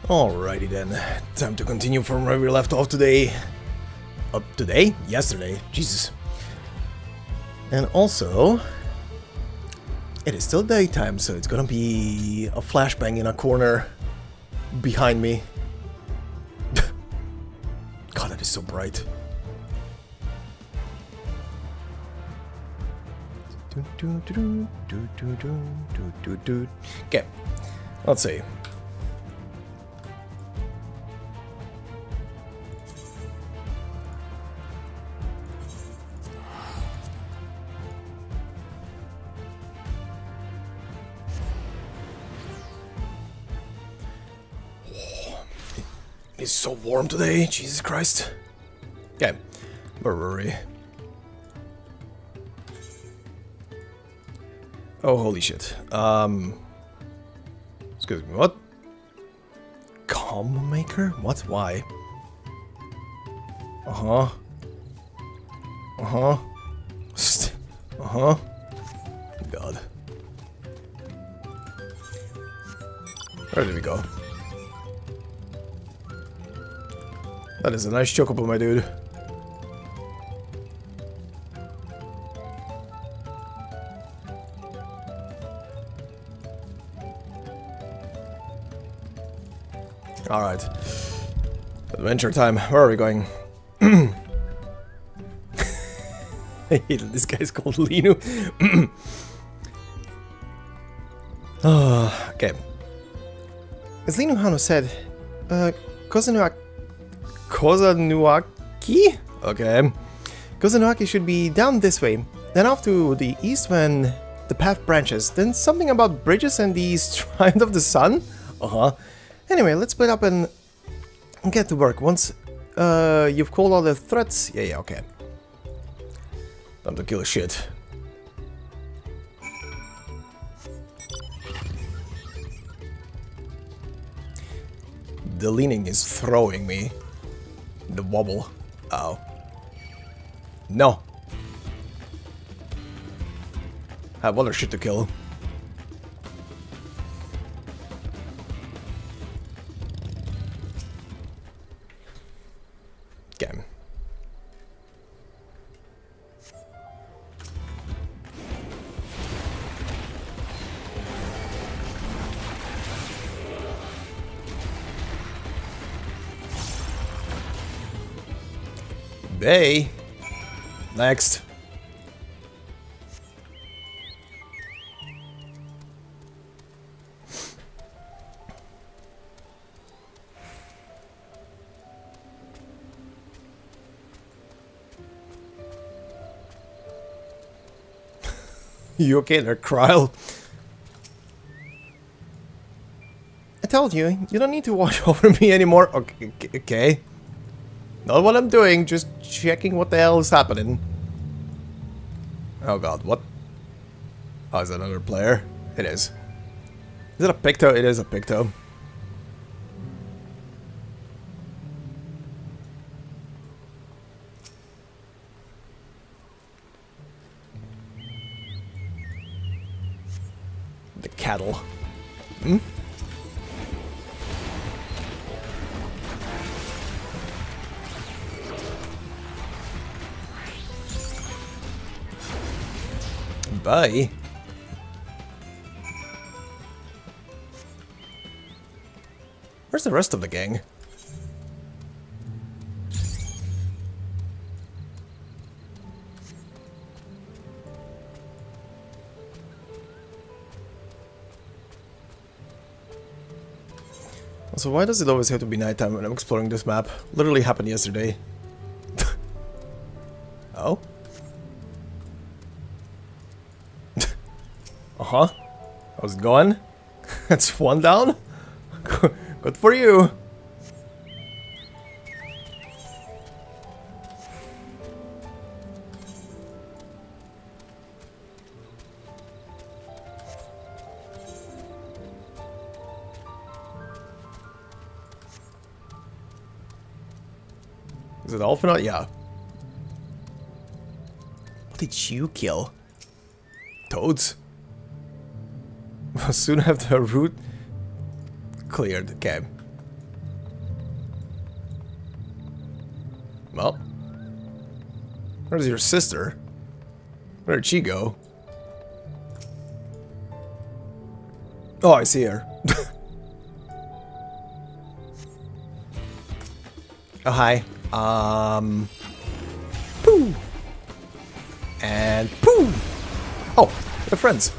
Alrighty then, time to continue from where we left off today. Today? Yesterday. Jesus. And also, it is still daytime, so it's gonna be a flashbang in a corner behind me. God, that is so bright. Okay, let's see. It's so warm today, Jesus Christ. Okay, where were we? Oh, holy shit. Excuse me, what? Combo maker? What? Why? Uh-huh. Uh-huh. Uh-huh. God. Where did we go? That is a nice chocobo, my dude. Alright. Adventure time. Where are we going? I hate this guy's called Linu. Okay. As Linu Hano said, Kozanuaki? Okay. Kozanuaki should be down this way, then off to the east when the path branches, then something about bridges and the stride of the sun? Uh-huh. Anyway, let's split up and get to work. Once you've called all the threats... Yeah, okay. Time to kill shit. The leaning is throwing me. The wobble. Oh. No. I have other shit to kill. Okay. Bay. Next. You okay there, Kryl? I told you, you don't need to watch over me anymore. Okay. Not what I'm doing, just checking what the hell is happening. Oh god, what? Oh, is that another player? It is. Is it a Picto? It is a Picto. The cattle. Hmm? Bye. Where's the rest of the gang? So why does it always have to be nighttime when I'm exploring this map? Literally happened yesterday. Oh? Uh-huh. How's it going? That's one down? Good for you. Is it Alpha? Yeah. What did you kill? Toads? We'll soon have the route cleared. Okay. Where's your sister? Where did she go? Oh, I see her. Oh, hi. Pooh! And pooh! Oh, they're friends.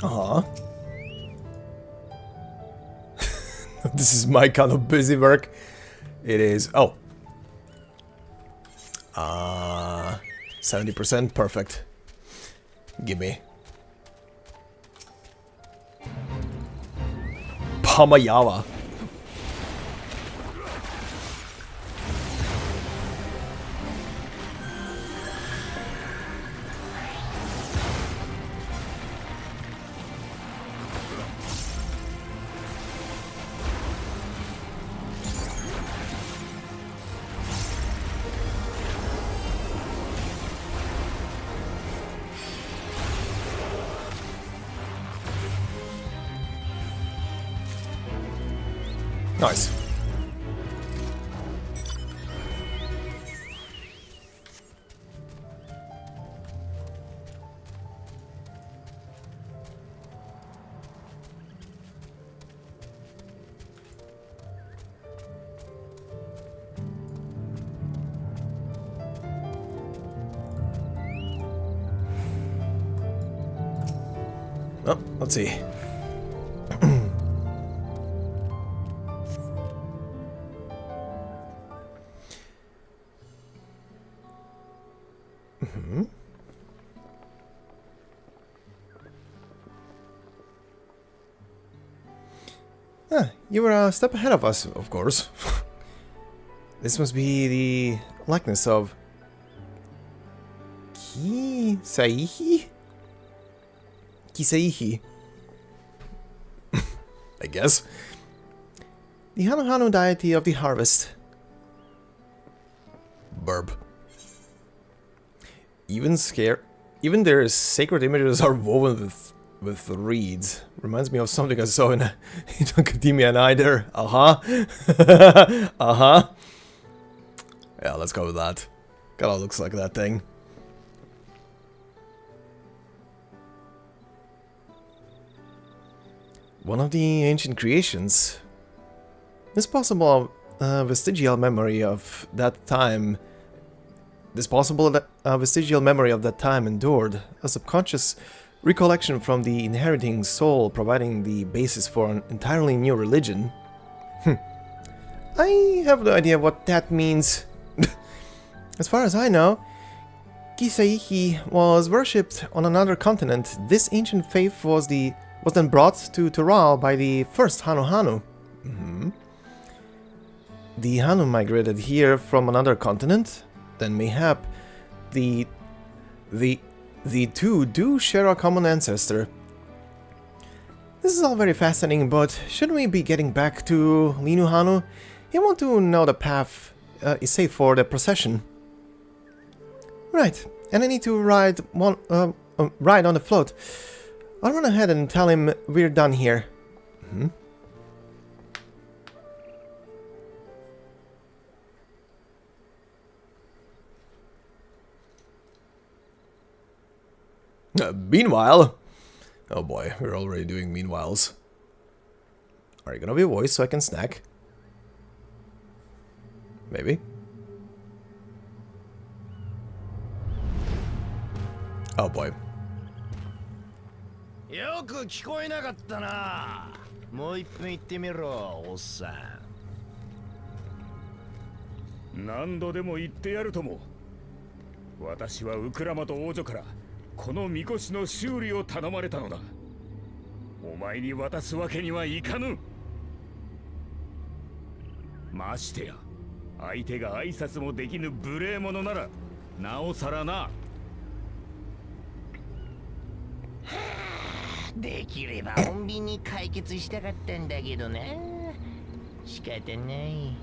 Aw. This is my kind of busy work. It is. Oh. 70%. Perfect. Gimme. Pamayawa. Nice. Oh, let's see. You were a step ahead of us, of course. This must be the likeness of Kisaihi? Kisaihi. I guess. The Hanu deity of the harvest. Burp. Even their sacred images are woven with reeds. Reminds me of something I saw in Academia and I there. Uh-huh. Uh-huh. Yeah, let's go with that. Kinda looks like that thing. One of the ancient creations. This possible vestigial memory of that time. This possible vestigial memory of that time endured, a subconscious recollection from the inheriting soul, providing the basis for an entirely new religion. I have no idea what that means. As far as I know, Kisaihi was worshipped on another continent. This ancient faith was then brought to Toral by the first Hanu. The Hanu migrated here from another continent. Then mayhap the two do share a common ancestor. This is all very fascinating, but shouldn't we be getting back to Linu Hanu? I want to know the path is safe for the procession. Right, and I need to ride on the float. I'll run ahead and tell him we're done here. Meanwhile... Oh boy, we're already doing meanwhiles. Are you gonna be a voice so I can snack? Maybe. Oh boy. よく聞こえなかったな。もう一分言ってみろ、おっさん。何度でも言ってやるとも。私はウクラマと王女からこのみこしの修理を頼まれたのだ。お前に渡すわけにはいかぬ。ましてや、相手が挨拶もできぬ無礼者なら、なおさらな。できれば穏便に解決したかったんだけどな。仕方ない。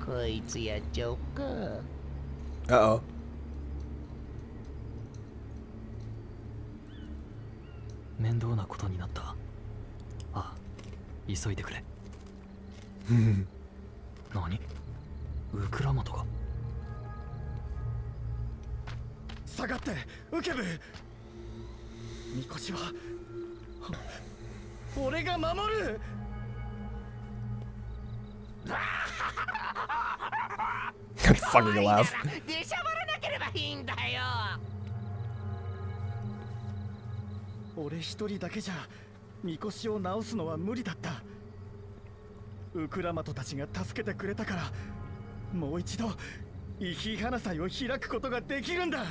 こいつやっちゃおっか。Uh-oh. 面倒なことになった。ああ、急いでくれ。何？ウクラマトか。下がって、ウケブ。みこしは俺が守る。Fucking laugh. 出しゃばらなければいいんだよ。俺一人だけじゃみこしを直すのは無理だった。ウクラマトたちが助けてくれたから、もう一度イヒ花祭を開くことができるんだ。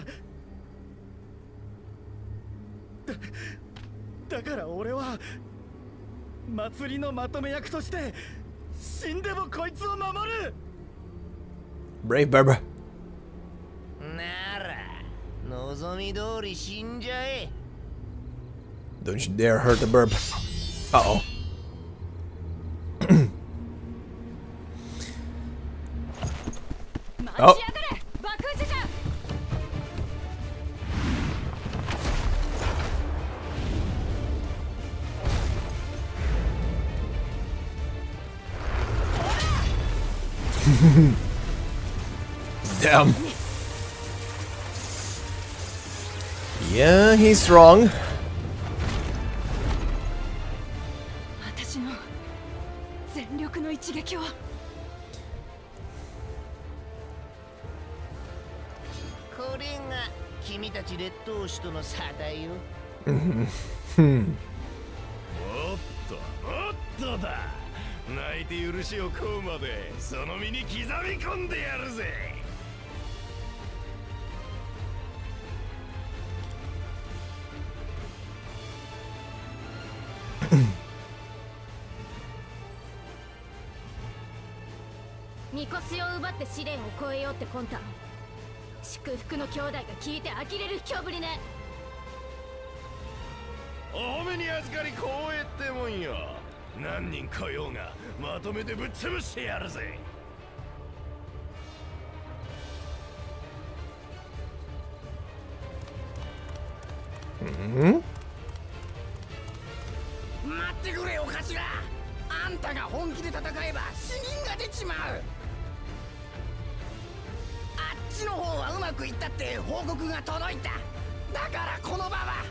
だから俺は祭りのまとめ役として死んでもこいつを守る。 Brave Berber. なら望み通り死んじゃえ。 Don't you dare hurt the burb. Uh-oh. Oh. Damn. Yeah, he's strong. 私の全力の一撃を。これが君たち劣等種との差だよ。おっとおっとだ。泣いて許しを請うまでその身に刻み込んでやるぜ。みこしを奪って試練を超えようって魂胆。祝福の兄弟が聞いて呆れる卑怯ぶりね。お褒めに預かり光栄ってもんよ。何人来ようがまとめてぶっ潰してやるぜ。Hmm? 待ってくれお頭。あんたが本気で戦えば死人が出ちまう。あっちの方はうまくいったって報告が届いた。だからこの場は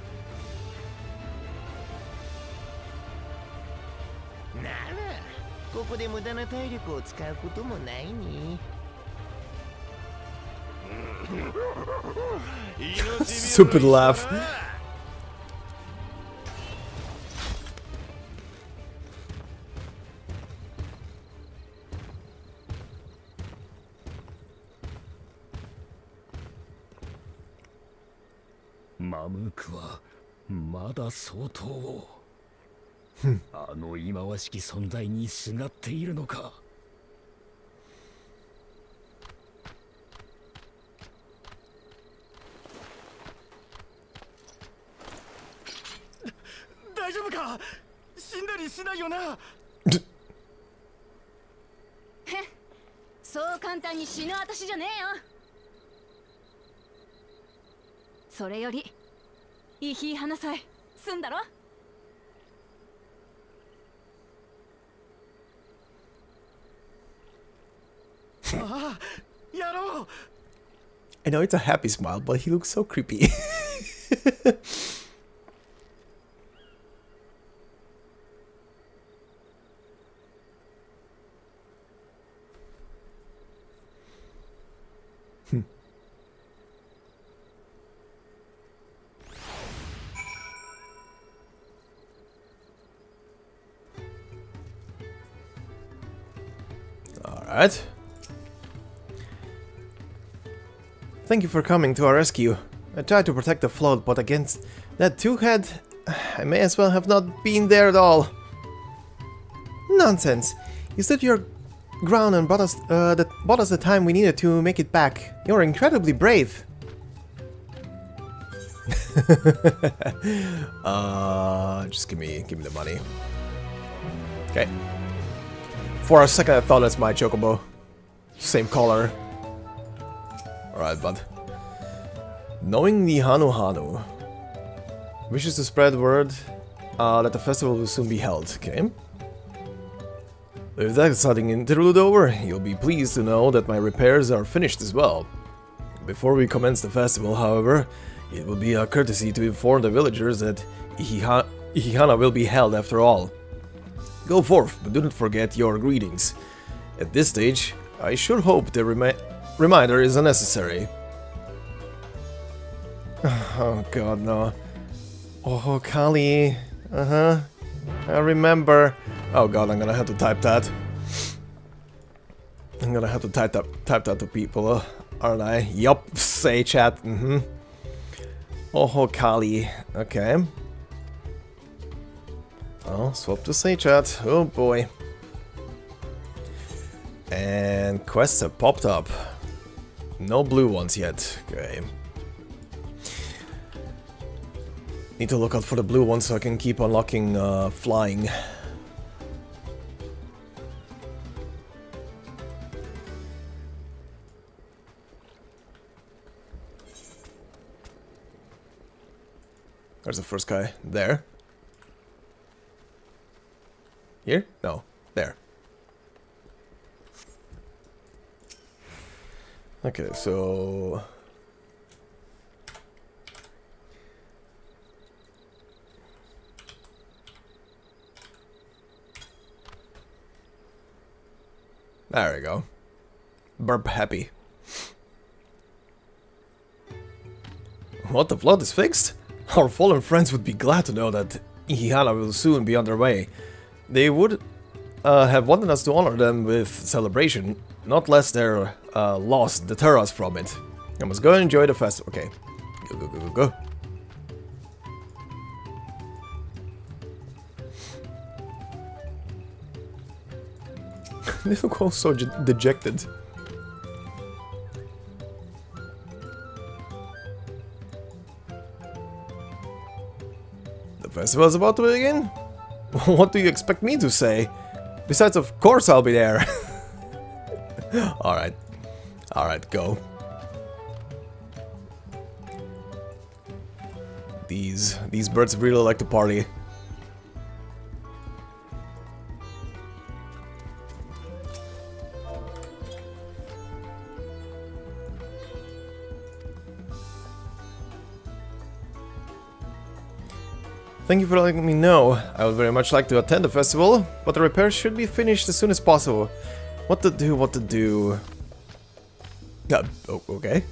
ならここで無駄な体力を使うこともないね。Stupid laugh. マムークはまだ相当をあの忌まわしき存在にすがっているのか。大丈夫か。死んだりしないよな。そう簡単に死ぬ私じゃねえよ。それよりイヒ花祭済んだろ。ああ、やろう。 I know it's a happy smile, but he looks so creepy. Alright. Thank you for coming to our rescue. I tried to protect the float, but against that two-head, I may as well have not been there at all. Nonsense. You stood your ground and bought us the time we needed to make it back. You're incredibly brave. Just give me the money. Okay. For a second I thought that's my chocobo. same color. Alright, but knowing the Hanu wishes to spread word that the festival will soon be held, okay? With that exciting interlude over, you'll be pleased to know that my repairs are finished as well. Before we commence the festival, however, it will be a courtesy to inform the villagers that Ihihana will be held after all. Go forth, but do not forget your greetings. At this stage, I sure hope the reminder is unnecessary. Oh god, no. Oh, Kali. I remember. Oh god, I'm gonna have to type that. I'm gonna have to type that to people, aren't I? Yup, say chat. Oh, Kali. Okay. Oh, swap to say chat. Oh boy. And quests have popped up. No blue ones yet. Okay. Need to look out for the blue ones so I can keep unlocking flying. There's the first guy. There. Here? No. There. Okay, so... There we go. Burp happy. What, the flood is fixed? Our fallen friends would be glad to know that Ihihana will soon be underway. They would have wanted us to honor them with celebration, not lest their loss deter us from it. I must go and enjoy the festival. Okay. Go. They look all so dejected. The festival is about to begin? What do you expect me to say? Besides, of course I'll be there. Alright. Alright, go. These birds really like to party. Thank you for letting me know. I would very much like to attend the festival, but the repairs should be finished as soon as possible. What to do? Oh, okay.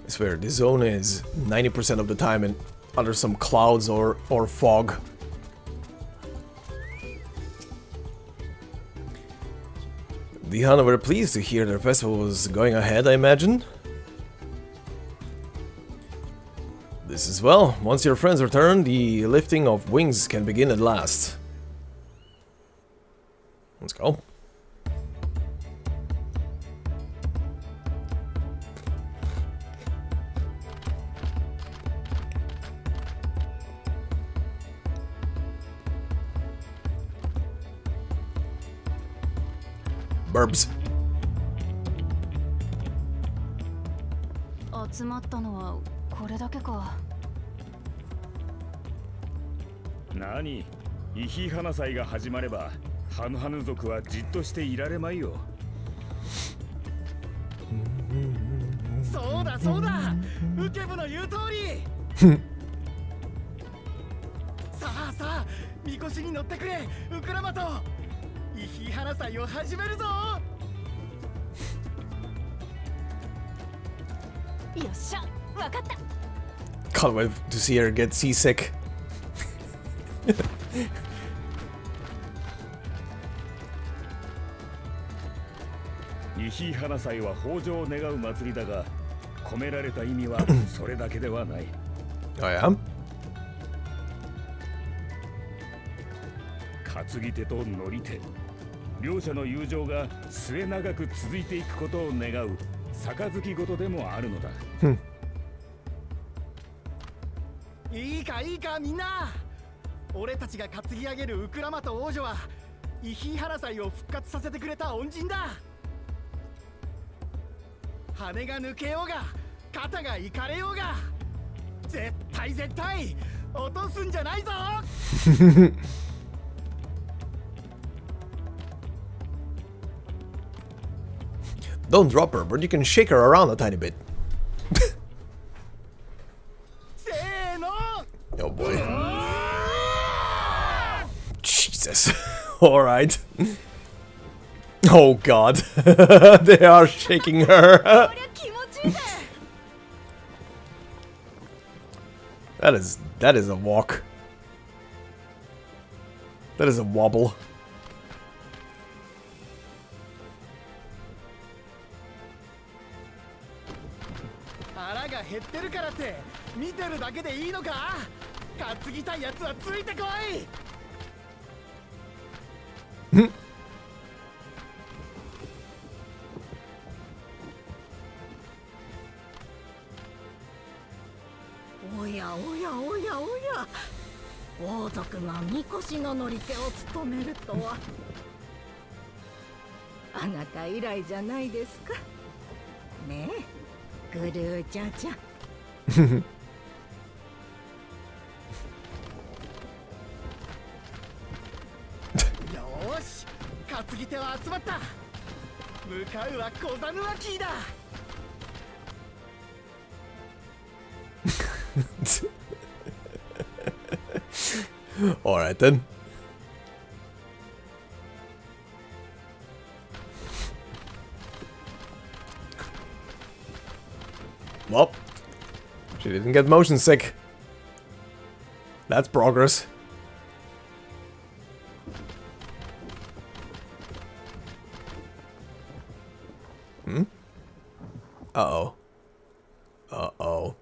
I swear, this zone is 90% of the time under some clouds or fog. The Hana were pleased to hear their festival was going ahead, I imagine. This as well. Once your friends return, the lifting of wings can begin at last. Let's go. Burbs. 集まったのはこれだけか。何？イヒハナ祭が始まれば、ハヌハヌ族はじっとしていられまいよ。そうだそうだ、ウケブの言う通り。さあさあ、みこしに乗ってくれ、ウクラマト。イヒハナ祭を始めるぞ。よっしゃ、わかった。Can't wait to see her get seasick. イヒハナ祭は豊穣を願う祭りだが、込められた意味はそれだけではない。Oh yeah? 担ぎ手と乗り手、両者の友情が末永く続いていくことを願う杯事でもあるのだ。いいかいいかみんな、俺たちが担ぎ上げるウクラマと王女はイヒイハラ祭を復活させてくれた恩人だ。羽が抜けようが肩がいかれようが絶対絶対落とすんじゃないぞ。Don't drop her, but you can shake her around a tiny bit. せーの。 Oh boy. Jesus. Alright. Oh god. They are shaking her. That is a walk. That is a wobble. 腹が減ってるからって見てるだけでいいのか。担ぎたいやつはついてこい。おやおやおやおや、王族がみこしの乗り手を務めるとは。あなた以来じゃないですかねえ、グルーチャチャ。よーし、担ぎ手は集まった。向かうは小ザヌアキーだ。Alright then. Well, she didn't get motion sick. That's progress. Uh-oh. Uh-oh.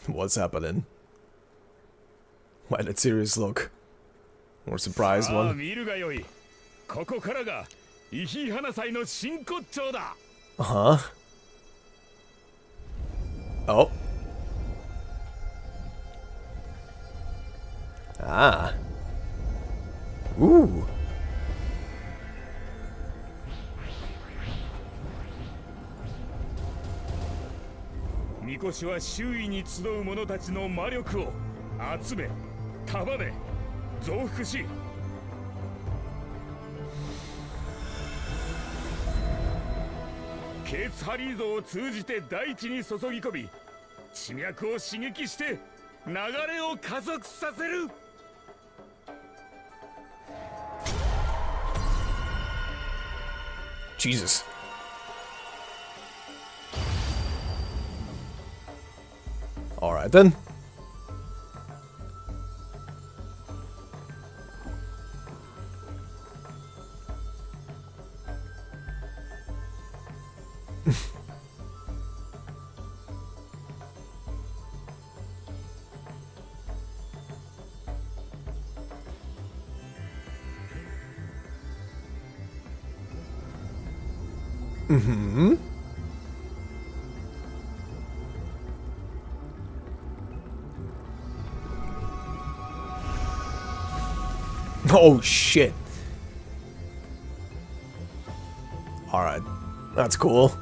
What's happening? Why that serious look? More surprised one. 見るがよい。ここからがイヒイハナ祭の真骨頂だ。Uh-huh. Oh. Ah. Ooh. みこしは周囲に集う者たちの魔力を集め、束ね、増幅し、ケーツハリー像を通じて大地に注ぎ込み、地脈を刺激して流れを加速させる。Jesus. Alright then. Mm-hmm. Oh shit. Alright. That's cool.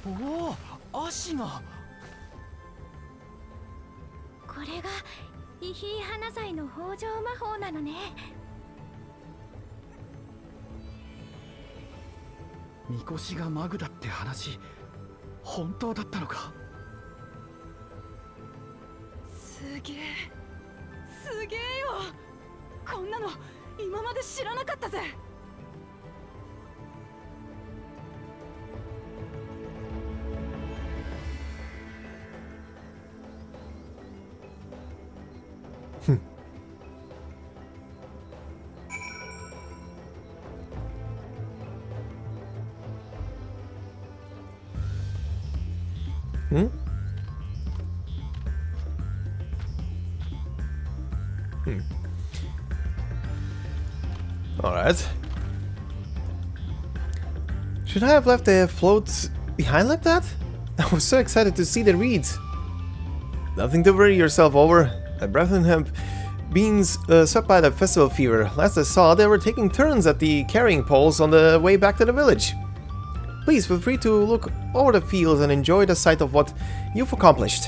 おお、足が。これがイヒイハナ祭の豊穣魔法なのね。みこしがマグだって話、本当だったのか。すげえすげえよ。こんなの今まで知らなかったぜ。Hmm? Alright. Should I have left the floats behind like that? I was so excited to see the reeds. Nothing to worry yourself over. My brethren have been swept by the festival fever. Last I saw, they were taking turns at the carrying poles on the way back to the village. Please feel free to look over the fields and enjoy the sight of what you've accomplished.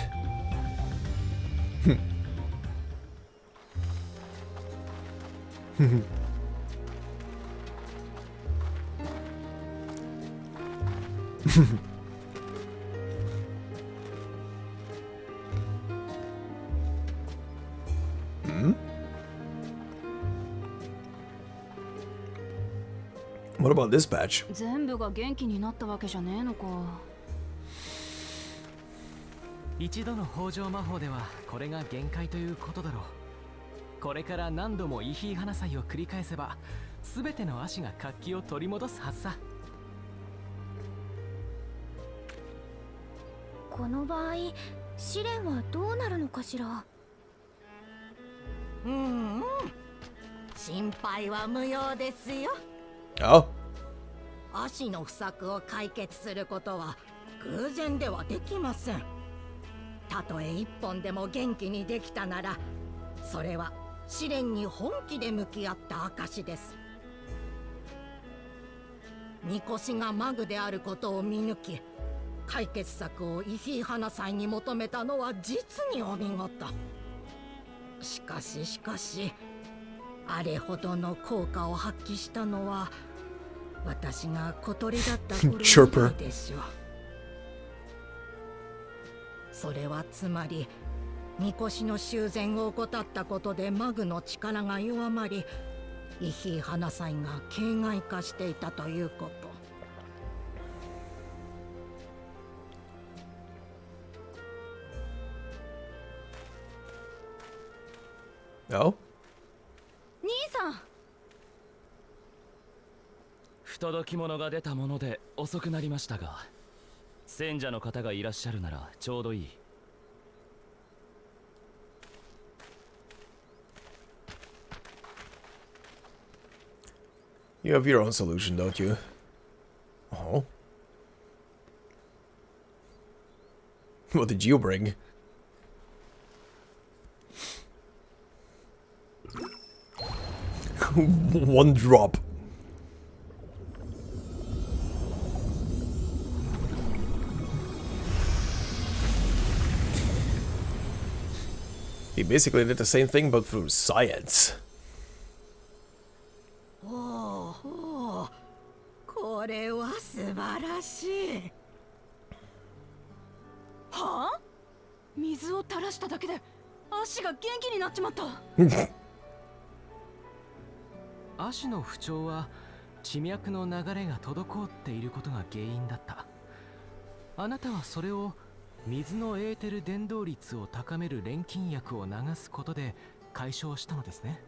What about this patch? 全部が元気になったわけじゃねえのか。一度の北条魔法ではこれが限界ということだろう。これから何度もイヒイ花祭を繰り返せば、すべての足が活気を取り戻すはずさ。この場合、試練はどうなるのかしら。心配は無用ですよ。Oh. 足の不作を解決することは偶然ではできません。たとえ一本でも元気にできたなら、それは試練に本気で向き合った証です。みこしがマグであることを見抜き、解決策をイヒイ花祭に求めたのは実にお見事。しかし、あれほどの効果を発揮したのは私が小鳥だった頃でしょう。それはつまり、みこしの修繕を怠ったことでマグの力が弱まり、イヒイ花祭が形骸化していたということ。Oh? 兄さん。不届き者が出たもので遅くなりましたが、選者の方がいらっしゃるならちょうどいい。You have your own solution, don't you? Oh. What did you bring? One drop. He basically did the same thing but through science. これは素晴らしい。はあ？水を垂らしただけで足が元気になっちまった。足の不調は地脈の流れが滞っていることが原因だった。あなたはそれを水のエーテル伝導率を高める錬金薬を流すことで解消したのですね。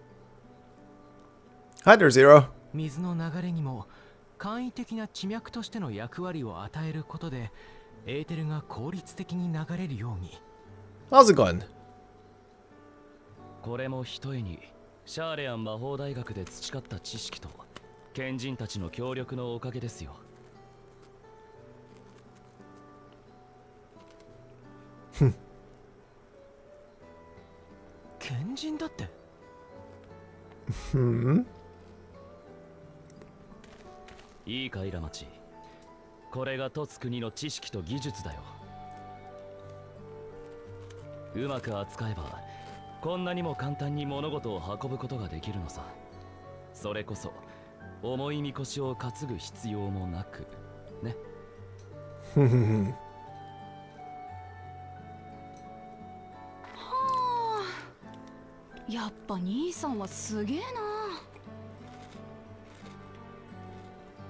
Hi there, Zero. 水の流れにも簡易的な地脈としての役割を与えることでエーテルが効率的に流れるように。How's it going? これもひとえにシャーレアン魔法大学で培った知識と賢人たちの協力のおかげですよ。賢人だって。いいかイラマチ、これが凸つ国の知識と技術だよ。うまく扱えばこんなにも簡単に物事を運ぶことができるのさ。それこそ重いみこしを担ぐ必要もなくね。はあ、やっぱ兄さんはすげえな。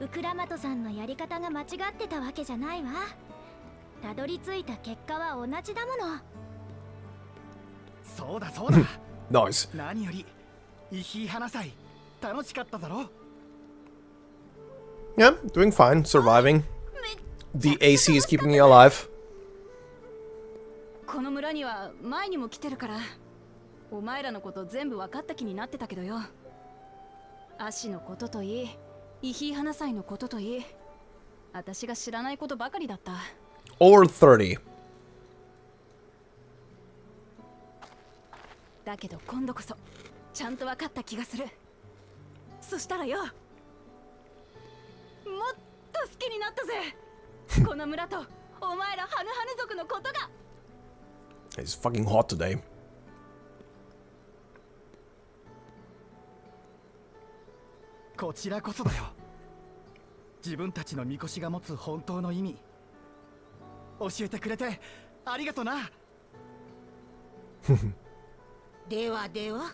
ウクラマトさんのやり方が間違ってたわけじゃないわ。たどり着いた結果は同じだもの。そうだそうだ。Nice. 何よりイヒイ花祭楽しかっただろ。 Yeah, doing fine, surviving. The AC is keeping me alive. この村には前にも来てるから、お前らのこと全部分かった気になってたけどよ。足のことといい、イヒー花祭のことといい、私が知らないことばかりだった。Over 30. だけど今度こそちゃんと分かった気がする。そしたらよ、もっと好きになったぜ。この村とお前らハヌハヌ族のことが。 It's fucking hot today. こちらこそだよ。自分たちのみこしが持つ本当の意味教えてくれてありがとな。ではでは、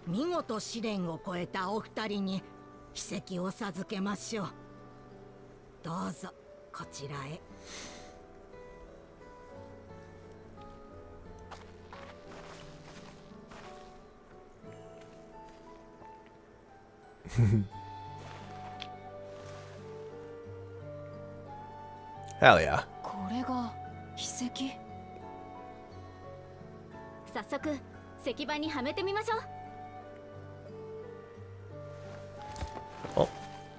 見事試練を超えたお二人に奇跡を授けましょう。どうぞこちらへ。Hell yeah. これが秘跡。早速石板にはめてみましょう。 Oh,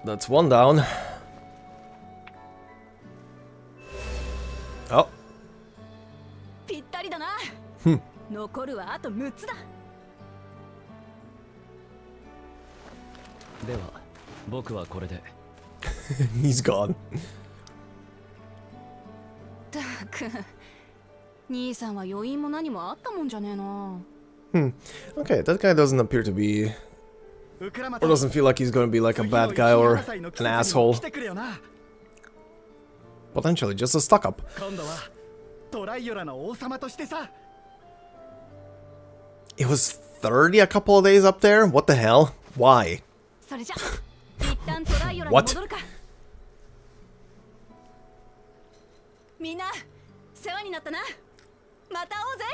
that's one down. Oh. ぴったりだな。残るはあと6つだ。では僕はこれで。He's gone. たく、兄さんは余韻も何もあったもんじゃねえな。Okay, that guy doesn't appear to be, ウクラマ or doesn't feel like he's gonna be like a bad guy or an asshole. 来てくれよな。 Potentially just a stuck up. 今度はトライオラの王様としてさ。 It was 30 a couple of days up there? What the hell? Why? それじゃ一旦トライオラに戻るか。みんな世話になったな。また会おうぜ。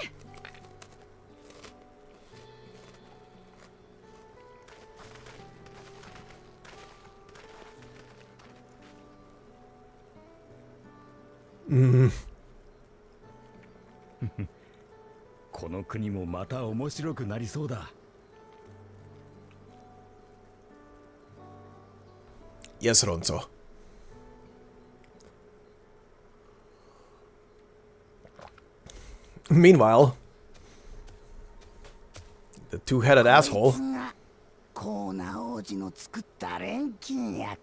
この国もまた面白くなりそうだ。 Yes, Ronzo. Meanwhile, the two-headed asshole. コーナ王子の作った錬金薬。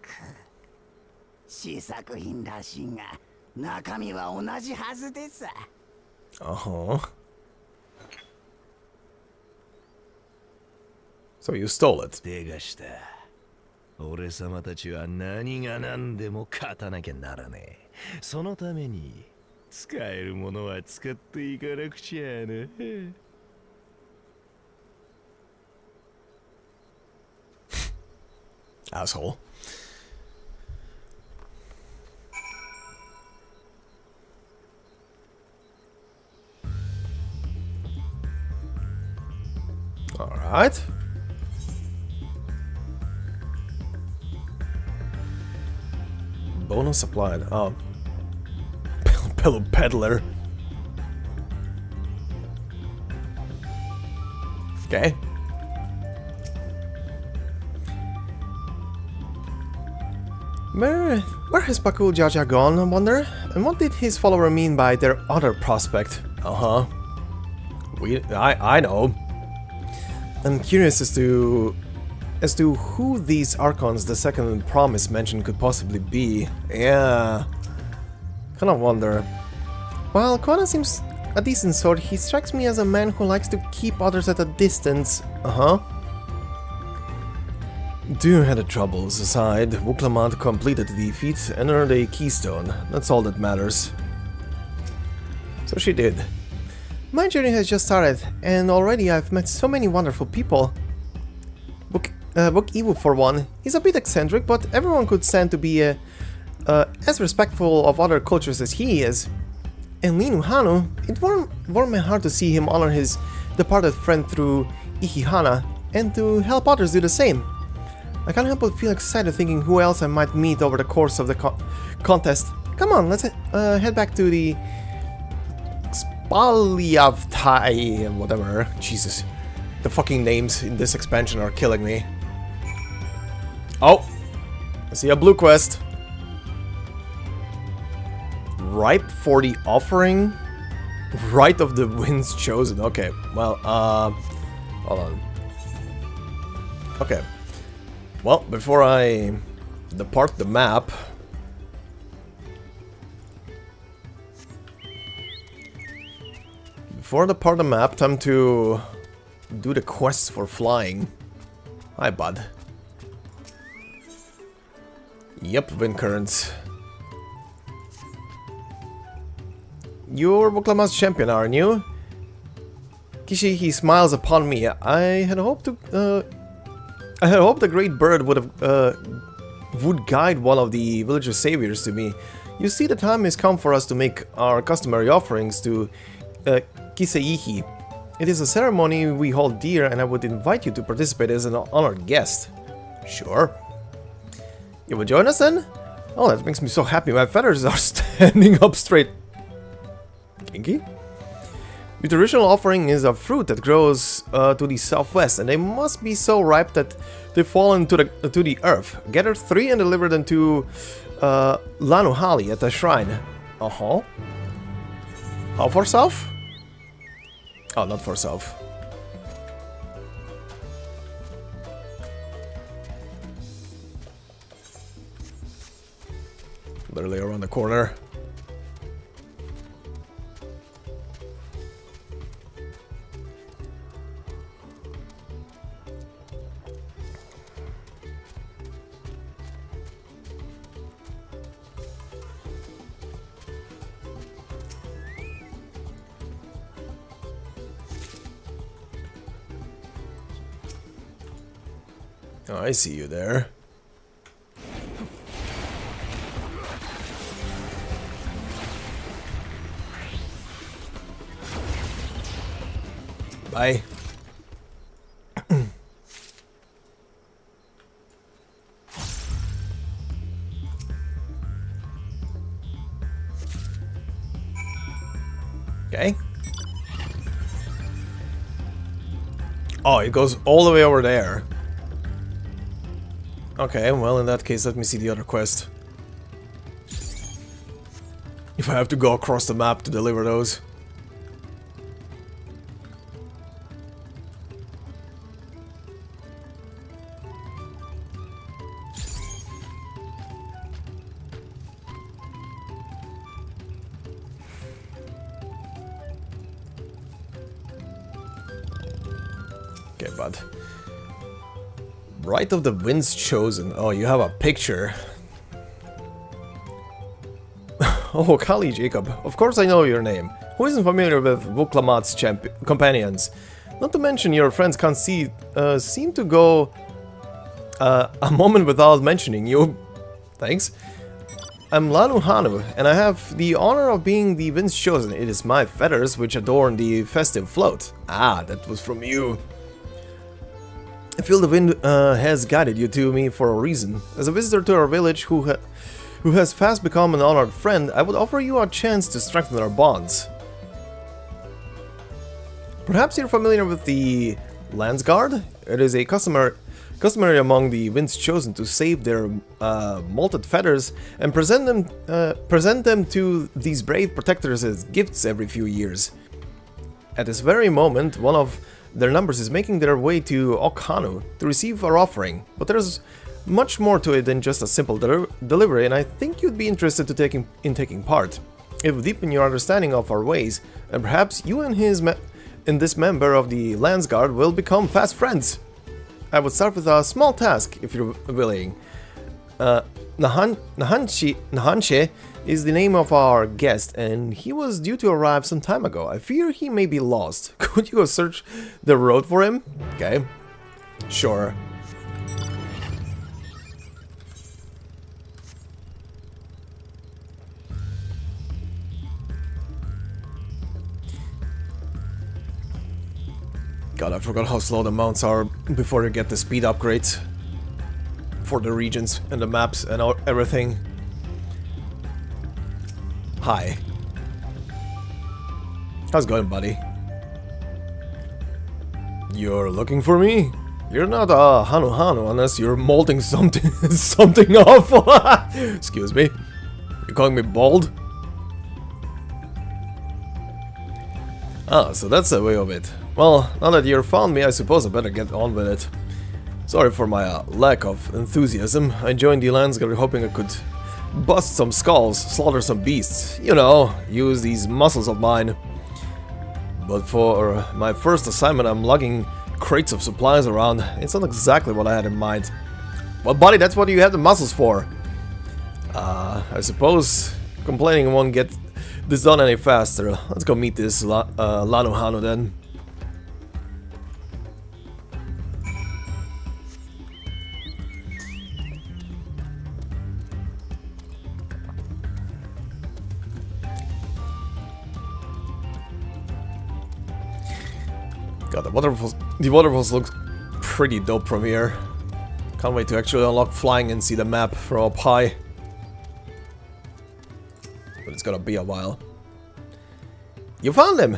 試作品らしいが、中身は同じはずでさ。Uh-huh. So you stole it. 手がした。俺様たちは何が何でも勝たなきゃならねえ。そのために使えるものは使っていかなくちゃな。Asshole. Alright. Bonus applied. Oh. Pillow peddler. Okay. Where has Bakul Jaja gone, I wonder? And what did his follower mean by their other prospect? Uh-huh. I know. I'm curious as to who these Archons the second promise mentioned could possibly be. Yeah. Kind of wonder. While Kwana seems a decent sort, he strikes me as a man who likes to keep others at a distance. Uh-huh. Two-headed troubles aside, Wuklamant completed the defeat and earned a keystone. That's all that matters. So she did. My journey has just started, and already I've met so many wonderful people. Book Iwu for one. He's a bit eccentric, but everyone could stand to be as respectful of other cultures as he is. And Linu Hanu, it warmed my heart to see him honor his departed friend through Ihihana, and to help others do the same. I can't help but feel excited thinking who else I might meet over the course of the contest. Come on, let's head back to the Spaliavtai, whatever. Jesus. The fucking names in this expansion are killing me. Oh! I see a blue quest. Ripe for the offering? Right of the winds chosen. Okay, well, hold on. Okay. Well, before I depart the map... time to do the quests for flying. Hi, bud. Yep, wind currents. You're Voklamat's champion, aren't you? Kishi, he smiles upon me. I had hoped the great bird would guide one of the villager saviors to me. You see, the time has come for us to make our customary offerings to Kiseihi. It is a ceremony we hold dear, and I would invite you to participate as an honored guest. Sure. You will join us then? Oh, that makes me so happy. My feathers are standing up straight. Kinky? The traditional offering is a fruit that grows to the southwest, and they must be so ripe that they fall into the earth. Gather 3 and deliver them to Lanuhali at the shrine. Uh-huh. How far south? Oh, not far south. Literally around the corner. Oh, I see you there. Bye. Okay. Oh, it goes all the way over there. Okay, well, in that case, let me see the other quest. If I have to go across the map to deliver those. Okay, bud. Right of the winds chosen. Oh, you have a picture. Oh, Kali Jacob. Of course I know your name. Who isn't familiar with Voklamat's companions? Not to mention your friends can't seem to go a moment without mentioning you. Thanks. I'm Lanu Hanu, and I have the honor of being the winds chosen. It is my feathers which adorn the festive float. Ah, that was from you. I feel the wind has guided you to me for a reason. As a visitor to our village who has fast become an honored friend, I would offer you a chance to strengthen our bonds. Perhaps you're familiar with the Lance Guard? It is a customary among the winds chosen to save their molted feathers and present them to these brave protectors as gifts every few years. At this very moment, one of their numbers is making their way to Okhanu to receive our offering, but there's much more to it than just a simple delivery, and I think you'd be interested in taking part. It will deepen your understanding of our ways, and perhaps you and this member of the Lance Guard will become fast friends. I would start with a small task, if you're willing. Nahanche is the name of our guest, and he was due to arrive some time ago. I fear he may be lost. Could you go search the road for him? Okay. Sure. God, I forgot how slow the mounts are before you get the speed upgrades for the regions and the maps and everything. Hi. How's it going, buddy? You're looking for me? You're not a Hanu Hanu unless you're molding something something awful. Excuse me. You're calling me bald? Ah, so that's the way of it. Well, now that you found me, I suppose I better get on with it. Sorry for my lack of enthusiasm. I joined the Landsguard hoping I could bust some skulls, slaughter some beasts, you know, use these muscles of mine. But for my first assignment, I'm lugging crates of supplies around. It's not exactly what I had in mind. Well, buddy, that's what you have the muscles for. I suppose complaining won't get this done any faster. Let's go meet this Lanu Hanu then. God, the waterfalls look pretty dope from here. Can't wait to actually unlock flying and see the map from up high. But it's gonna be a while. You found him!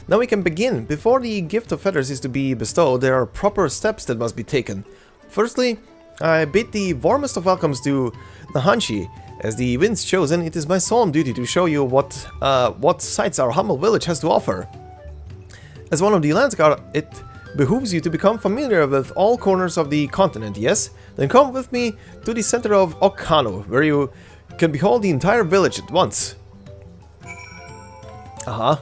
Now we can begin. Before the gift of feathers is to be bestowed, there are proper steps that must be taken. Firstly, I bid the warmest of welcomes to Nahanshi. As the Wind's Chosen, it is my solemn duty to show you what sights our humble village has to offer. As one of the Landsguard, it behooves you to become familiar with all corners of the continent, yes? Then come with me to the center of Okhanu, where you can behold the entire village at once. Uh-huh.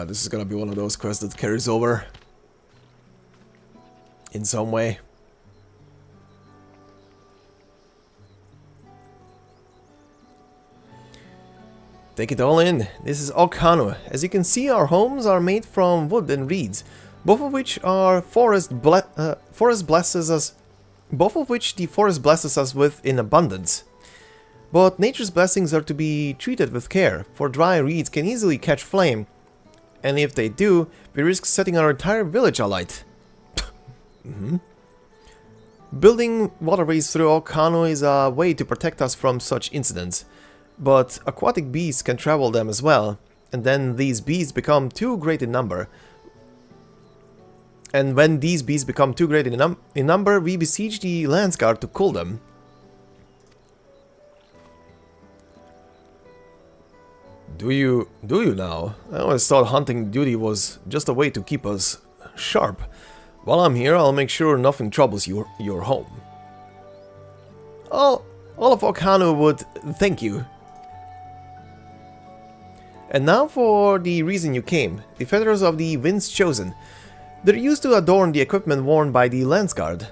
This is gonna be one of those quests that carries over in some way. Take it all in. This is Okhanu. As you can see, our homes are made from wood and reeds, both of which the forest blesses us with in abundance. But nature's blessings are to be treated with care, for dry reeds can easily catch flame. And if they do, we risk setting our entire village alight. Building waterways through Okhanu is a way to protect us from such incidents. But aquatic beasts can travel them as well. And then these beasts become too great in number. And when these beasts become too great in number, we besiege the Landsguard to cool them. Do you now? I always thought hunting duty was just a way to keep us sharp. While I'm here, I'll make sure nothing troubles your home. All of Okhanu would thank you. And now for the reason you came, the feathers of the Wind's Chosen. They're used to adorn the equipment worn by the Landsguard.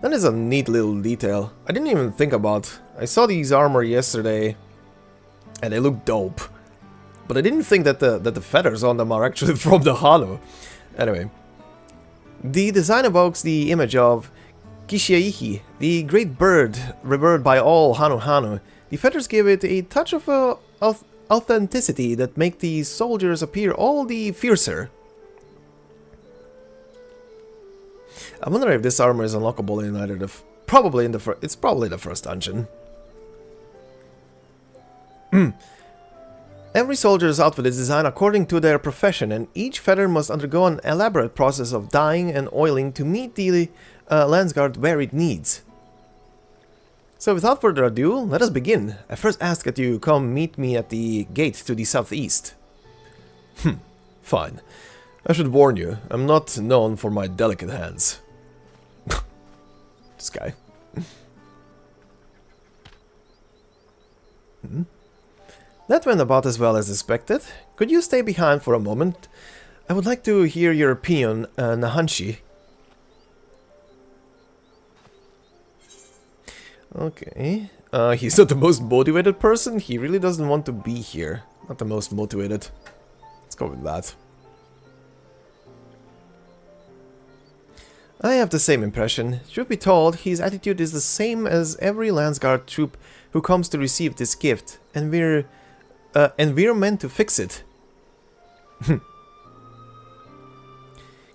That is a neat little detail. I didn't even think about. I saw these armor yesterday, and they look dope. But I didn't think that the feathers on them are actually from the Hanu. Anyway, the design evokes the image of Kishiaihi, the great bird revered by all Hanu Hanu. The feathers give it a touch of authenticity that make the soldiers appear all the fiercer. I wonder if this armor is unlockable in either it's probably the first dungeon. Every soldier's outfit is designed according to their profession, and each feather must undergo an elaborate process of dyeing and oiling to meet the Landsguard varied needs. So without further ado, let us begin. I first ask that you come meet me at the gate to the southeast. Fine. I should warn you, I'm not known for my delicate hands. This guy. That went about as well as expected. Could you stay behind for a moment? I would like to hear your opinion, Nahanshi. Okay. He's not the most motivated person. He really doesn't want to be here. Not the most motivated. Let's go with that. I have the same impression. Truth be told, his attitude is the same as every Landsguard troop who comes to receive this gift, and we're meant to fix it.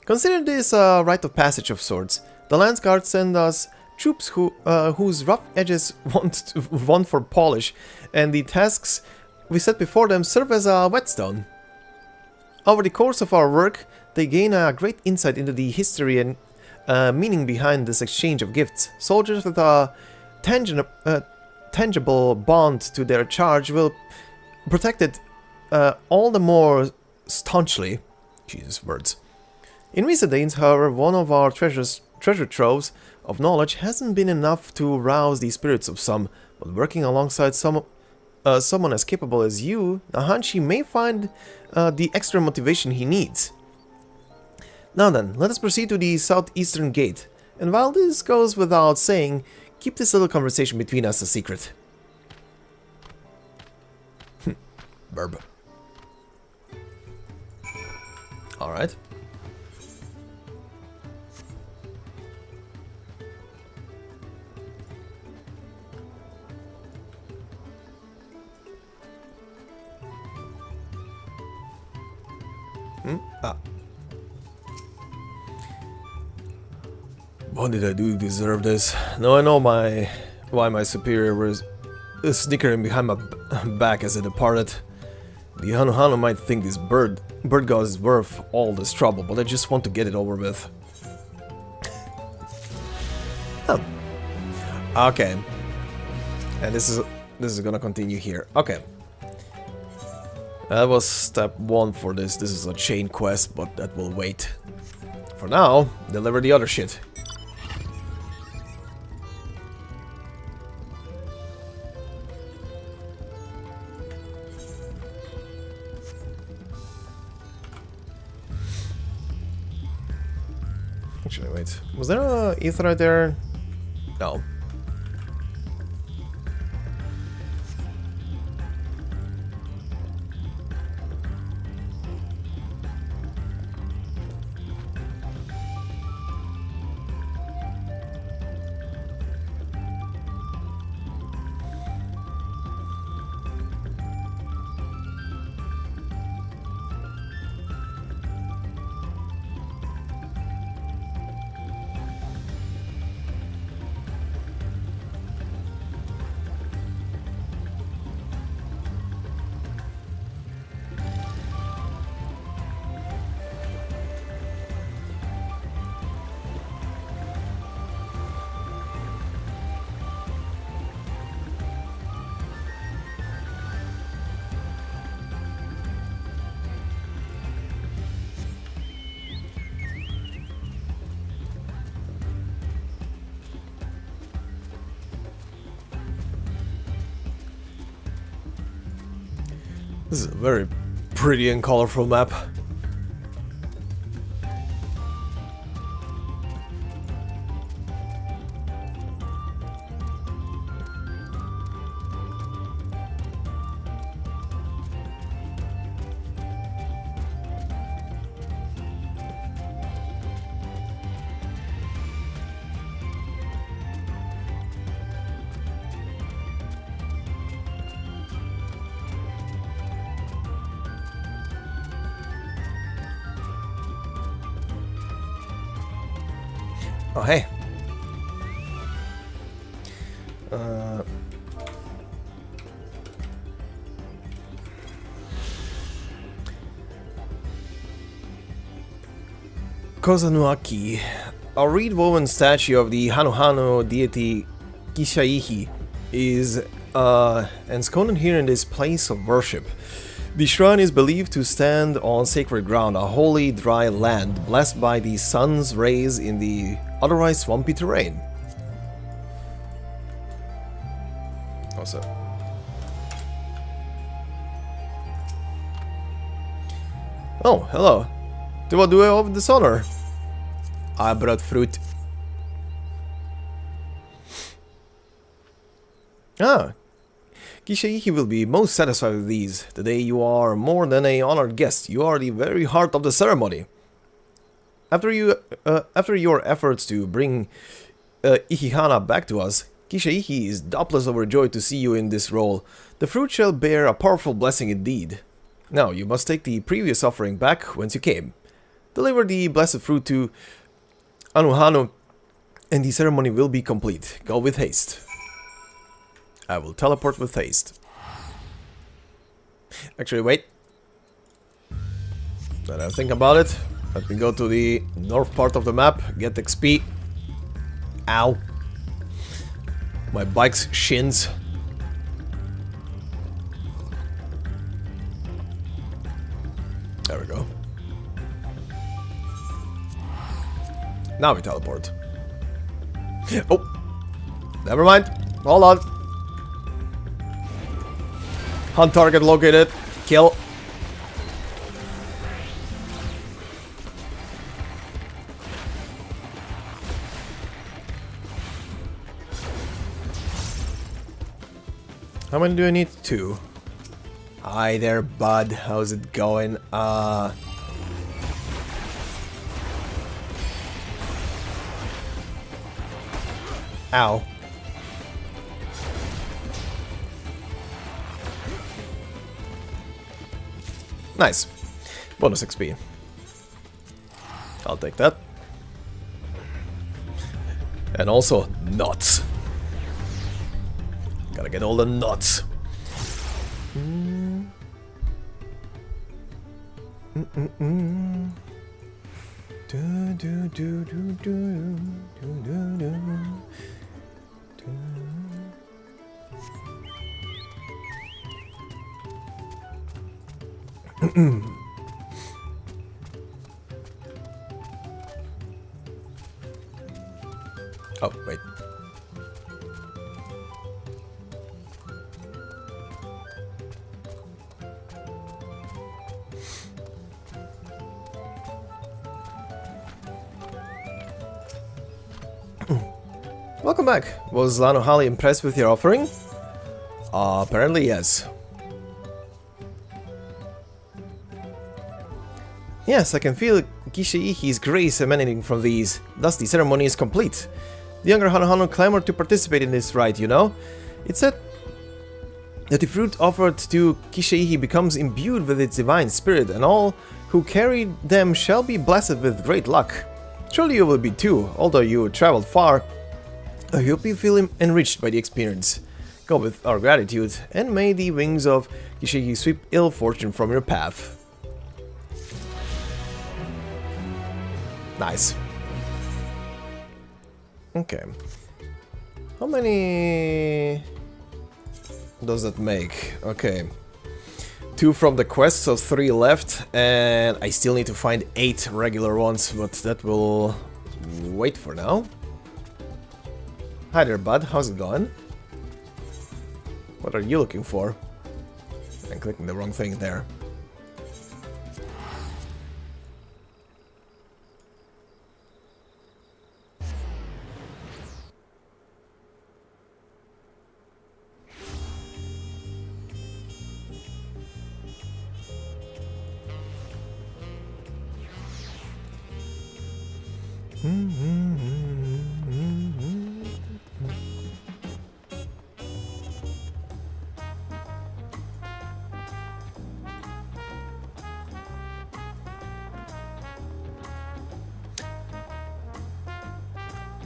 Consider this a rite of passage of sorts. The Lance Guards send us troops whose rough edges want for polish, and the tasks we set before them serve as a whetstone. Over the course of our work, they gain a great insight into the history and meaning behind this exchange of gifts. Soldiers with a tangible bond to their charge will protect it all the more staunchly. Jesus, words. In recent days, however, one of our treasure troves of knowledge hasn't been enough to rouse the spirits of some, but working alongside someone as capable as you, Nahanshi may find the extra motivation he needs. Now then, let us proceed to the southeastern gate, and while this goes without saying, keep this little conversation between us a secret. Burb. Alright. What did I do to deserve this? Now I know why my superior was snickering behind my back as I departed. The Hanu might think this bird god is worth all this trouble, but I just want to get it over with. Oh. Okay. And this is gonna continue here. Okay. That was step 1 for this. This is a chain quest, but that will wait. For now, deliver the other shit. Actually, wait. Was there a Aetheryte there? No. This is a very pretty and colorful map. Oh, hey. Kozanuaki, a reed-woven statue of the Hanu deity Kishaihi is ensconced here in this place of worship. The shrine is believed to stand on sacred ground, a holy dry land blessed by the sun's rays in the otherwise swampy terrain. Also. Oh, hello. To what do I owe dishonor? I brought fruit. Ah. Kishaihi will be most satisfied with these. Today you are more than an honored guest. You are the very heart of the ceremony. After your efforts to bring Ihihana back to us, Kishaihi is doubtless overjoyed to see you in this role. The fruit shall bear a powerful blessing indeed. Now, you must take the previous offering back whence you came. Deliver the blessed fruit to Anuhano and the ceremony will be complete. Go with haste. I will teleport with haste. Actually, wait. Let I think about it. Let me go to the north part of the map, get XP. Ow. My bike's shins. There we go. Now we teleport. Oh! Never mind. Hold on. Hunt target located. Kill. How many do I need? 2. Hi there, bud. How's it going? Ow. Nice. Bonus XP. I'll take that. And also, nuts. Gotta get all the nuts. Oh, wait. Welcome back. Was Lanohali impressed with your offering? Apparently yes. Yes, I can feel Kisheihi's grace emanating from these. Thus the ceremony is complete. The younger Hanohano clamored to participate in this rite, you know? It said that the fruit offered to Kisheihi becomes imbued with its divine spirit, and all who carry them shall be blessed with great luck. Surely you will be too, although you traveled far. I hope you feel enriched by the experience. Go with our gratitude, and may the wings of Kisheihi sweep ill fortune from your path. Nice. Okay. How many does that make? Okay. 2 from the quest, so 3 left, and I still need to find 8 regular ones, but that will wait for now. Hi there, bud. How's it going? What are you looking for? I'm clicking the wrong thing there.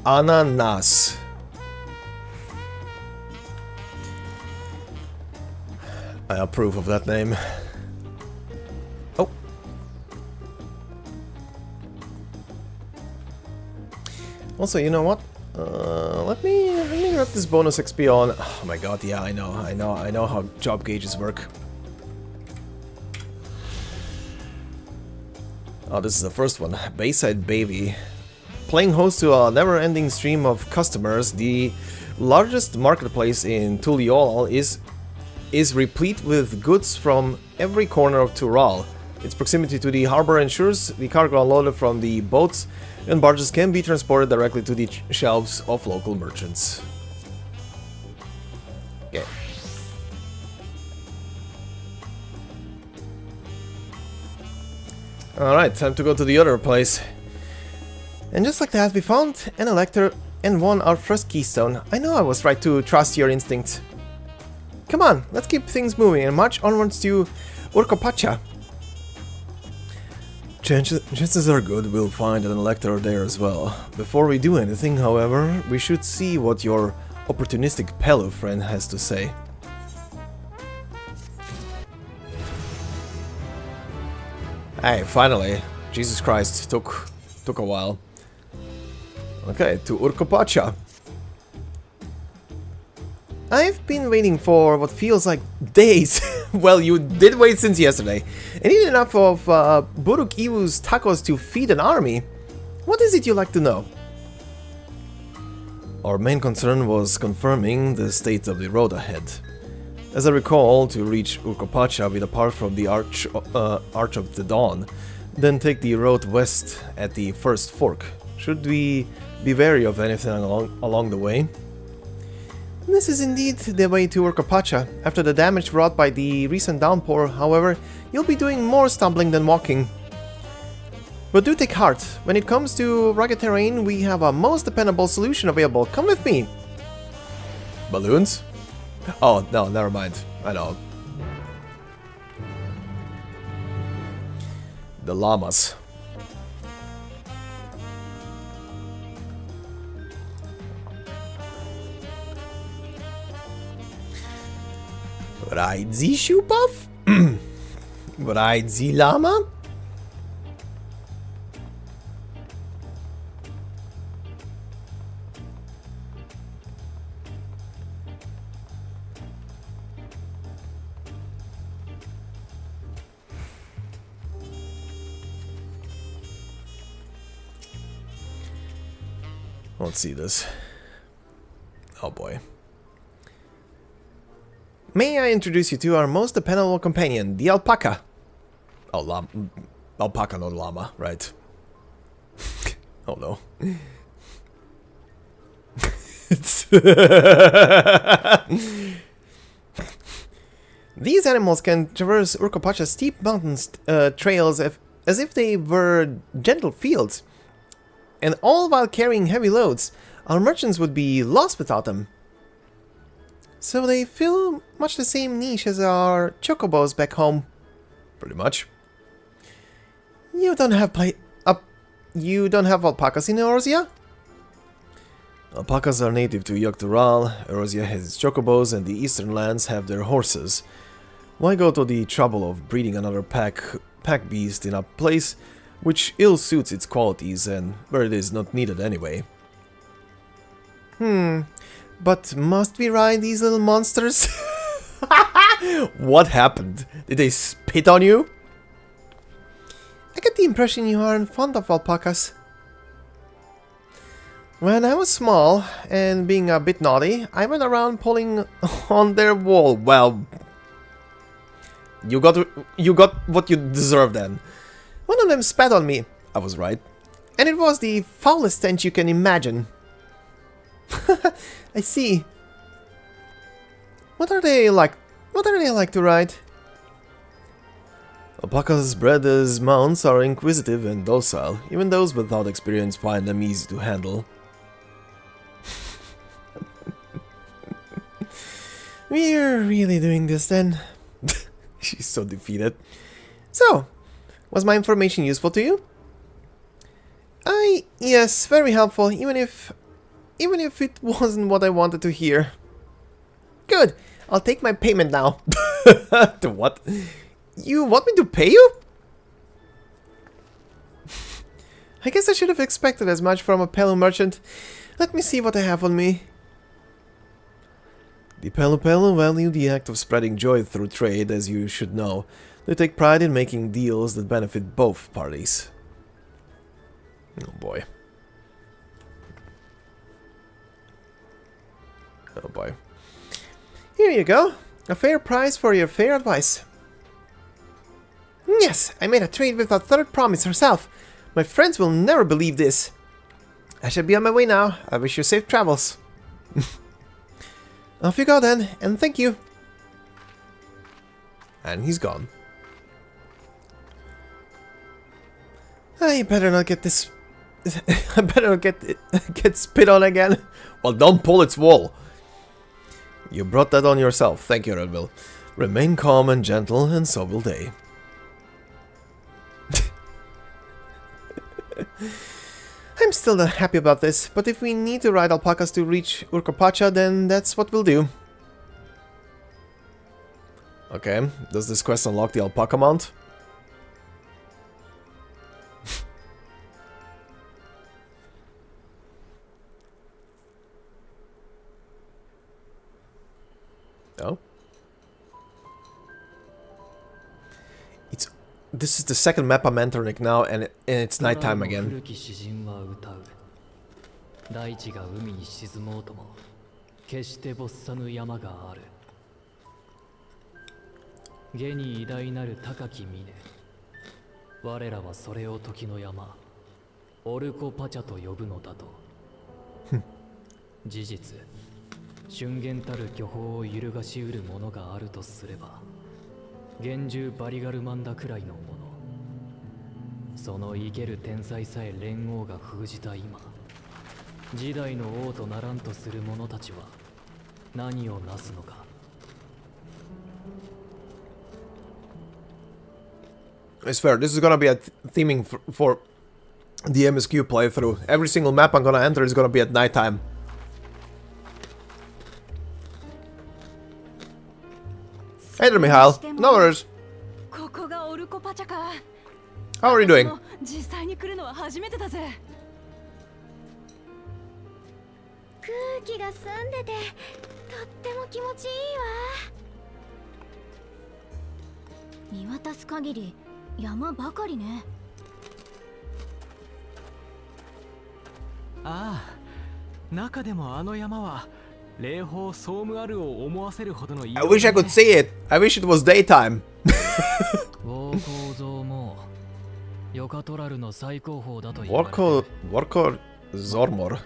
Ananas. I approve of that name. Oh. Also, you know what? Let me grab this bonus XP on. Oh my god, yeah, I know how job gauges work. Oh, this is the first one. Bayside Baby. Playing host to a never-ending stream of customers, the largest marketplace in Tuliol is replete with goods from every corner of Tural. Its proximity to the harbor ensures the cargo unloaded from the boats and barges can be transported directly to the shelves of local merchants. Okay. Alright, time to go to the other place. And just like that, we found an elector and won our first keystone. I know I was right to trust your instinct. Come on, let's keep things moving and march onwards to Urkopacha. Chances are good we'll find an elector there as well. Before we do anything, however, we should see what your opportunistic Pelu friend has to say. Hey, finally! Jesus Christ, took a while. Okay, to Urkopacha. I've been waiting for what feels like days. Well, you did wait since yesterday. And eat enough of Buruk Iwu's tacos to feed an army. What is it you like to know? Our main concern was confirming the state of the road ahead. As I recall, to reach Urkopacha, we depart from the Arch of the Dawn, then take the road west at the first fork. Should we be wary of anything along the way? This is indeed the way to Urkopacha. After the damage wrought by the recent downpour, however, you'll be doing more stumbling than walking. But do take heart. When it comes to rugged terrain, we have a most dependable solution available. Come with me! Balloons? Oh, no, never mind. I know. The llamas. Ride the shoe puff? Ride the llama? Let's see this. Oh boy. May I introduce you to our most dependable companion, the alpaca. Oh, alpaca, not llama, right? Oh no. These animals can traverse Urkopacha's steep mountain trails as if they were gentle fields. And all while carrying heavy loads. Our merchants would be lost without them. So they fill much the same niche as our chocobos back home. Pretty much. You don't have alpacas in Eorzea? Alpacas are native to Yogg-Tural. Eorzea has its chocobos, and the eastern lands have their horses. Why go to the trouble of breeding another pack beast in a place which ill suits its qualities and where it is not needed anyway? But must we ride these little monsters? What happened? Did they spit on you? I get the impression you aren't fond of alpacas. When I was small and being a bit naughty, I went around pulling on their wool. Well, you got what you deserve then. One of them spat on me. I was right. And it was the foulest stench you can imagine. I see. What are they like? What are they like to ride? Alpacas bred as mounts are inquisitive and docile. Even those without experience find them easy to handle. We're really doing this then. She's so defeated. So, was my information useful to you? Yes, very helpful, even if it wasn't what I wanted to hear. Good, I'll take my payment now. To what? You want me to pay you? I guess I should have expected as much from a Pelu merchant. Let me see what I have on me. The Pelu value the act of spreading joy through trade, as you should know. They take pride in making deals that benefit both parties. Oh boy. Oh boy. Here you go. A fair price for your fair advice. Yes, I made a trade with our third promise herself. My friends will never believe this. I shall be on my way now. I wish you safe travels. Off you go then, and thank you. And he's gone. I better not get this. I better not get spit on again. Well, don't pull its wool. You brought that on yourself. Thank you, Redville. Remain calm and gentle, and so will they. I'm still not happy about this, but if we need to ride alpacas to reach Urkopacha, then that's what we'll do. Okay, does this quest unlock the alpaca mount? No. This is the second map I'm entering now, and it's nighttime again. 大地が海に沈もうとも決して没さぬ山がある。下に偉大なる高き峰。我らはそれを時の山、オルコパチャと呼ぶのだと。事実、瞬間たる巨峰を揺るがしうるものがあるとすれば、幻獣バリガルマンダくらいのもの。その生ける天才さえ連王が封じた今、時代の王とならんとする者たちは何をなすのか。It's fair. This is gonna be a theming for the MSQ playthrough. Every single map I'm gonna enter is gonna be at nighttime. Hey there, Mihail. No worries. How are you doing? 実際に来るのは初めてだぜ。空気が澄んでてとっても気持ちいいわ。見渡す限り山ばかりね。ああ、中でもあの山は霊峰ソームアルを思わせるほどの。 I wish I could see it. I wish it was daytime. ウォー構造もヨカトラルの最高峰だと言われてる。ワーコゾルモル。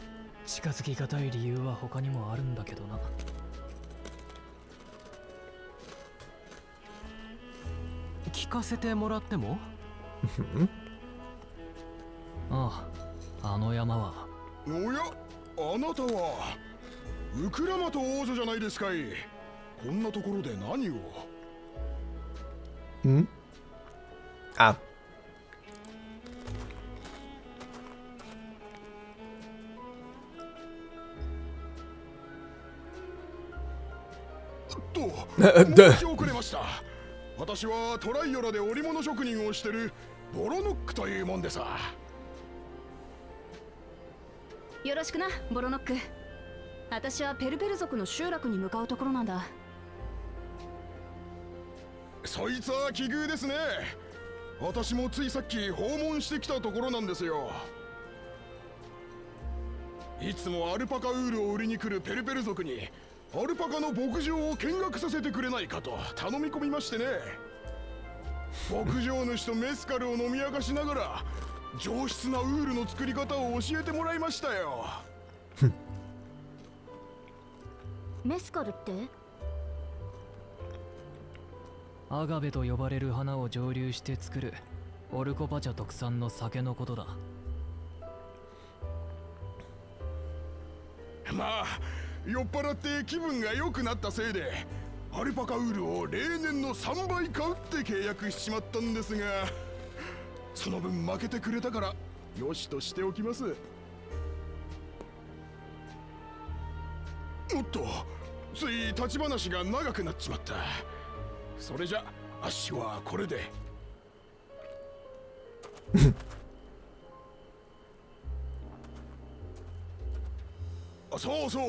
近づきがたい理由は他にもあるんだけどな。聞かせてもらっても？ああ、あの山は。おや、あなたはウクラマト王女じゃないですかい。こんなところで何を？ん？あ。申し遅れました。私はトライオラで織物職人をしてるボロノックというもんでさ。よろしくな、ボロノック。私はペルペル族の集落に向かうところなんだ。そいつは奇遇ですね。私もついさっき訪問してきたところなんですよ。いつもアルパカウールを売りに来るペルペル族にアルパカの牧場を見学させてくれないかと頼み込みましてね。牧場主とメスカルを飲み明かしながら上質なウールの作り方を教えてもらいましたよ。メスカルって？アガベと呼ばれる花を蒸留して作るオルコパチャ特産の酒のことだ。まあ酔っ払って気分が良くなったせいでアルパカウールを例年の3倍買うって契約しちまったんですが、その分負けてくれたからよしとしておきます。おっと、つい立ち話が長くなっちまった。それじゃあっしはこれで。そうそう、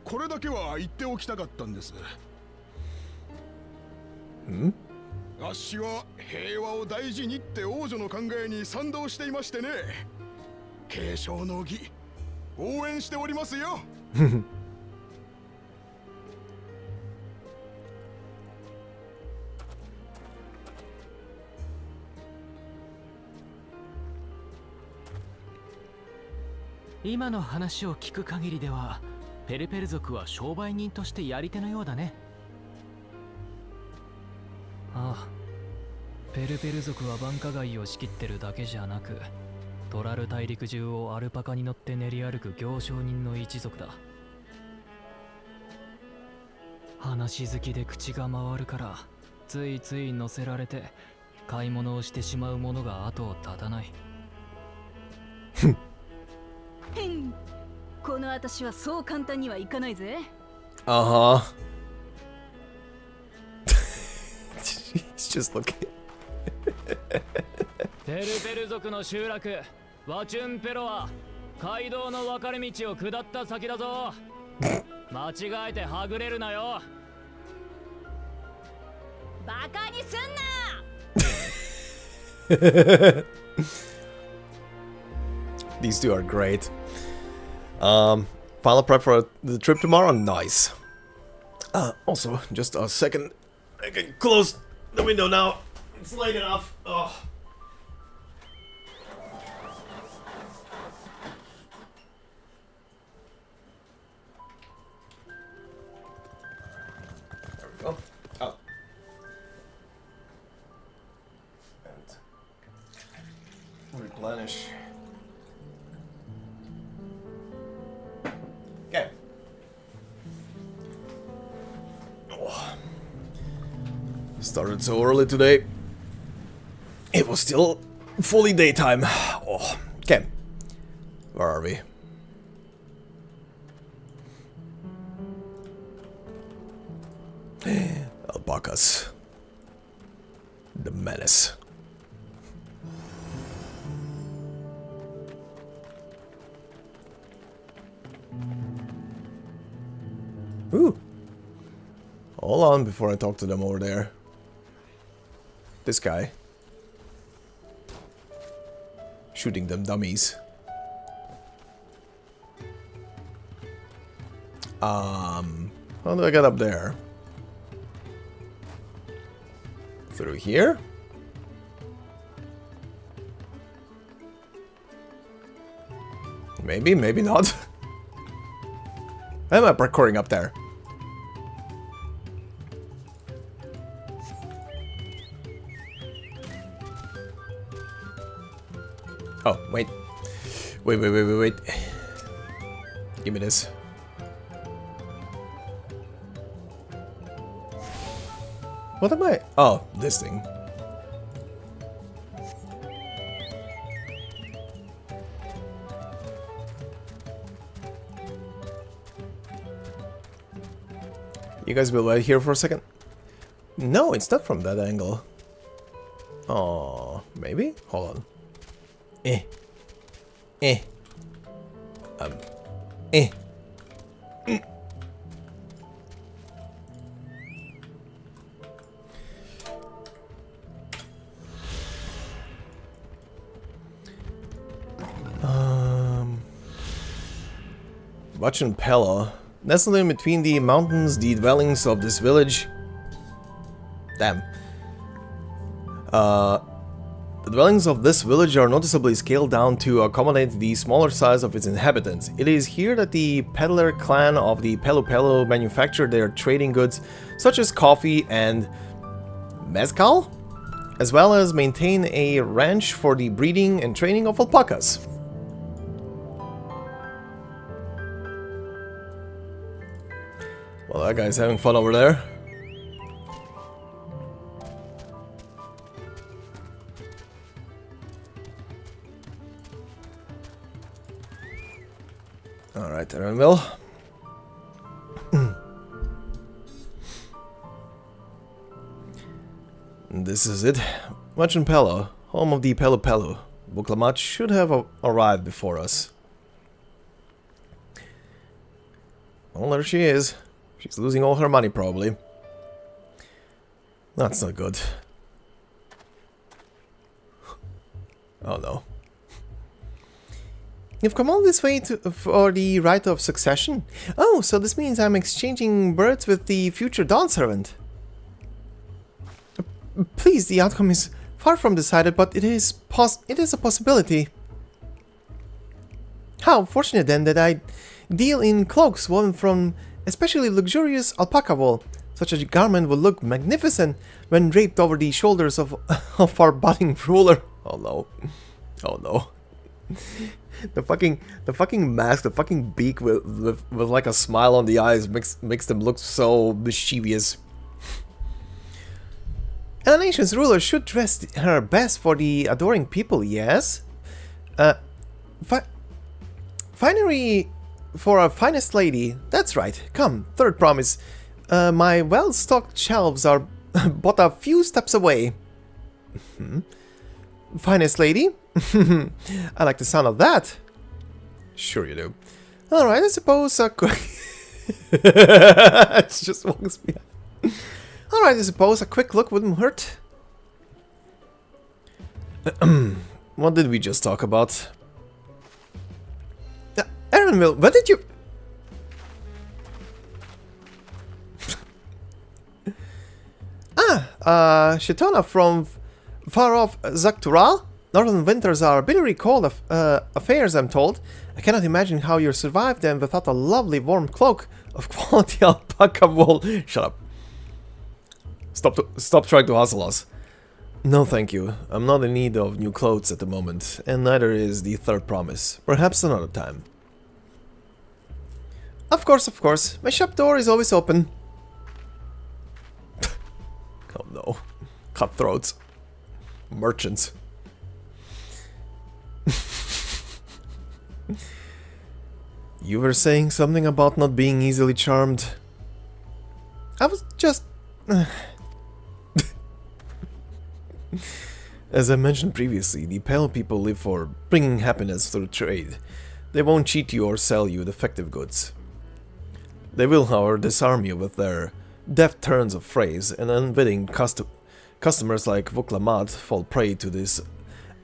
これだけは言っておきたかったんです。あっしは平和を大事にって王女の考えに賛同していましてね。継承の儀応援しておりますよ。今の話を聞く限りではペルペル族は商売人としてやり手のようだね。ああ、ペルペル族は繁華街を仕切ってるだけじゃなく、トラル大陸中をアルパカに乗って練り歩く行商人の一族だ。話好きで口が回るからついつい乗せられて買い物をしてしまうものが後を絶たない。この私はそう簡単にはいかないぜ。Uh-huh. He's just looking. ペルペル族の集落ワチュンペロは街道の分かれ道を下った先だぞ。間違えてはぐれるなよ。バカにすんな。These two are great. Final prep for the trip tomorrow. Nice. Also, just a second. I can close the window now. It's late enough. Oh. There we go. Oh. And replenish. Okay. Oh. Started so early today. It was still fully daytime. Oh. Okay. Where are we? Alpacas. The menace. Ooh. Hold on before I talk to them over there. This guy. Shooting them dummies. How do I get up there? Through here? Maybe, maybe not. Why am I parkouring up there? Oh, wait. Wait. Give me this. What am I? Oh, this thing. You guys will wait here for a second? No, it's not from that angle. Oh, maybe? Hold on. Eh. Watching Pella. Nestled in between the mountains, the dwellings of this village. Damn. The dwellings of this village are noticeably scaled down to accommodate the smaller size of its inhabitants. It is here that the peddler clan of the Pelu Pelu manufacture their trading goods, such as coffee and mezcal, as well as maintain a ranch for the breeding and training of alpacas. Well, that guy's having fun over there. Alright, everyone will. This is it. Wachin Pelo, home of the Pelu Pelu. Buklamat should have arrived before us. Well, there she is. She's losing all her money, probably. That's not good. Oh no. You've come all this way for the right of succession? Oh, so this means I'm exchanging births with the future Dawn servant. Please, the outcome is far from decided, but it is a possibility. How fortunate then that I deal in cloaks woven from especially luxurious alpaca wool. Such a garment would look magnificent when draped over the shoulders of our budding ruler. Oh no. Oh no. The fucking mask, the fucking beak with like a smile on the eyes makes them look so mischievous. And the nation's ruler should dress her best for the adoring people, yes? Finery for a finest lady. That's right. Come, third promise. My well-stocked shelves are but a few steps away. Finest lady? I like the sound of that. Sure you do. Alright, I suppose a quick... It just walks me. Alright, I suppose a quick look wouldn't hurt. What did we just talk about? Aaronville, what did you... Shetona from far off Zaktural? Northern winters are bitterly cold affairs, I'm told. I cannot imagine how you survived them without a lovely warm cloak of quality alpaca wool. Shut up. Stop trying to hustle us. No, thank you. I'm not in need of new clothes at the moment, and neither is the third promise. Perhaps another time. Of course, of course. My shop door is always open. Oh no. Cutthroats. Merchants. You were saying something about not being easily charmed. I was just... As I mentioned previously, the Pale people live for bringing happiness through trade. They won't cheat you or sell you defective goods. They will, however, disarm you with their deft turns of phrase, and unwitting customers like Vuklamat fall prey to this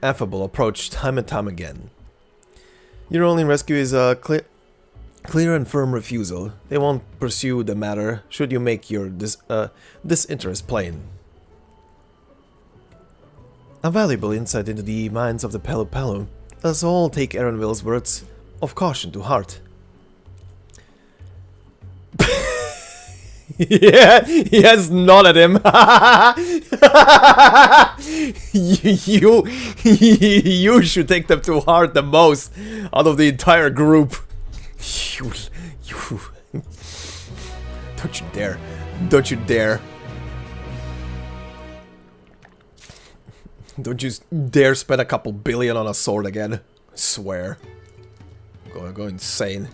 affable approach time and time again. Your only rescue is a clear and firm refusal. They won't pursue the matter should you make your disinterest plain. A valuable insight into the minds of the Pelu. Let us all take Aaronville's words of caution to heart. Yeah, he has nodded him. You should take them to heart the most out of the entire group. You don't you dare. Don't you dare. Don't you dare spend a couple billion on a sword again. I swear. I'm go insane.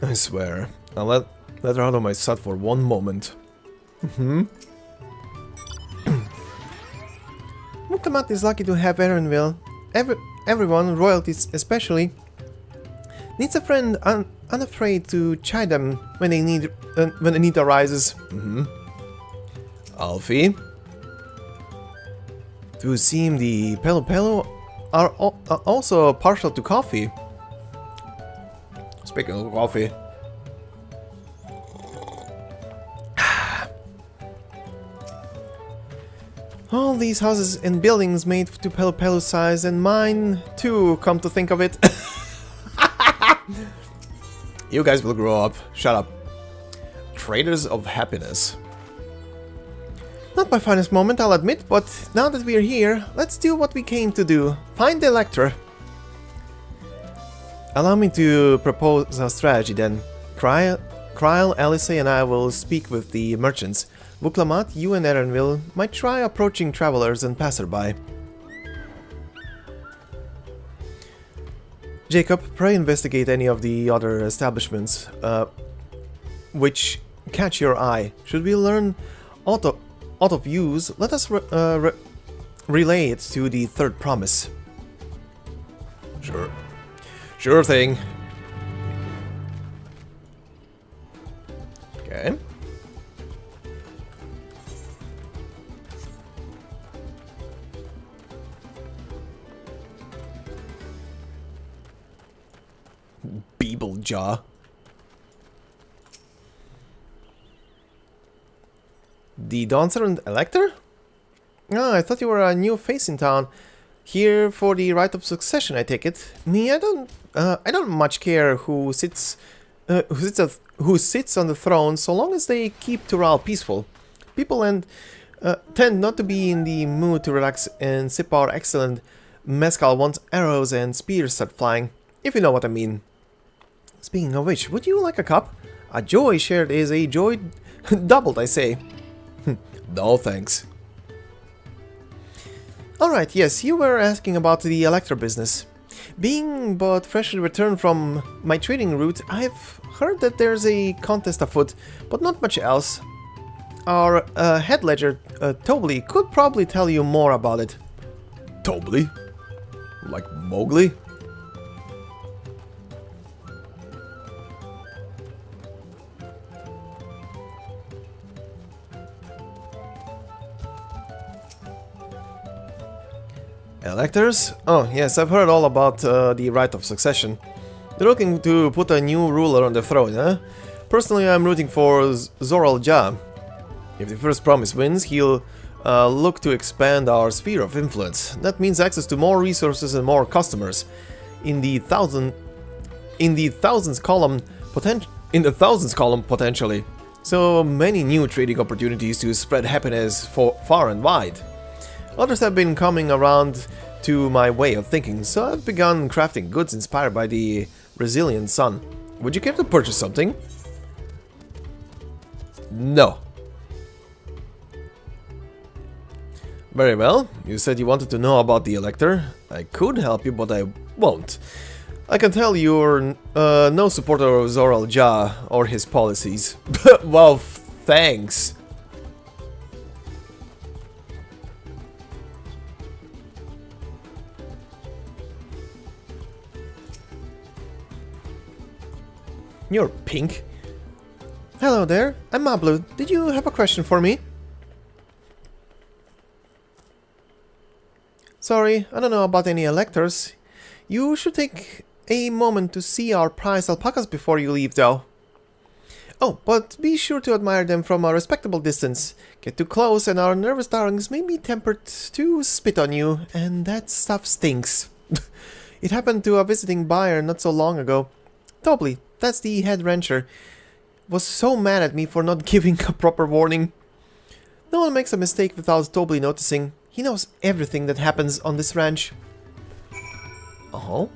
I swear. I'll let her out of my sight for one moment. Mukamat is lucky to have Aaronville. Everyone, royalties especially, needs a friend unafraid to chide them when they need when a need arises. Alfie. To seem the Pelu are also partial to coffee. Speaking of coffee. All these houses and buildings made to Pelu size, and mine too, come to think of it. You guys will grow up. Shut up. Traders of happiness. Not my finest moment, I'll admit, but now that we're here, let's do what we came to do. Find the Elector. Allow me to propose a strategy then. Kryle, Alice and I will speak with the merchants. Vuklamat, you and Aaronville might try approaching travelers and passerby. Jacob, pray investigate any of the other establishments which catch your eye. Should we learn aught of use, let us relay it to the third promise. Sure. Sure thing. Okay. Beeblejaw. The Dawntrail Elector? Ah, I thought you were a new face in town. Here for the right of succession, I take it. Me, I don't much care who sits on the throne, so long as they keep Tural peaceful. People tend not to be in the mood to relax and sip our excellent mezcal once arrows and spears start flying, if you know what I mean. Speaking of which, would you like a cup? A joy shared is a joy doubled, I say. No thanks. Alright, yes, you were asking about the Electro business. Being but freshly returned from my trading route, I've heard that there's a contest afoot, but not much else. Our head ledger, Tobley, could probably tell you more about it. Tobley? Like Mowgli? Electors? Oh, yes, I've heard all about the right of succession. They're looking to put a new ruler on the throne, huh? Personally, I'm rooting for Zoral Ja. If the first promise wins, he'll look to expand our sphere of influence. That means access to more resources and more customers. In the thousands column potentially. So many new trading opportunities to spread happiness far and wide. Others have been coming around to my way of thinking, so I've begun crafting goods inspired by the resilient sun. Would you care to purchase something? No. Very well, you said you wanted to know about the Elector. I could help you, but I won't. I can tell you're no supporter of Zoral Ja or his policies. Well, thanks. You're pink. Hello there, I'm Mablu. Did you have a question for me? Sorry, I don't know about any electors. You should take a moment to see our prized alpacas before you leave, though. Oh, but be sure to admire them from a respectable distance. Get too close and our nervous darlings may be tempted to spit on you, and that stuff stinks. It happened to a visiting buyer not so long ago. Tobley, that's the head rancher, was so mad at me for not giving a proper warning. No one makes a mistake without Tobley noticing. He knows everything that happens on this ranch. Oh?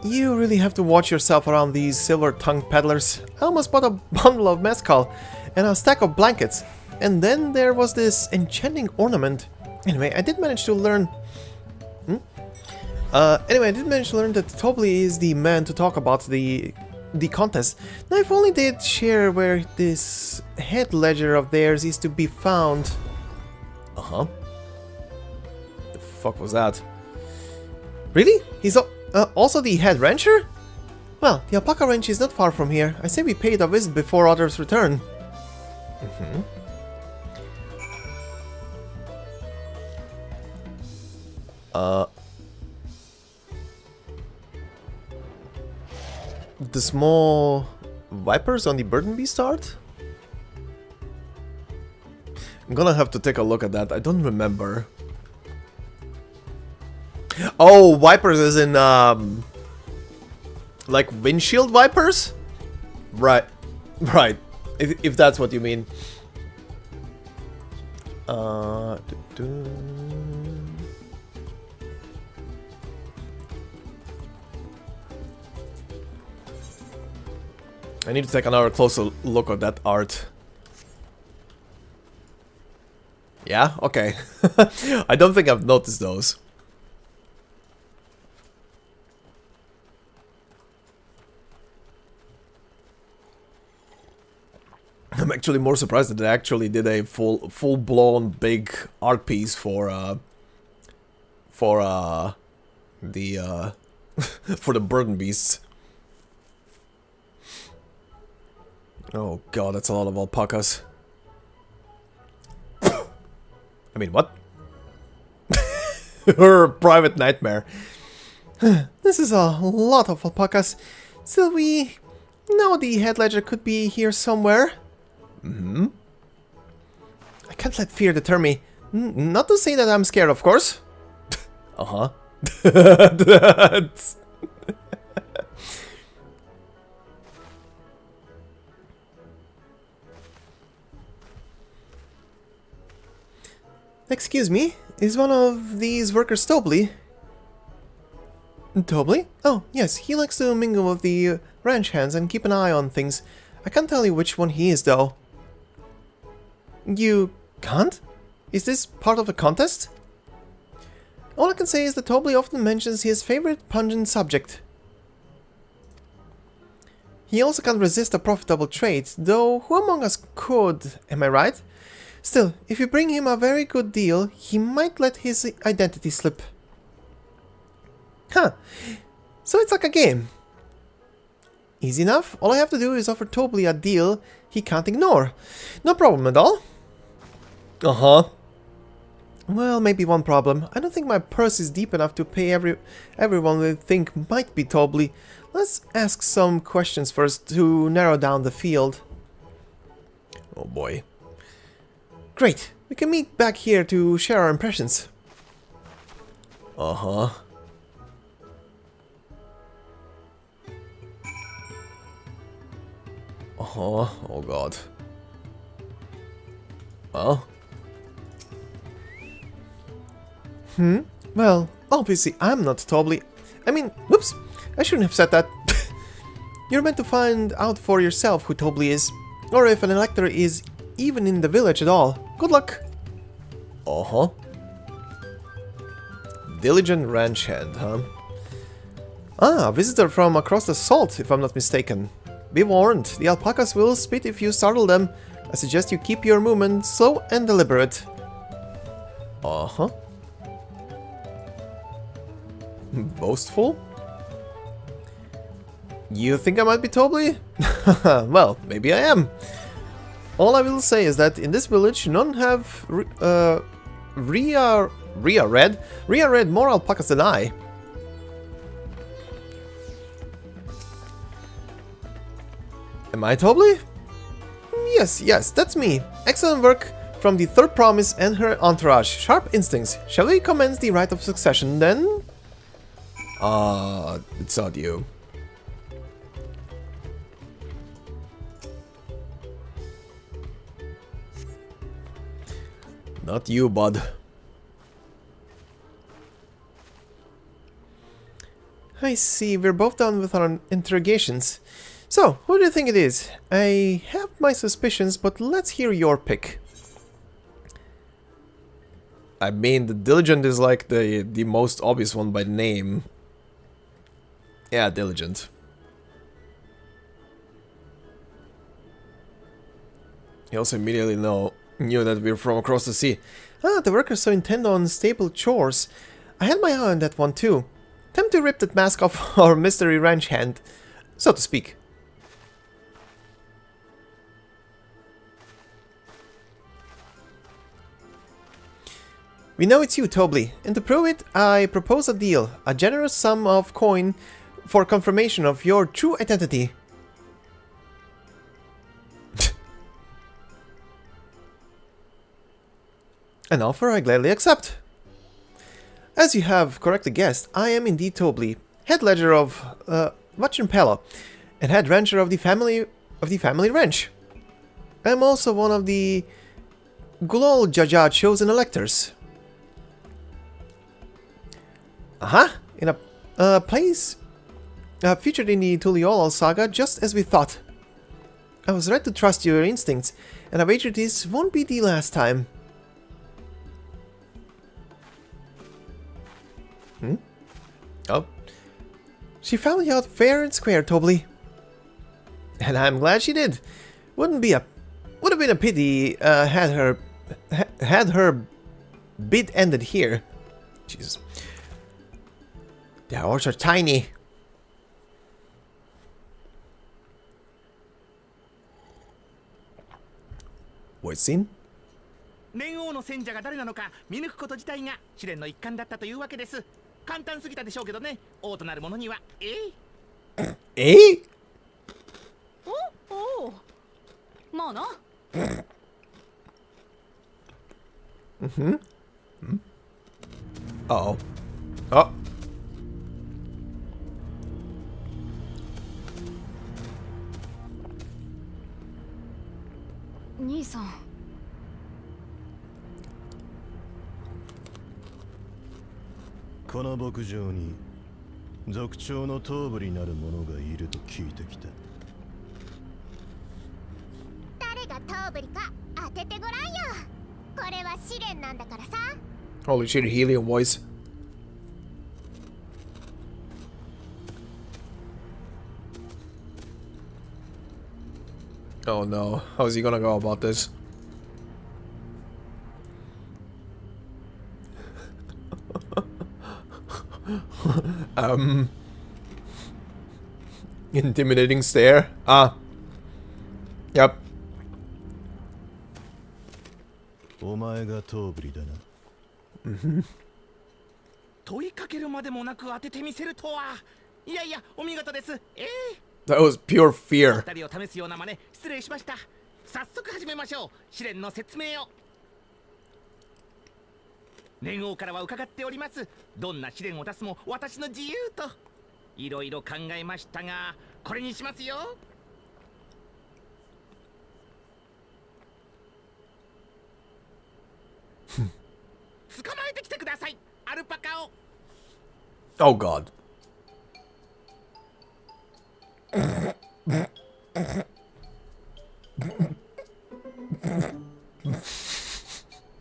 You really have to watch yourself around these silver-tongued peddlers. I almost bought a bundle of mezcal and a stack of blankets. And then there was this enchanting ornament. Anyway, I did manage to learn... that Tobley is the man to talk about the contest. Now, if only they'd share where this head ledger of theirs is to be found. Uh-huh. The fuck was that? Really? He's also the head rancher? Well, the alpaca ranch is not far from here. I say we pay it a visit before others return. The small vipers on the burden beast art? I'm gonna have to take a look at that. I don't remember. Oh, vipers as in, like windshield vipers? Right. Right. If that's what you mean. I need to take another closer look at that art. Yeah? Okay. I don't think I've noticed those. I'm actually more surprised that they actually did a full-blown big art piece for the for the burden beasts. Oh god, that's a lot of alpacas. I mean, what? Her private nightmare. This is a lot of alpacas. Still, we know the head ledger could be here somewhere. I can't let fear deter me. Not to say that I'm scared, of course. Excuse me, is one of these workers Tobley? Tobley? Oh, yes, he likes to mingle with the ranch hands and keep an eye on things. I can't tell you which one he is, though. You can't? Is this part of the contest? All I can say is that Tobley often mentions his favorite pungent subject. He also can't resist a profitable trade, though who among us could, am I right? Still, if you bring him a very good deal, he might let his identity slip. Huh, so it's like a game. Easy enough, all I have to do is offer Tobley a deal he can't ignore. No problem at all. Uh-huh. Well, maybe one problem. I don't think my purse is deep enough to pay everyone we think might be Tobley. Let's ask some questions first to narrow down the field. Oh boy. Great, we can meet back here to share our impressions. Uh-huh. Uh-huh, oh god. Well. Well, obviously I'm not Tobley. I mean, whoops, I shouldn't have said that. You're meant to find out for yourself who Tobley is, or if an elector is even in the village at all. Good luck. Uh-huh. Diligent ranch hand, huh? Ah, a visitor from across the salt, if I'm not mistaken. Be warned, the alpacas will spit if you startle them. I suggest you keep your movement slow and deliberate. Uh-huh. Boastful? You think I might be Tobley? Well, maybe I am. All I will say is that in this village, none have rear-read more alpacas than I. Am I Tobley? Yes, that's me. Excellent work from the third promise and her entourage. Sharp instincts. Shall we commence the rite of succession then? It's not you. Not you, bud. I see, we're both done with our interrogations. So, who do you think it is? I have my suspicions, but let's hear your pick. I mean, the Diligent is like the most obvious one by name. Yeah, Diligent. He also immediately knew that we're from across the sea. Ah, the workers so intent on staple chores. I had my eye on that one too. Time to rip that mask off our mystery ranch hand, so to speak. We know it's you, Tobley, and to prove it, I propose a deal, a generous sum of coin for confirmation of your true identity. An offer I gladly accept. As you have correctly guessed, I am indeed Tobley, head ledger of Vachimpella, and head rancher of the family ranch. I am also one of the Gulol Jaja chosen electors. Aha! In a place featured in the Tuliolal saga, just as we thought. I was right to trust your instincts, and I wager this won't be the last time. Oh. She found you out fair and square, Tobley. And I'm glad she did. Would have been a pity had her bid ended here. Jesus. The ores are tiny. What scene? 年王の戦者が誰なのか見抜くこと自体が試練の一環だったというわけです。簡単すぎたでしょうけどね。王となる者にはおおまあな。Uh-oh. Oh. 兄さん。この牧場に族長の頭部になる者がいると聞いてきた。誰が頭部にか当ててごらんよ。これは試練なんだからさ。 Holy shit, helium voice. Oh no, how's he gonna go about this? Intimidating stare. Ah. Yep. お前が頭部にだな。問いかけるまでもなく当ててみせるとは。いやいや、お見事です。That was pure fear. 二人を試すような真似、失礼しました。早速始めましょう。試練の説明を。連王からは伺っております。どんな試練を出すも私の自由と。いろいろ考えましたが、これにしますよ。捕まえてきてください、アルパカを。Oh god.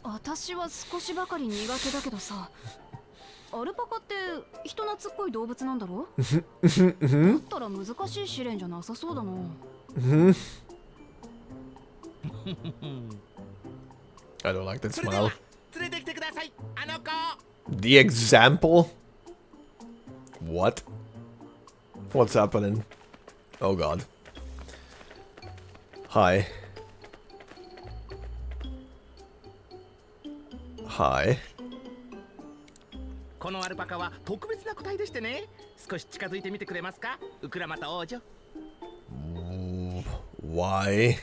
私は少しばかり苦手だけどさ、アルパカって人懐っこい動物なんだろ？だったら難しい試練じゃなさそうだな。I don't like that smile. 連れてきてください、あの子。 The example? What? What's happening? Oh god. Hi. Hi. このアルパカは特別な個体でしてね。少し近づいてみてくれますか、ウクラマタ王女。Why?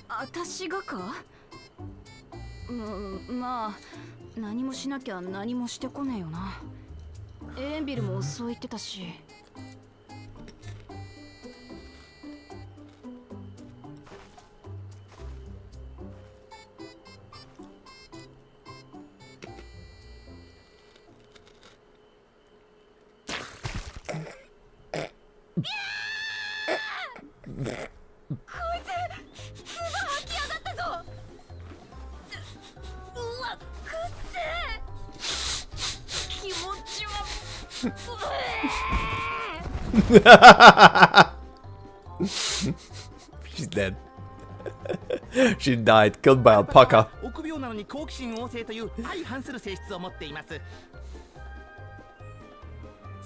私がか？まあ何もしなきゃ何もしてこねえよな。エンビルもそう言ってたし。She's dead. She died, killed by alpaca. 臆病なのに好奇心旺盛という相反する性質を持っています。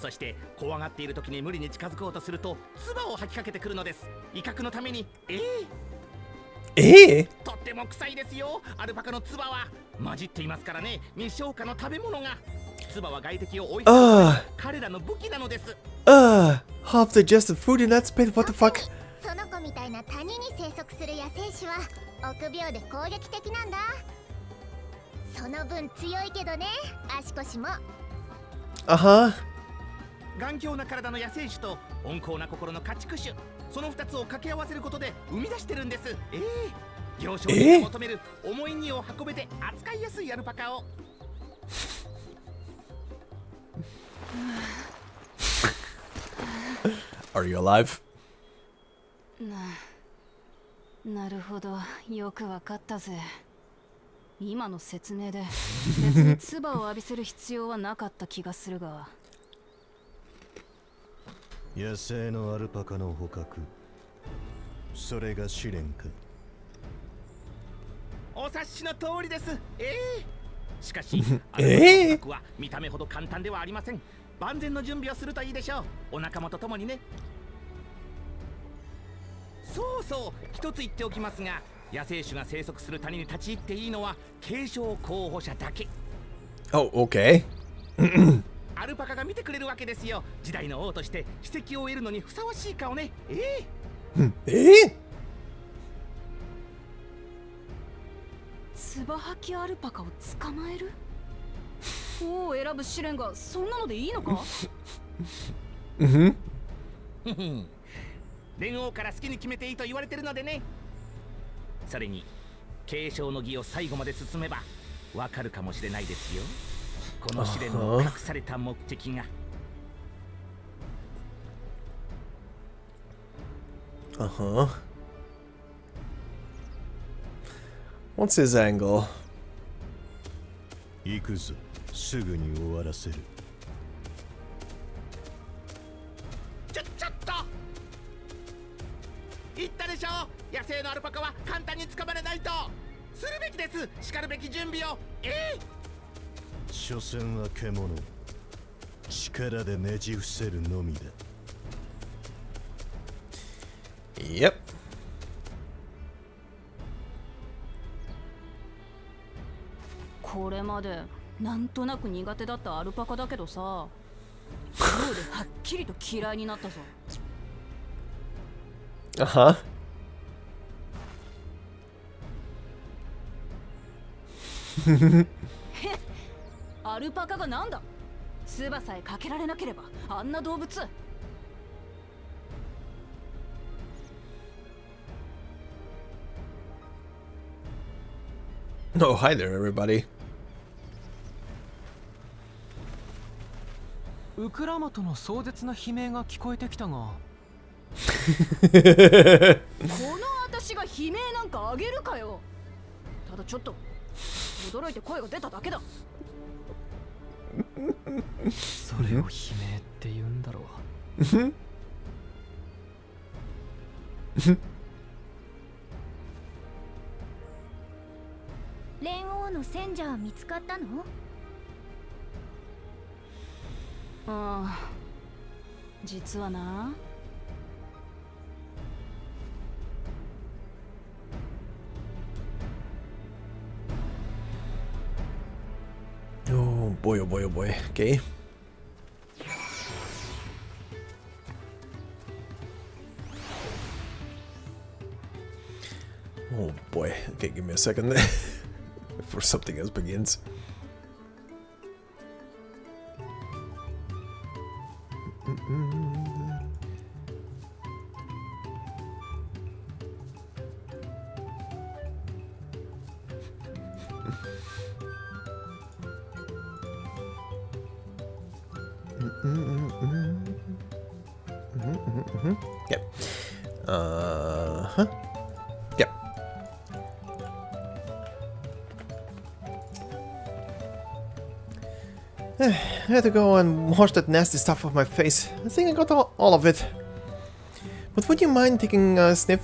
そして怖がっている時に無理に近づこうとすると唾を吐きかけてくるのです。威嚇のために。とっても臭いですよ。アルパカの唾は混じっていますからね。未消化の食べ物が。唾は外敵を追い払う彼らの武器なのです。Half digested food in that spit. What the fuck? その子みたいな谷に生息する野生種は臆病で攻撃的なんだ。その分強いけどね、足腰も。頑強な体の野生種と温厚な心の家畜種、その2つを掛け合わせることで生み出してるんです。行商人が求める重い荷を運べて扱いやすいアルパカを。Are you alive? なるほど、よくわかったぜ。今の説明で別に唾を浴びせる必要はなかった気がするが。野生のアルパカの捕獲、それが試練か。お察しの通りです。しかし、アルパカの捕獲は見た目ほど簡単ではありません。万全の準備をするといいでしょう。お仲間と共にね。そうそう、一つ言っておきますが、野生種が生息する谷に立ち入っていいのは継承候補者だけ。Oh, okay. アルパカが見てくれるわけですよ。時代の王として史跡を得るのにふさわしい顔ね。唾吐きアルパカを捕まえる？王を選ぶ試練がそんなのでいいのか？連王から好きに決めていいと言われてるのでね。それに継承の儀を最後まで進めばわかるかもしれないですよ。この試練の隠された目的が。What's his angle? 行くぞ、すぐに終わらせる。ちょっと言ったでしょ、野生のアルパカは簡単に捕まれないと。するべきです、しかるべき準備を。所詮は獣、力でねじ伏せるのみだ。Yep. これまでなんとなく苦手だったアルパカだけどさ、今日ではっきりと嫌いになったぞ。アルパカがなんだ、唾さえかけられなければあんな動物。Oh, hi there, everybody. ウクラマトの壮絶な悲鳴が聞こえてきたが。この私が悲鳴なんかあげるかよ。ただちょっと驚いて声が出ただけだ。それを悲鳴って言うんだろう。連王の戦者は見つかったの？実はな。Oh boy, oh boy, oh boy. Okay. Oh boy. Okay, give me a second before something else begins. Yep. Yep. I had to go and wash that nasty stuff off my face. I think I got all of it. But would you mind taking a sniff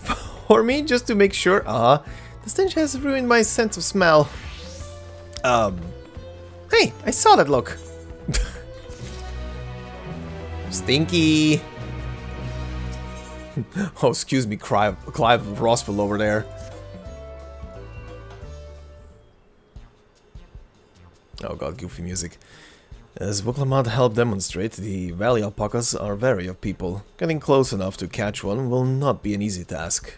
for me, just to make sure? The stench has ruined my sense of smell. Hey, I saw that look. Stinky. Oh, excuse me, Clive Rossville over there. Oh god, goofy music. As Wuklamad helped demonstrate, the valley alpacas are wary of people. Getting close enough to catch one will not be an easy task.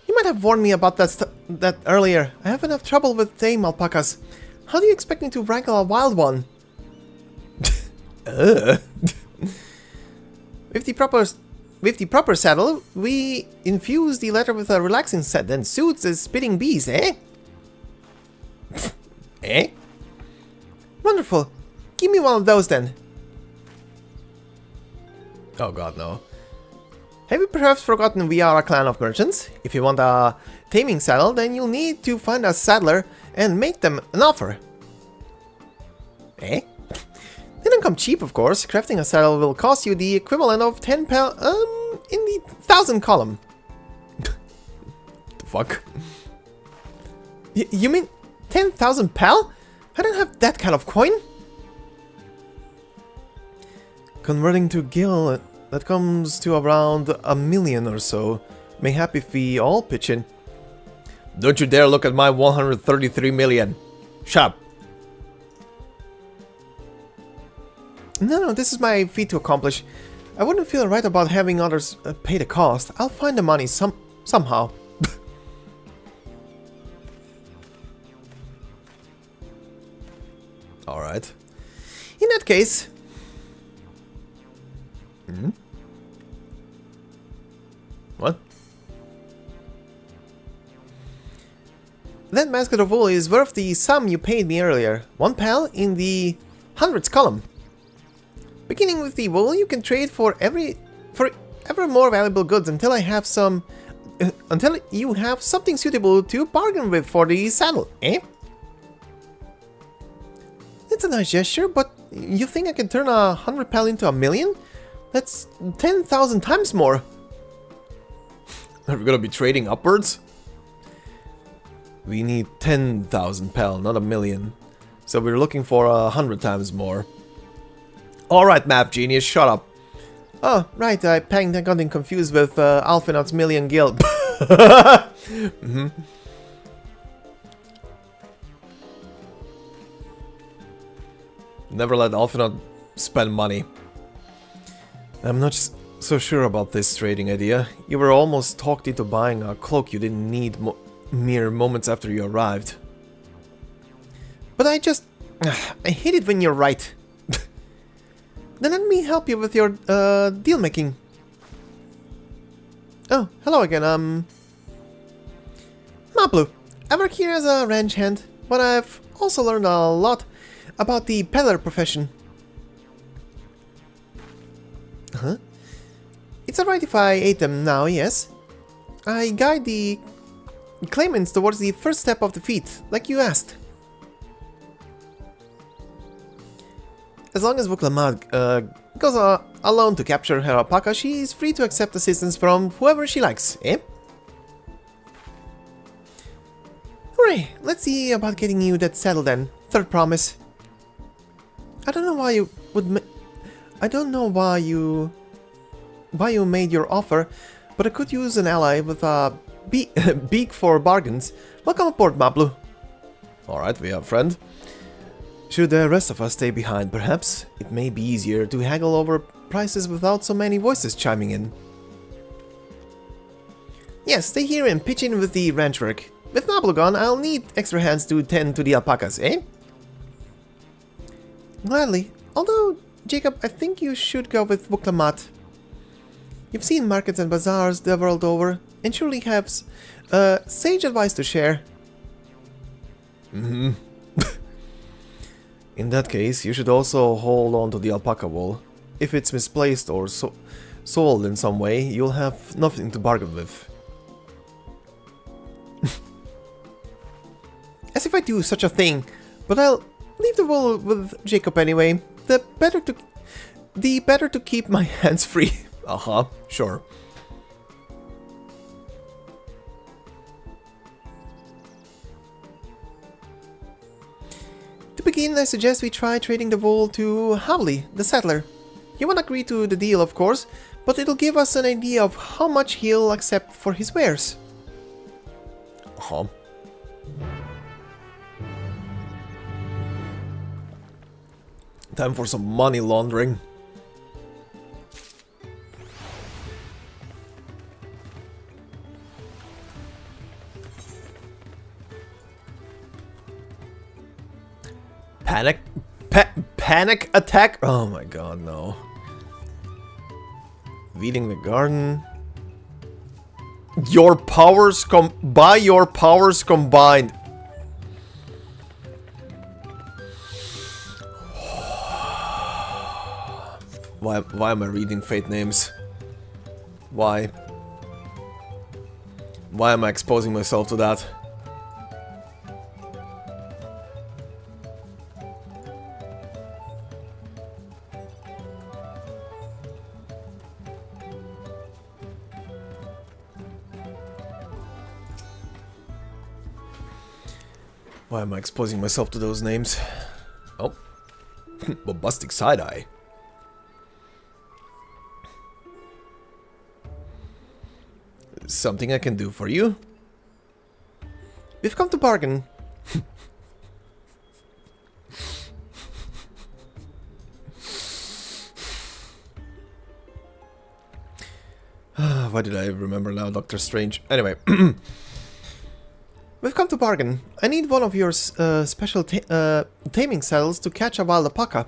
You might have warned me about that earlier. I have enough trouble with tame alpacas. How do you expect me to wrangle a wild one? With the proper saddle, we infuse the leather with a relaxing scent and soothes the spitting bees, eh? Eh? Wonderful. Give me one of those then. Oh god, no. Have you perhaps forgotten we are a clan of merchants? If you want a taming saddle, then you'll need to find a saddler and make them an offer. Eh? They don't come cheap, of course. Crafting a saddle will cost you the equivalent of 10 pounds, in the 1,000 column. The fuck? You mean 10,000 pal? I don't have that kind of coin. Converting to gil, that comes to around 1 million or so. Mayhap if we all pitch in. Don't you dare look at my 133 million. Shut up. No, this is my feat to accomplish. I wouldn't feel right about having others pay the cost. I'll find the money somehow. Alright. In that case... What? That basket of wool is worth the sum you paid me earlier. 1 pal in the hundreds column. Beginning with the wool, you can trade for ever more valuable goods until I have some... until you have something suitable to bargain with for the saddle, eh? It's a nice gesture, but you think I can turn 100 pal into 1,000,000? That's 10,000 times more. Are we gonna be trading upwards? We need 10,000 pal, not 1,000,000. So we're looking for 100 times more. Alright, math genius, shut up. Oh, right, I got confused with Alphinaut's Million Guild. Mm-hmm. Never let Alphinaut spend money. I'm not so sure about this trading idea. You were almost talked into buying a cloak you didn't need mere moments after you arrived. But I hate it when you're right. Then let me help you with your deal making. Oh, hello again, Mablu. I work here as a ranch hand, but I've also learned a lot about the peddler profession. Huh? It's alright if I ate them now, yes? I guide the claimants towards the first step of the feat, like you asked. As long as Vuklamat goes alone to capture her alpaca, she is free to accept assistance from whoever she likes, eh? Hooray! Let's see about getting you that saddle then. Third promise. I don't know why you would I don't know why you made your offer, but I could use an ally with a beak for bargains. Welcome aboard, Mablu. Alright, we have a friend. Should the rest of us stay behind, perhaps? It may be easier to haggle over prices without so many voices chiming in. Yes, stay here and pitch in with the ranch work. With Mablu gone, I'll need extra hands to tend to the alpacas, eh? Gladly. Although, Jacob, I think you should go with Vuklamat. You've seen markets and bazaars the world over, and surely have sage advice to share. Mm-hmm. In that case, you should also hold on to the alpaca wool. If it's misplaced or sold in some way, you'll have nothing to bargain with. As if I do such a thing, but I'll leave the wool with Jacob anyway. The better to keep my hands free. Sure. To begin, I suggest we try trading the wool to Howley, the settler. He won't agree to the deal, of course, but it'll give us an idea of how much he'll accept for his wares. Time for some money laundering. Panic attack? Oh my god, no. Weeding the garden. Your powers by your powers combined. Why am I reading fate names? Why? Why am I exposing myself to that? Why am I exposing myself to those names? Oh. Bombastic side-eye. Something I can do for you? We've come to bargain. Why did I remember now, Doctor Strange? Anyway. We've come to bargain. I need one of your special taming saddles to catch a wild alpaca.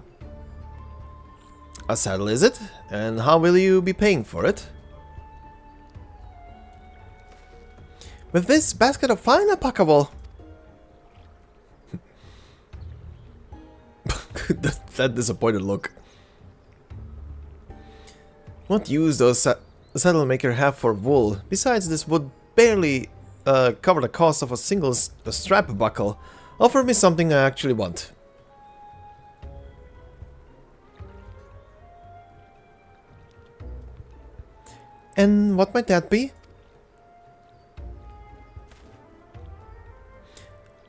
A saddle, is it? And how will you be paying for it? With this basket of fine alpaca wool. that disappointed look. What use does saddle maker have for wool? Besides, this would barely cover the cost of a single strap buckle. Offer me something I actually want. And what might that be?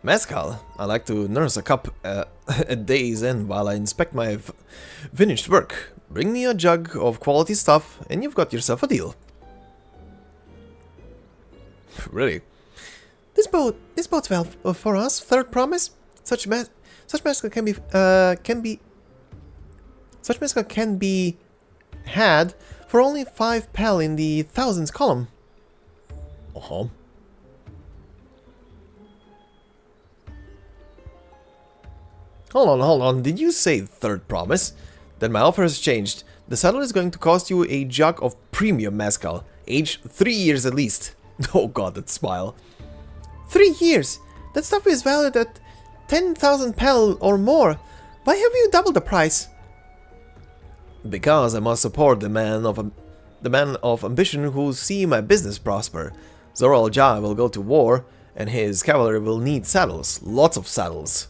Mezcal. I like to nurse a cup at day's end while I inspect my finished work. Bring me a jug of quality stuff and you've got yourself a deal. Really? This bodes well for us. Third promise. Such mezcal can be had for only 5 pel in the thousands column. Hold on. Did you say third promise? Then my offer has changed. The saddle is going to cost you a jug of premium mezcal, aged 3 years at least. Oh god, that smile. 3 years? That stuff is valued at 10,000 pel or more. Why have you doubled the price? Because I must support the man of ambition who see my business prosper. Zoral Jah will go to war, and his cavalry will need saddles, lots of saddles.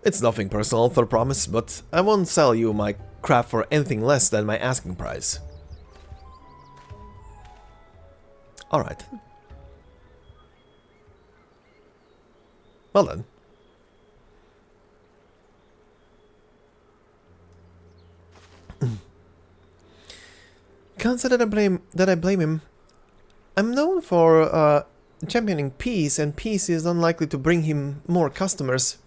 It's nothing personal, third promise, but I won't sell you my craft for anything less than my asking price. Alright. Well then. Can't say that I blame him. I'm known for championing peace, and peace is unlikely to bring him more customers.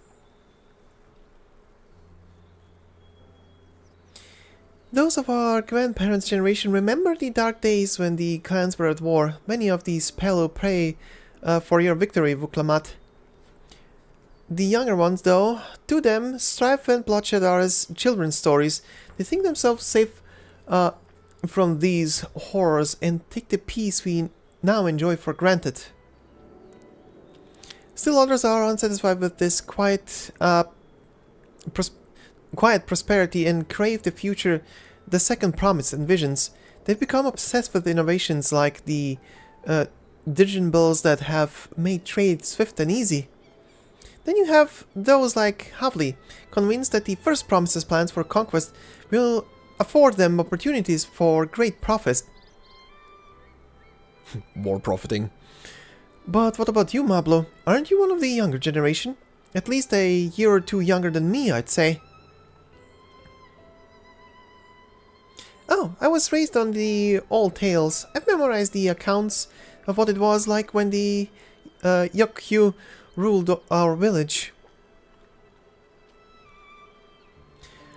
Those of our grandparents' generation remember the dark days when the clans were at war. Many of these Pelo pray for your victory, Vuklamat. The younger ones, though, to them, strife and bloodshed are as children's stories. They think themselves safe from these horrors and take the peace we now enjoy for granted. Still others are unsatisfied with this quiet prosperity and crave the future the second promise envisions. They've become obsessed with innovations like the dirigibles that have made trade swift and easy. Then you have those like Havli, convinced that the first promise's plans for conquest will afford them opportunities for great profit. More profiting. But what about you, Mablo? Aren't you one of the younger generation? At least a year or two younger than me, I'd say. Oh, I was raised on the old tales. I've memorized the accounts of what it was like when the Yokyu ruled our village.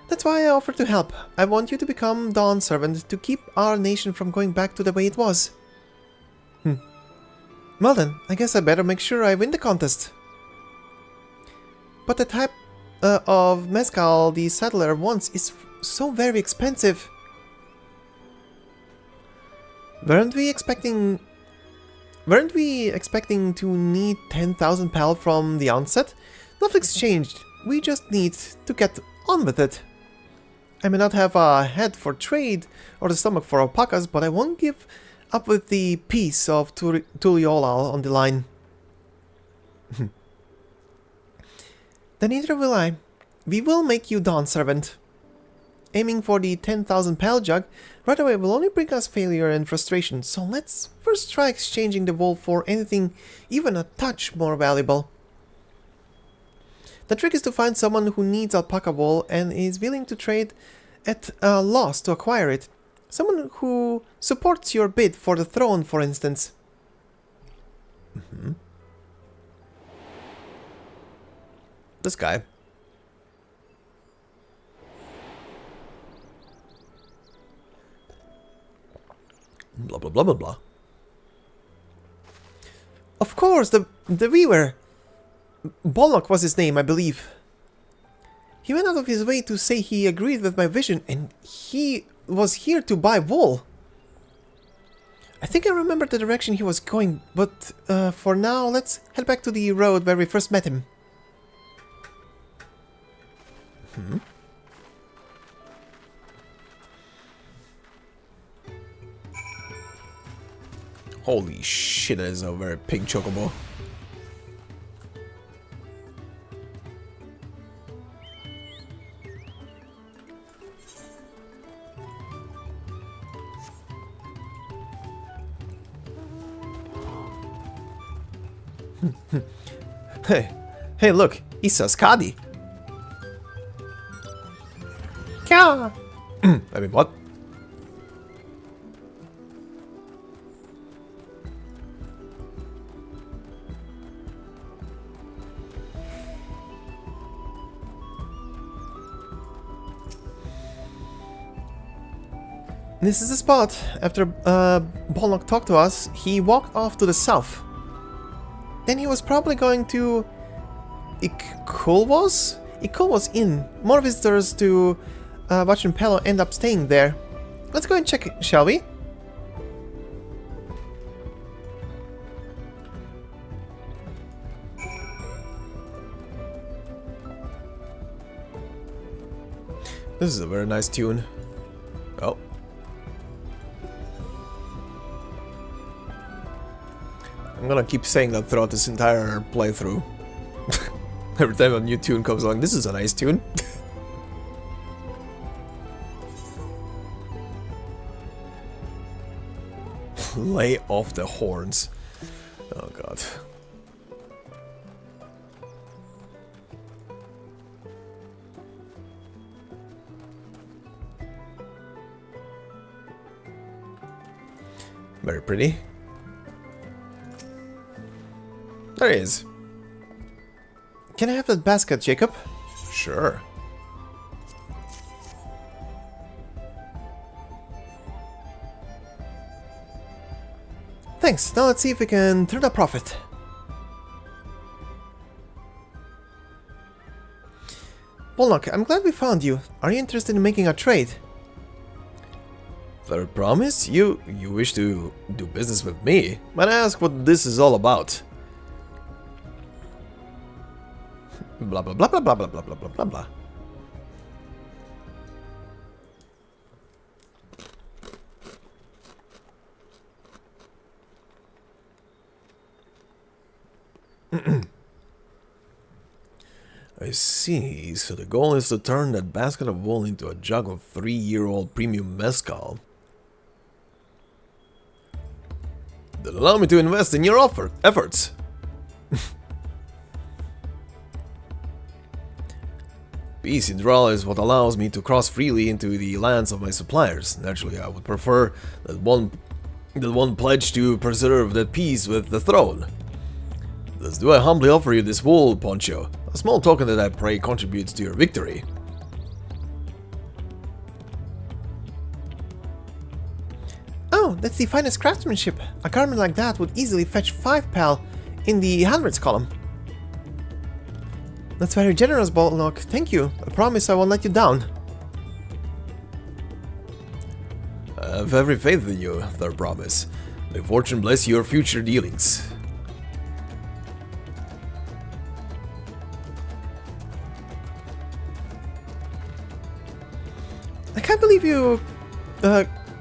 That's why I offer to help. I want you to become Dawn Servant to keep our nation from going back to the way it was. Well then, I guess I better make sure I win the contest. But the type of mezcal the saddler wants is so very expensive. Weren't we expecting to need 10,000 pel from the onset? Nothing's changed. We just need to get on with it. I may not have a head for trade or the stomach for alpacas, but I won't give up with the peace of Tuliolal on the line. Then neither will I. We will make you Dawn Servant. Aiming for the 10,000 pel jug right away will only bring us failure and frustration, so let's first try exchanging the wool for anything even a touch more valuable. The trick is to find someone who needs alpaca wool and is willing to trade at a loss to acquire it. Someone who supports your bid for the throne, for instance. This guy. Blah blah blah blah blah. Of course, the weaver. Bollock was his name, I believe. He went out of his way to say he agreed with my vision, and he was here to buy wool. I think I remember the direction he was going, but for now, let's head back to the road where we first met him. Holy shit, that is a very pink chocobo. Hey, look, Issa Skadi. Kya? I mean, what? This is the spot. After Bolnock talked to us, he walked off to the south. Then he was probably going to Ikulvos? Ikulvos Inn. More visitors to watching Pello end up staying there. Let's go and check it, shall we? This is a very nice tune. Oh. I'm gonna keep saying that throughout this entire playthrough. Every time a new tune comes along, this is a nice tune. Lay off the horns. Oh god. Very pretty. There he is. Can I have that basket, Jacob? Sure. Thanks. Now let's see if we can turn a profit. Bolnock, I'm glad we found you. Are you interested in making a trade? Third promise? You wish to do business with me? Might I ask what this is all about? Blah blah blah blah blah blah blah blah blah blah. I see. So the goal is to turn that basket of wool into a jug of 3-year-old premium mezcal. Then allow me to invest in your efforts. Peace in Dral is what allows me to cross freely into the lands of my suppliers. Naturally, I would prefer that one pledge to preserve that peace with the throne. Thus do I humbly offer you this wool poncho, a small token that I pray contributes to your victory. Oh, that's the finest craftsmanship. A garment like that would easily fetch 5 pal in the hundreds column. That's very generous, Bolnock. Thank you. I promise I won't let you down. I have every faith in you, Third Promise. May fortune bless your future dealings. I can't believe you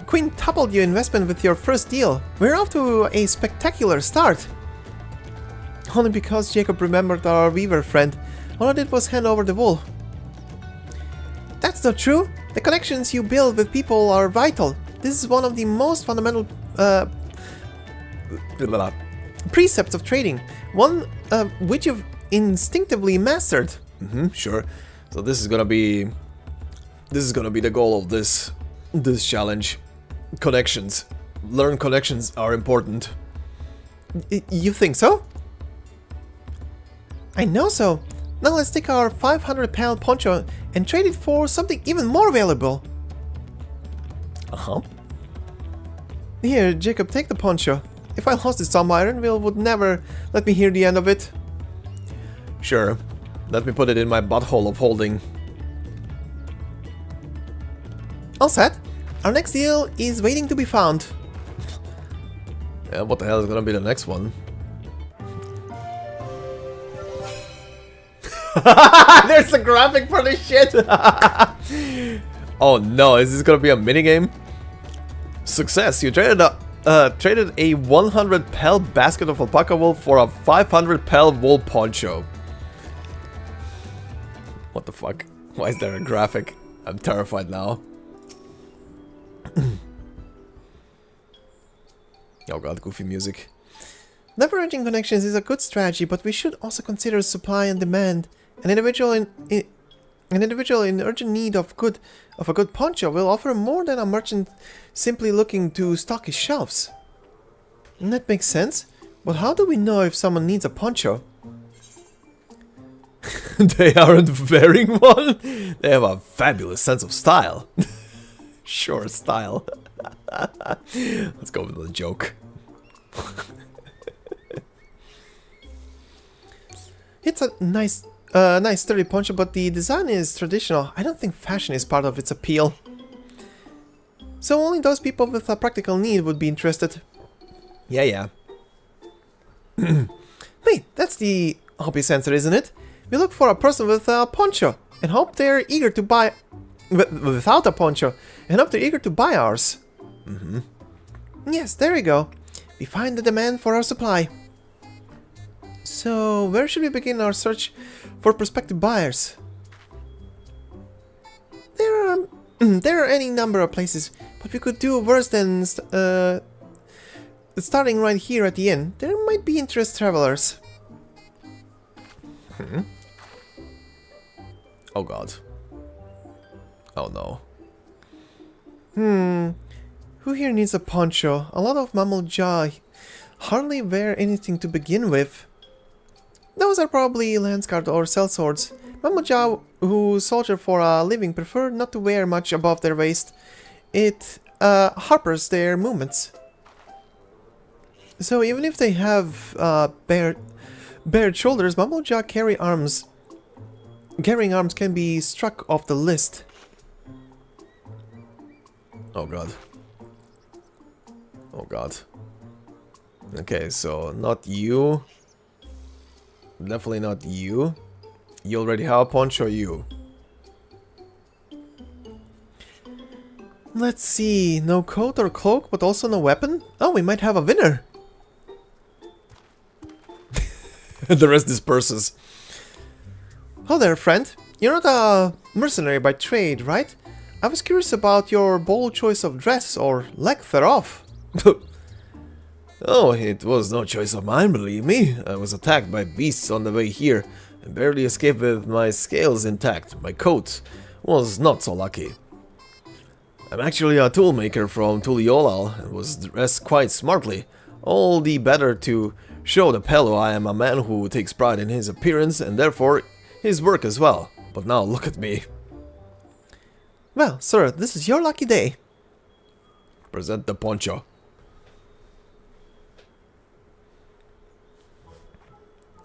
quintupled your investment with your first deal. We're off to a spectacular start. Only because Jacob remembered our weaver friend. All I did was hand over the wool. That's not true. The connections you build with people are vital. This is one of the most fundamental precepts of trading. One which you've instinctively mastered. Sure. So this is gonna be the goal of this challenge. Connections. Learn connections are important. You think so? I know so. Now let's take our 500-pound poncho and trade it for something even more valuable. Here, Jacob, take the poncho. If I lost it somewhere, Ironville would never let me hear the end of it. Sure. Let me put it in my butthole of holding. All set. Our next deal is waiting to be found. Yeah, what the hell is gonna be the next one? There's a graphic for this shit! Oh no, is this gonna be a minigame? Success! You traded a 100 pel basket of alpaca wool for a 500 pel wool poncho. What the fuck? Why is there a graphic? I'm terrified now. Oh god, goofy music. Leveraging connections is a good strategy, but we should also consider supply and demand. An individual in urgent need of a good poncho will offer more than a merchant simply looking to stock his shelves. And that makes sense, but how do we know if someone needs a poncho? They aren't wearing one? They have a fabulous sense of style. Sure, style. Let's go with the joke. It's a nice sturdy poncho, but the design is traditional. I don't think fashion is part of its appeal. So only those people with a practical need would be interested. Yeah. Wait, that's the obvious answer, isn't it? We look for a person with a poncho and hope they're eager to buy... without a poncho, and hope they're eager to buy ours. Yes, there we go. We find the demand for our supply. So, where should we begin our search for prospective buyers? There are any number of places, but we could do worse than starting right here at the inn. There might be interested travelers. Oh god. Oh no. Who here needs a poncho? A lot of mammal jaw hardly wear anything to begin with. Those are probably lanceguard or sellswords. Mammal jaw who soldier for a living prefer not to wear much above their waist. It hampers their movements. So even if they have bared shoulders, mammal jaw carrying arms can be struck off the list. Oh god. Oh god. Okay, so not you. Definitely not you. You already have a poncho, you. Let's see. No coat or cloak, but also no weapon? Oh, we might have a winner. The rest disperses. Oh there, friend. You're not a mercenary by trade, right? I was curious about your bold choice of dress or lack thereof. Oh, it was no choice of mine, believe me. I was attacked by beasts on the way here and barely escaped with my scales intact. My coat was not so lucky. I'm actually a toolmaker from Tuliolal and was dressed quite smartly. All the better to show the fellow I am a man who takes pride in his appearance and therefore his work as well. But now look at me. Well, sir, this is your lucky day. Present the poncho.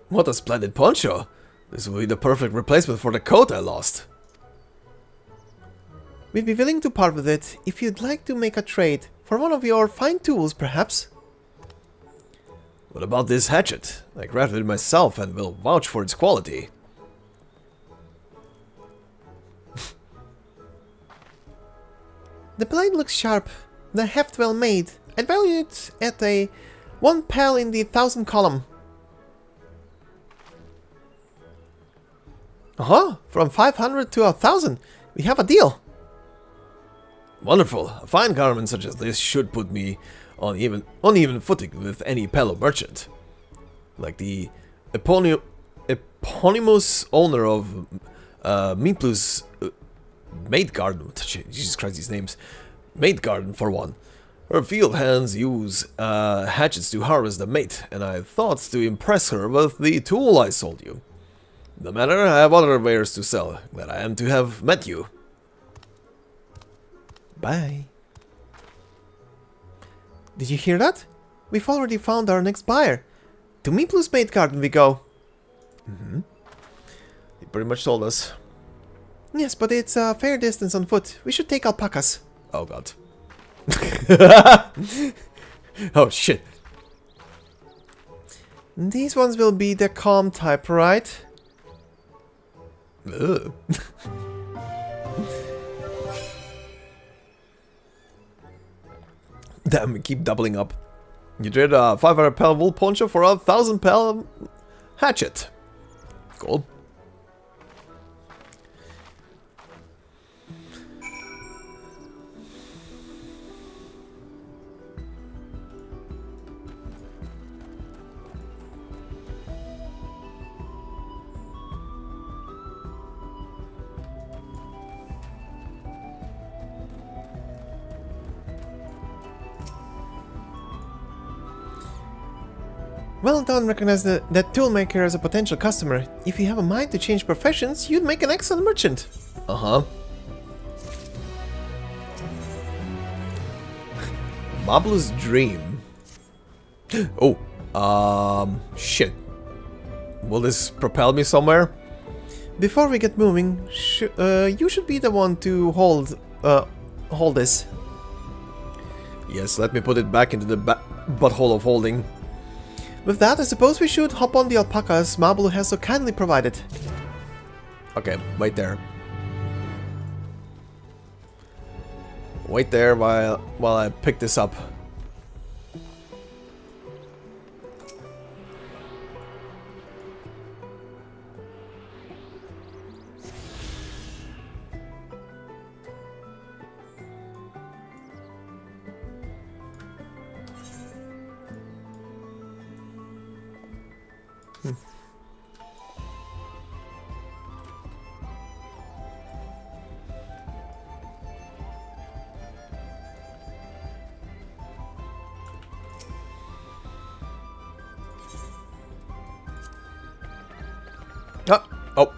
What a splendid poncho! This will be the perfect replacement for the coat I lost. We'd be willing to part with it if you'd like to make a trade for one of your fine tools, perhaps. What about this hatchet? I crafted it myself and will vouch for its quality. The blade looks sharp, the heft well made. I'd value it at a 1 pel in the 1,000 column. From 500 to 1,000. We have a deal. Wonderful. A fine garment such as this should put me on even footing with any fellow merchant. Like the eponymous owner of Miplu's Maid Garden. Jesus Christ, these names. Maid Garden, for one. Her field hands use hatchets to harvest the mate, and I thought to impress her with the tool I sold you. No matter, I have other wares to sell. Glad I am to have met you. Bye. Did you hear that? We've already found our next buyer. To Miplu's Maid Garden we go. He pretty much told us. Yes, but it's a fair distance on foot. We should take alpacas. Oh god. Oh shit. These ones will be the calm type, right? Ugh. Damn, we keep doubling up. You trade a 500 pel wool poncho for a 1000 pel hatchet. Cool. Well done, recognize that toolmaker as a potential customer. If you have a mind to change professions, you'd make an excellent merchant. Uh-huh. Mablu's dream. Oh, shit. Will this propel me somewhere? Before we get moving, you should be the one to hold this. Yes, let me put it back into the butthole of holding. With that, I suppose we should hop on the alpacas Mablu has so kindly provided. Okay, wait there. Wait there while I pick this up. Oh.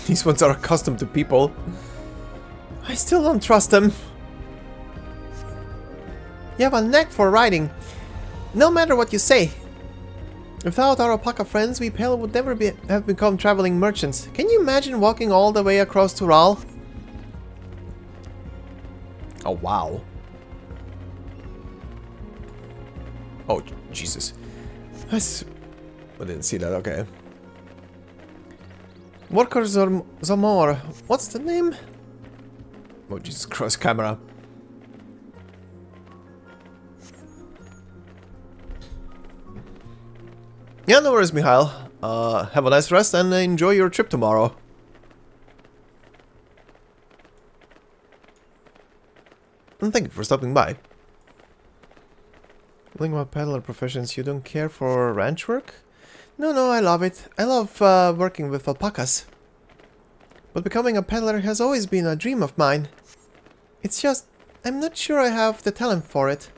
These ones are accustomed to people. I still don't trust them. You have a knack for riding, no matter what you say. Without our alpaca friends, we Pale would never have become traveling merchants. Can you imagine walking all the way across Tural? Oh, wow. Oh, Jesus. I didn't see that, okay. Worker Zamor. What's the name? Oh, Jesus Christ, camera. Yeah, no worries, Mikhail. Have a nice rest and enjoy your trip tomorrow. And thank you for stopping by. Thinking about peddler professions, you don't care for ranch work? No, I love it. I love working with alpacas. But becoming a peddler has always been a dream of mine. It's just, I'm not sure I have the talent for it.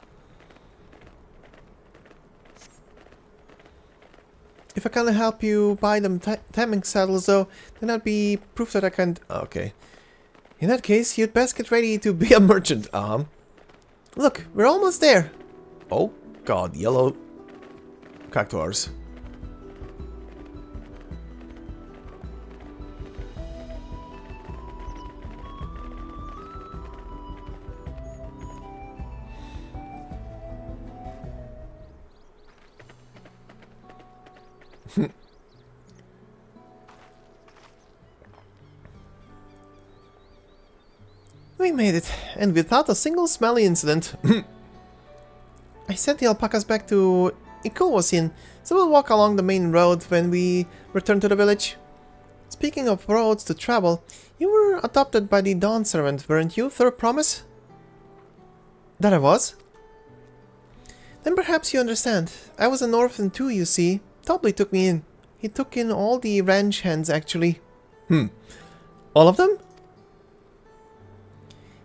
If I can help you buy them taming saddles though, then that'd be proof that I can... Okay. In that case, you'd best get ready to be a merchant. Look, we're almost there. Oh god, yellow cactuars. We made it, and without a single smelly incident. I sent the alpacas back to Ikowasin, so we'll walk along the main road when we return to the village. Speaking of roads to travel, you were adopted by the Dawn servant, weren't you, Third Promise? That I was? Then perhaps you understand. I was an orphan too, you see. Tobley took me in. He took in all the ranch hands, actually. All of them?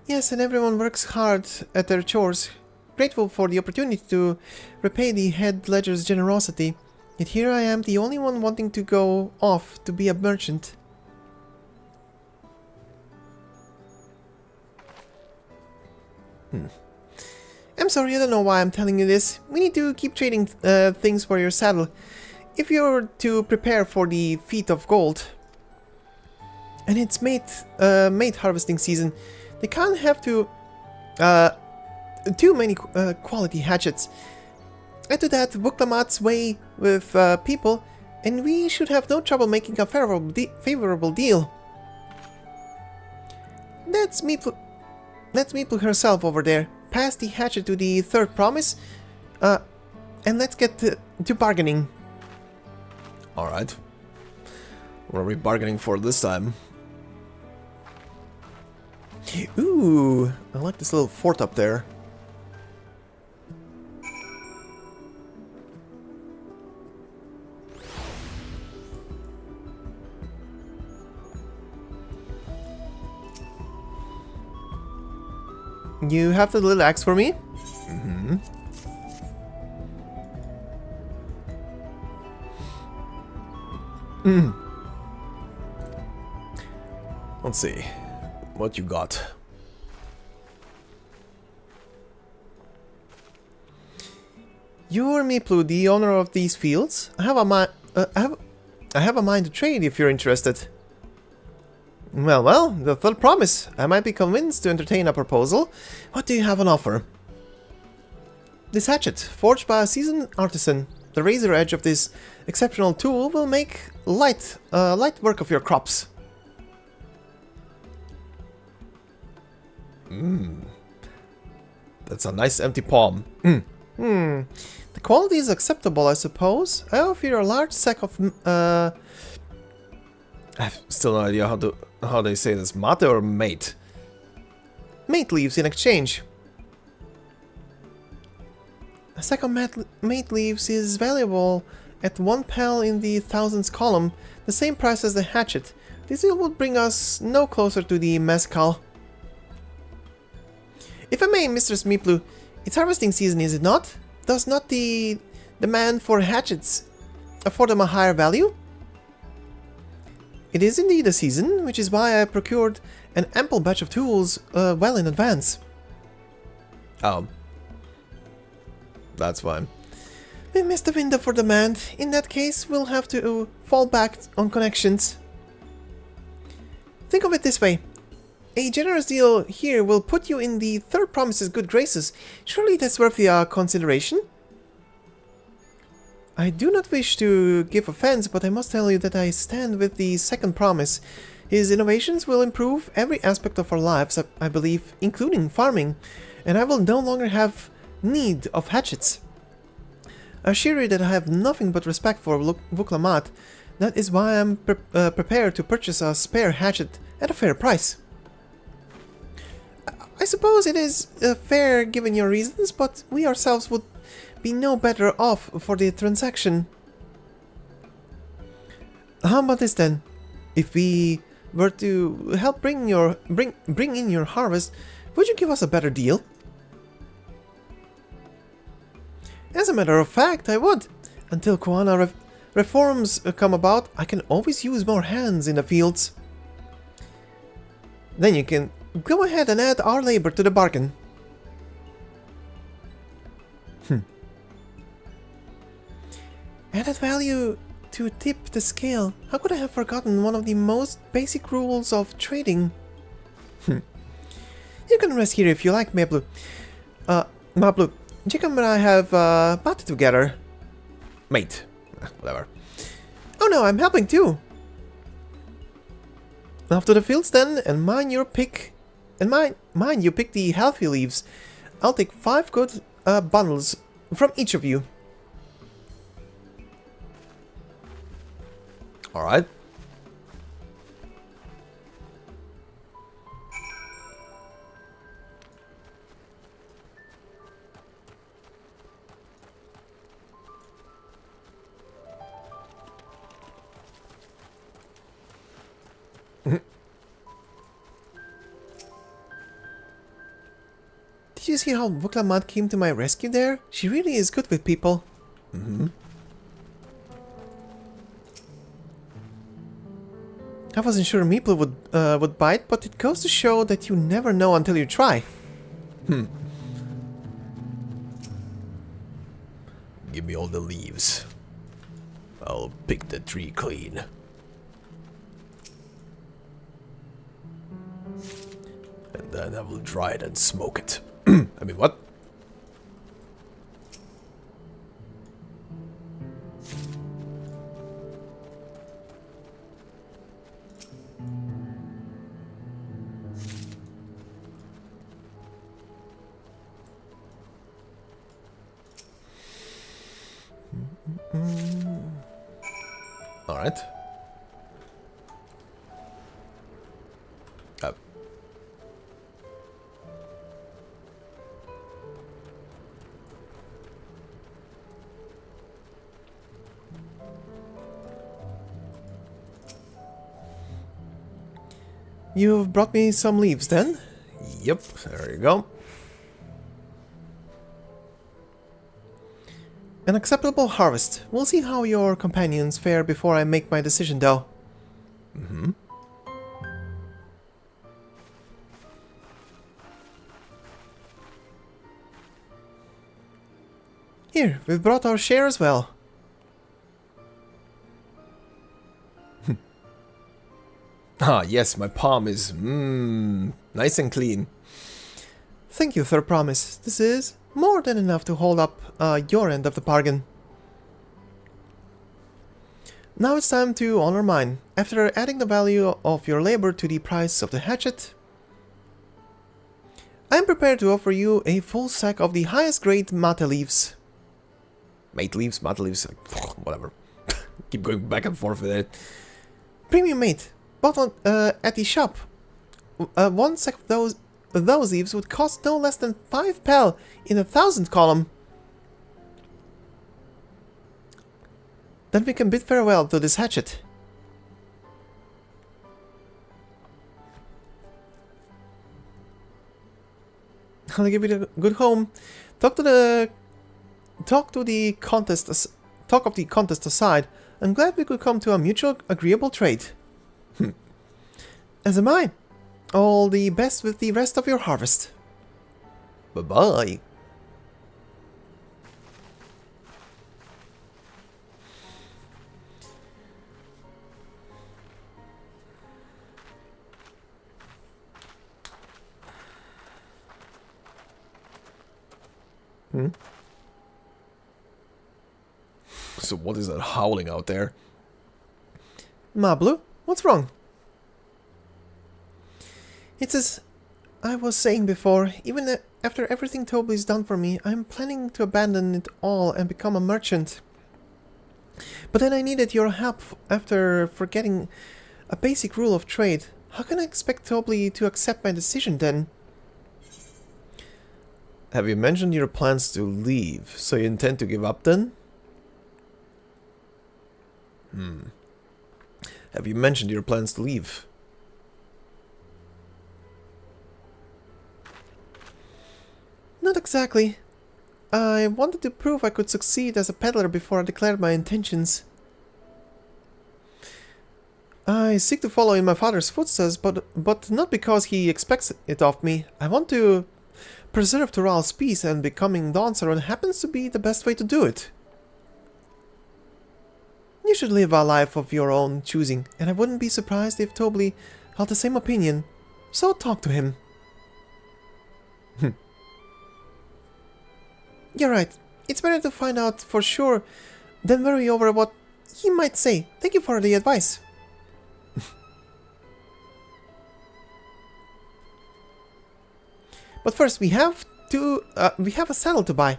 Yes, and everyone works hard at their chores, grateful for the opportunity to repay the head ledger's generosity. Yet here I am, the only one wanting to go off to be a merchant. I'm sorry, I don't know why I'm telling you this. We need to keep trading things for your saddle. If you're to prepare for the Feat of Gold, and it's mate harvesting season, they can't have to too many quality hatchets. Add to that Vuklamat's way with people, and we should have no trouble making a favorable deal. That's Meeple herself over there. Pass the hatchet to the third promise, and let's get to bargaining. Alright. What are we bargaining for this time? Ooh, I like this little fort up there. You have the little axe for me? Mm-hmm. Let's see. What you got? You're Miplu, the owner of these fields. I have a mind to trade if you're interested. Well, the third promise. I might be convinced to entertain a proposal. What do you have on offer? This hatchet, forged by a seasoned artisan. The razor edge of this exceptional tool will make light work of your crops. That's a nice empty palm. The quality is acceptable, I suppose. I offer you a large sack of I have still no idea how they say this. Mate or mate? mate leaves in exchange. A sack of mate leaves is valuable at 1 pel in the thousands column, the same price as the hatchet. This deal would bring us no closer to the mezcal. If I may, Mistress Miplu, it's harvesting season, is it not? Does not the demand for hatchets afford them a higher value? It is indeed a season, which is why I procured an ample batch of tools well in advance. Oh. That's fine. We missed the window for demand. In that case, we'll have to fall back on connections. Think of it this way. A generous deal here will put you in the third promise's good graces. Surely that's worth the consideration? I do not wish to give offense, but I must tell you that I stand with the second promise. His innovations will improve every aspect of our lives, I believe, including farming, and I will no longer have need of hatchets. I assure you that I have nothing but respect for Vuklamat. That is why I am prepared to purchase a spare hatchet at a fair price. I suppose it is fair given your reasons, but we ourselves would be no better off for the transaction. How about this then? If we were to help bring in your harvest, would you give us a better deal? As a matter of fact, I would. Until Koana reforms come about, I can always use more hands in the fields. Then you can go ahead and add our labor to the bargain. Added value to tip the scale. How could I have forgotten one of the most basic rules of trading? You can rest here if you like, Mablu. Mablu, Jacob and I have batted together. Mate. Whatever. Oh no, I'm helping too. After the fields then, and mind you pick the healthy leaves. I'll take 5 good bundles from each of you. Alright. Did you see how Vuklamat came to my rescue there? She really is good with people. I wasn't sure Meeple would bite, but it goes to show that you never know until you try. Give me all the leaves. I'll pick the tree clean. And then I will dry it and smoke it. I mean, what? Alright. You've brought me some leaves then? Yep, there you go. An acceptable harvest. We'll see how your companions fare before I make my decision though. Mm-hmm. Here, we've brought our share as well. Ah, yes, my palm is, nice and clean. Thank you, Third Promise. This is more than enough to hold up your end of the bargain. Now it's time to honor mine. After adding the value of your labor to the price of the hatchet, I am prepared to offer you a full sack of the highest grade mate leaves. Mate leaves, whatever. Keep going back and forth with it. Premium mate, bought on, at the shop. One sack of those leaves would cost no less than 5 pel in a 1,000 column. Then we can bid farewell to this hatchet. I'll give it a good home. Talk of the contest aside, I'm glad we could come to a mutual agreeable trade. As am I. All the best with the rest of your harvest. Bye-bye. So what is that howling out there? Mablu, what's wrong? It's as I was saying before, even after everything Toby's done for me, I'm planning to abandon it all and become a merchant. But then I needed your help after forgetting a basic rule of trade. How can I expect Toby to accept my decision then? Have you mentioned your plans to leave? So you intend to give up then? Have you mentioned your plans to leave? Not exactly. I wanted to prove I could succeed as a peddler before I declared my intentions. I seek to follow in my father's footsteps, but not because he expects it of me. I want to preserve Tural's peace, and becoming Dawntrail happens to be the best way to do it. You should live a life of your own choosing, and I wouldn't be surprised if Toby held the same opinion. So talk to him. You're right. It's better to find out for sure than worry over what he might say. Thank you for the advice. But first, we have a saddle to buy.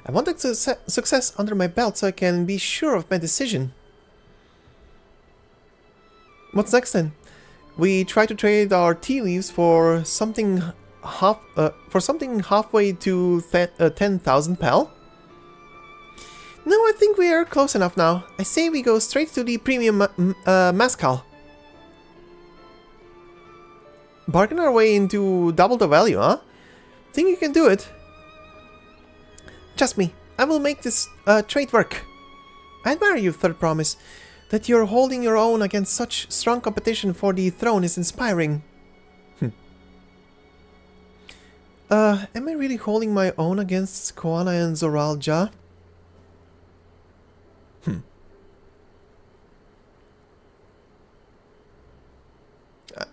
I want success under my belt so I can be sure of my decision. What's next then? We try to trade our tea leaves for something halfway to 10,000 pel. No, I think we are close enough now. I say we go straight to the premium mezcal. Bargain our way into double the value, huh? Think you can do it? Trust me, I will make this trade work. I admire you, Third Promise. That you're holding your own against such strong competition for the throne is inspiring. Am I really holding my own against Koana and Zoralja?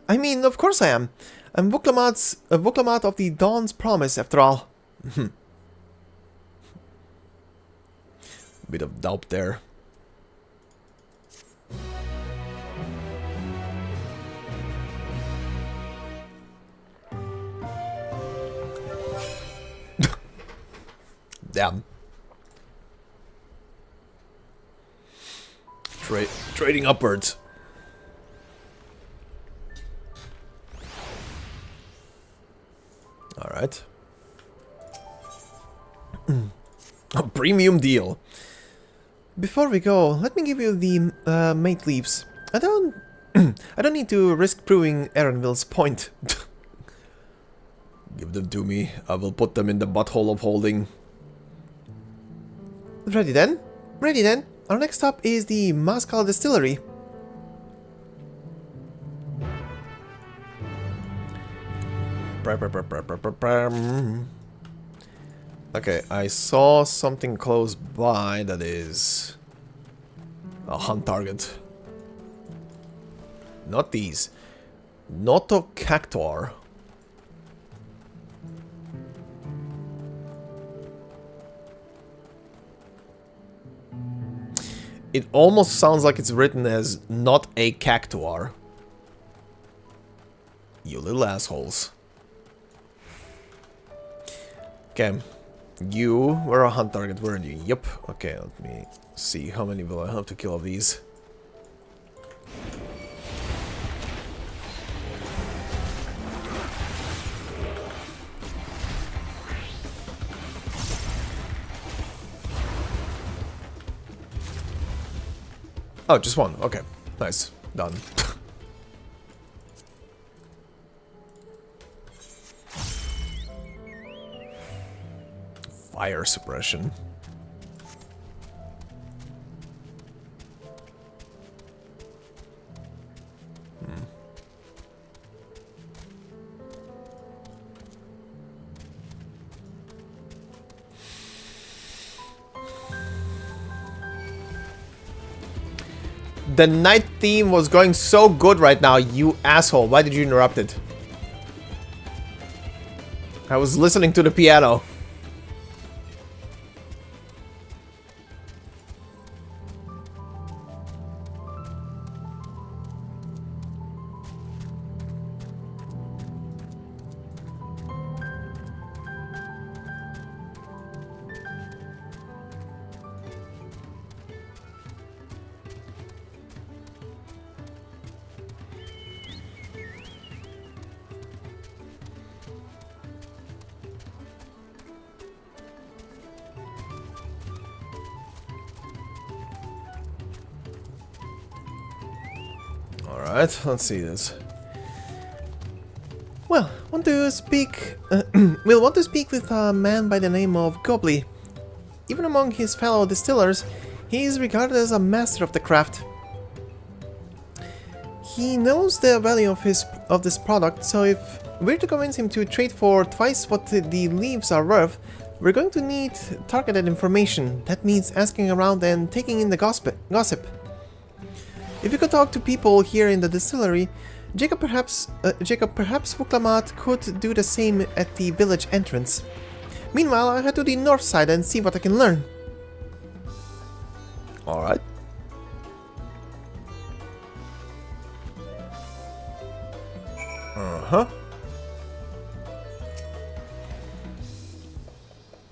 I mean, of course I am. I'm Vuklamat of the Dawn's Promise, after all. Bit of doubt there. Damn. Trading upwards. Alright. A premium deal. Before we go, let me give you the mate leaves. I don't need to risk proving Erenville's point. Give them to me. I will put them in the butthole of holding. Ready then? Ready then. Our next stop is the Mezcal Distillery. Okay, I saw something close by that is a hunt target. Not these. Notocactor. It almost sounds like it's written as not a cactuar. You little assholes. Okay. You were a hunt target, weren't you? Yep. Okay, let me see. How many will I have to kill of these? Oh, just one. Okay. Nice. Done. Fire suppression. The night theme was going so good right now, you asshole. Why did you interrupt it? I was listening to the piano. Alright, let's see this. Well, we'll want to speak with a man by the name of Gobly. Even among his fellow distillers, he is regarded as a master of the craft. He knows the value of this product, so if we're to convince him to trade for twice what the leaves are worth, we're going to need targeted information. That means asking around and taking in the gossip. If you could talk to people here in the distillery, Jacob perhaps Vuklamat could do the same at the village entrance. Meanwhile, I'll head to the north side and see what I can learn. Alright.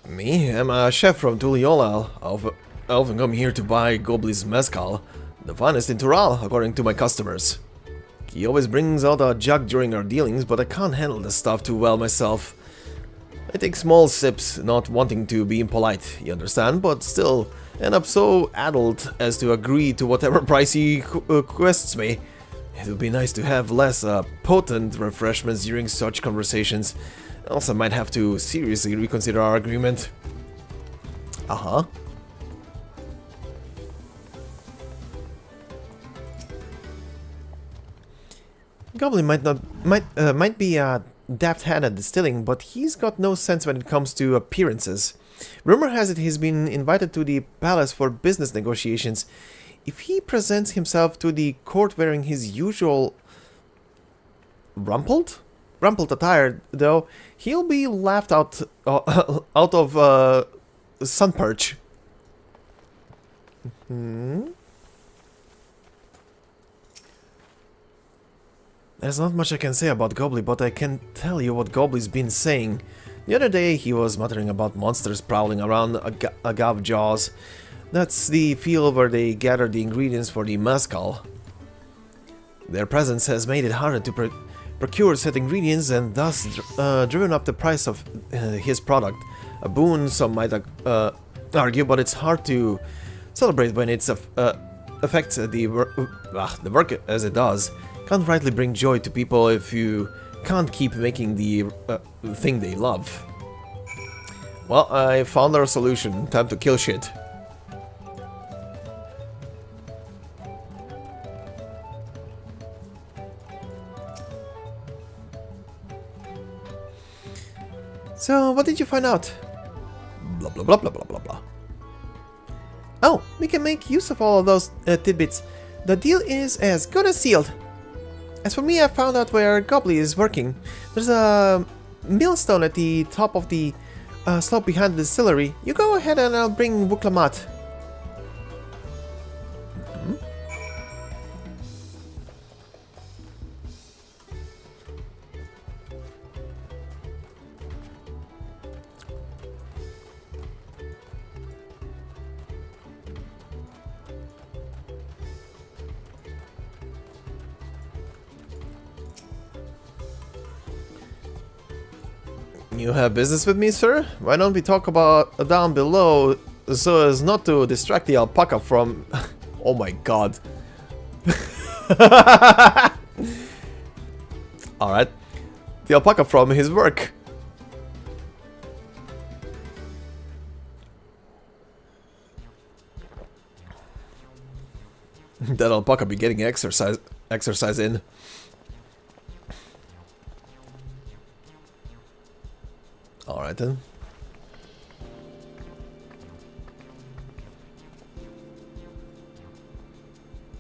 Me? I'm a chef from Tuliola. I've often come here to buy Gobly's mezcal, the finest in Tural, according to my customers. He always brings out a jug during our dealings, but I can't handle the stuff too well myself. I take small sips, not wanting to be impolite, you understand, but still end up so addled as to agree to whatever price he requests me. It would be nice to have less potent refreshments during such conversations. Else I might have to seriously reconsider our agreement. Goblin might be a daft hand at distilling, but he's got no sense when it comes to appearances. Rumor has it he's been invited to the palace for business negotiations. If he presents himself to the court wearing his usual rumpled rumpled attire, though, he'll be laughed out out of sun perch. There's not much I can say about Gobbly, but I can tell you what Gobbly's been saying. The other day he was muttering about monsters prowling around Agave Jaws. That's the field where they gather the ingredients for the mezcal. Their presence has made it harder to procure said ingredients and thus driven up the price of his product. A boon, some might argue, but it's hard to celebrate when it affects the work as it does. Can't rightly bring joy to people if you can't keep making the thing they love. Well, I found our solution. Time to kill shit. So, what did you find out? Blah blah blah blah blah blah blah. Oh, we can make use of all of those tidbits. The deal is as good as sealed. As for me, I found out where Gobbly is working. There's a millstone at the top of the slope behind the distillery. You go ahead and I'll bring Wuklamat. You have business with me, sir? Why don't we talk about down below so as not to distract the alpaca from... Oh my god. Alright. The alpaca from his work. That alpaca be getting exercise in. Alright then.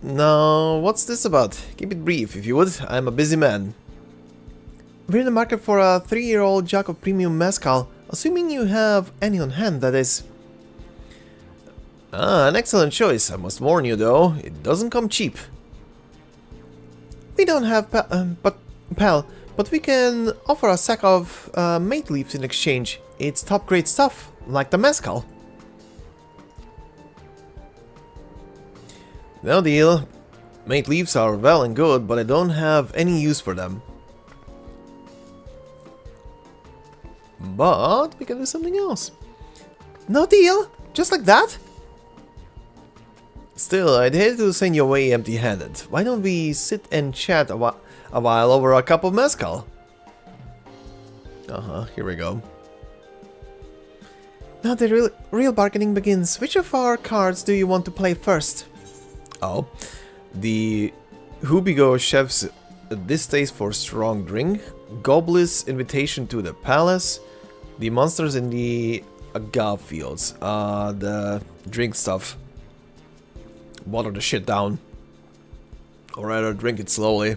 Now, what's this about? Keep it brief, if you would. I'm a busy man. We're in the market for a 3-year-old jug of premium mezcal, assuming you have any on hand, that is. Ah, an excellent choice. I must warn you, though, it doesn't come cheap. We don't have pal, but we can offer a sack of mate leaves in exchange. It's top-grade stuff, like the mezcal. No deal. Mate leaves are well and good, but I don't have any use for them. But we can do something else. No deal? Just like that? Still, I'd hate to send you away empty-handed. Why don't we sit and chat a while over a cup of mezcal? Here we go. Now the real bargaining begins. Which of our cards do you want to play first? Oh, the Hubigo Chef's distaste for strong drink, Gobbly's invitation to the palace, the monsters in the agave fields, the drink stuff. Water the shit down. Or rather, drink it slowly.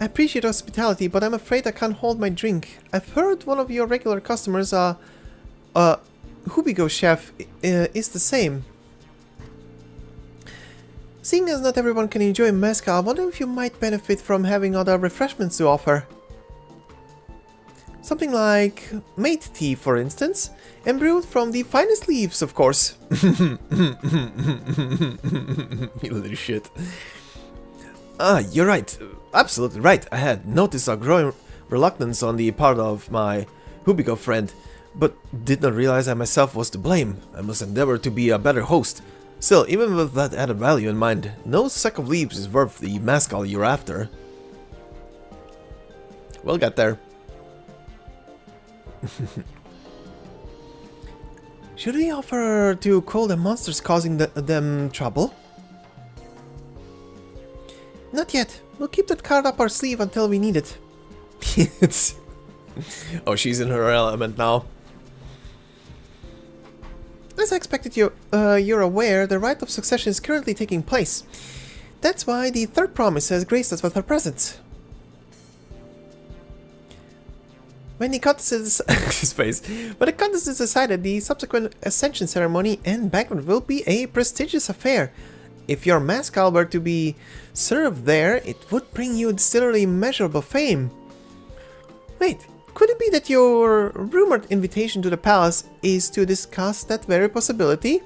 I appreciate hospitality, but I'm afraid I can't hold my drink. I've heard one of your regular customers, Hubigo Chef, is the same. Seeing as not everyone can enjoy mezcal, I wonder if you might benefit from having other refreshments to offer. Something like mate tea, for instance, and brewed from the finest leaves, of course. You little shit. Ah, you're right. Absolutely right. I had noticed a growing reluctance on the part of my Hubigo friend, but did not realize I myself was to blame. I must endeavor to be a better host. Still, even with that added value in mind, no sack of leaves is worth the mezcal you're after. We'll get there. Should we offer to call the monsters causing them trouble? Not yet. We'll keep that card up our sleeve until we need it. Oh, she's in her element now. As I expected, you're aware, the rite of succession is currently taking place. That's why the third promise has graced us with her presence. When the contest is his face. When the contest is decided, the subsequent ascension ceremony and banquet will be a prestigious affair. If your Mescal were to be served there, it would bring you distillery immeasurable fame. Wait, could it be that your rumored invitation to the palace is to discuss that very possibility?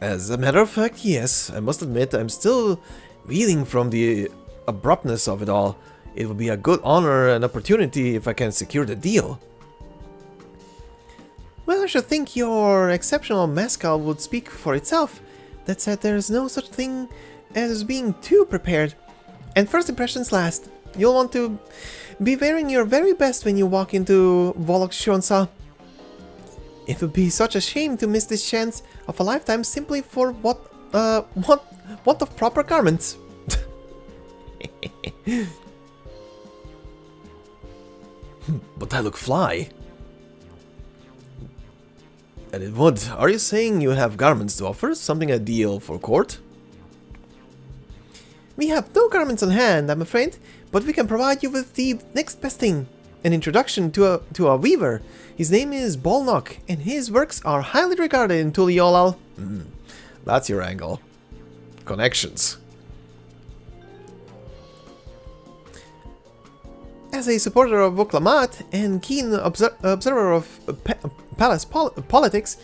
As a matter of fact, yes. I must admit, I'm still reeling from the abruptness of it all. It would be a good honor and opportunity if I can secure the deal. Well, I should think your exceptional Mescal would speak for itself. That said, there is no such thing as being too prepared. And first impressions last. You'll want to be wearing your very best when you walk into Volokshonsa. It would be such a shame to miss this chance of a lifetime simply for want of proper garments. But I look fly. And it would. Are you saying you have garments to offer? Something ideal for court? We have no garments on hand, I'm afraid, but we can provide you with the next best thing. An introduction to a weaver. His name is Bolnock, and his works are highly regarded in Tuliolal. That's your angle. Connections. As a supporter of Voklamat and keen observer of palace politics,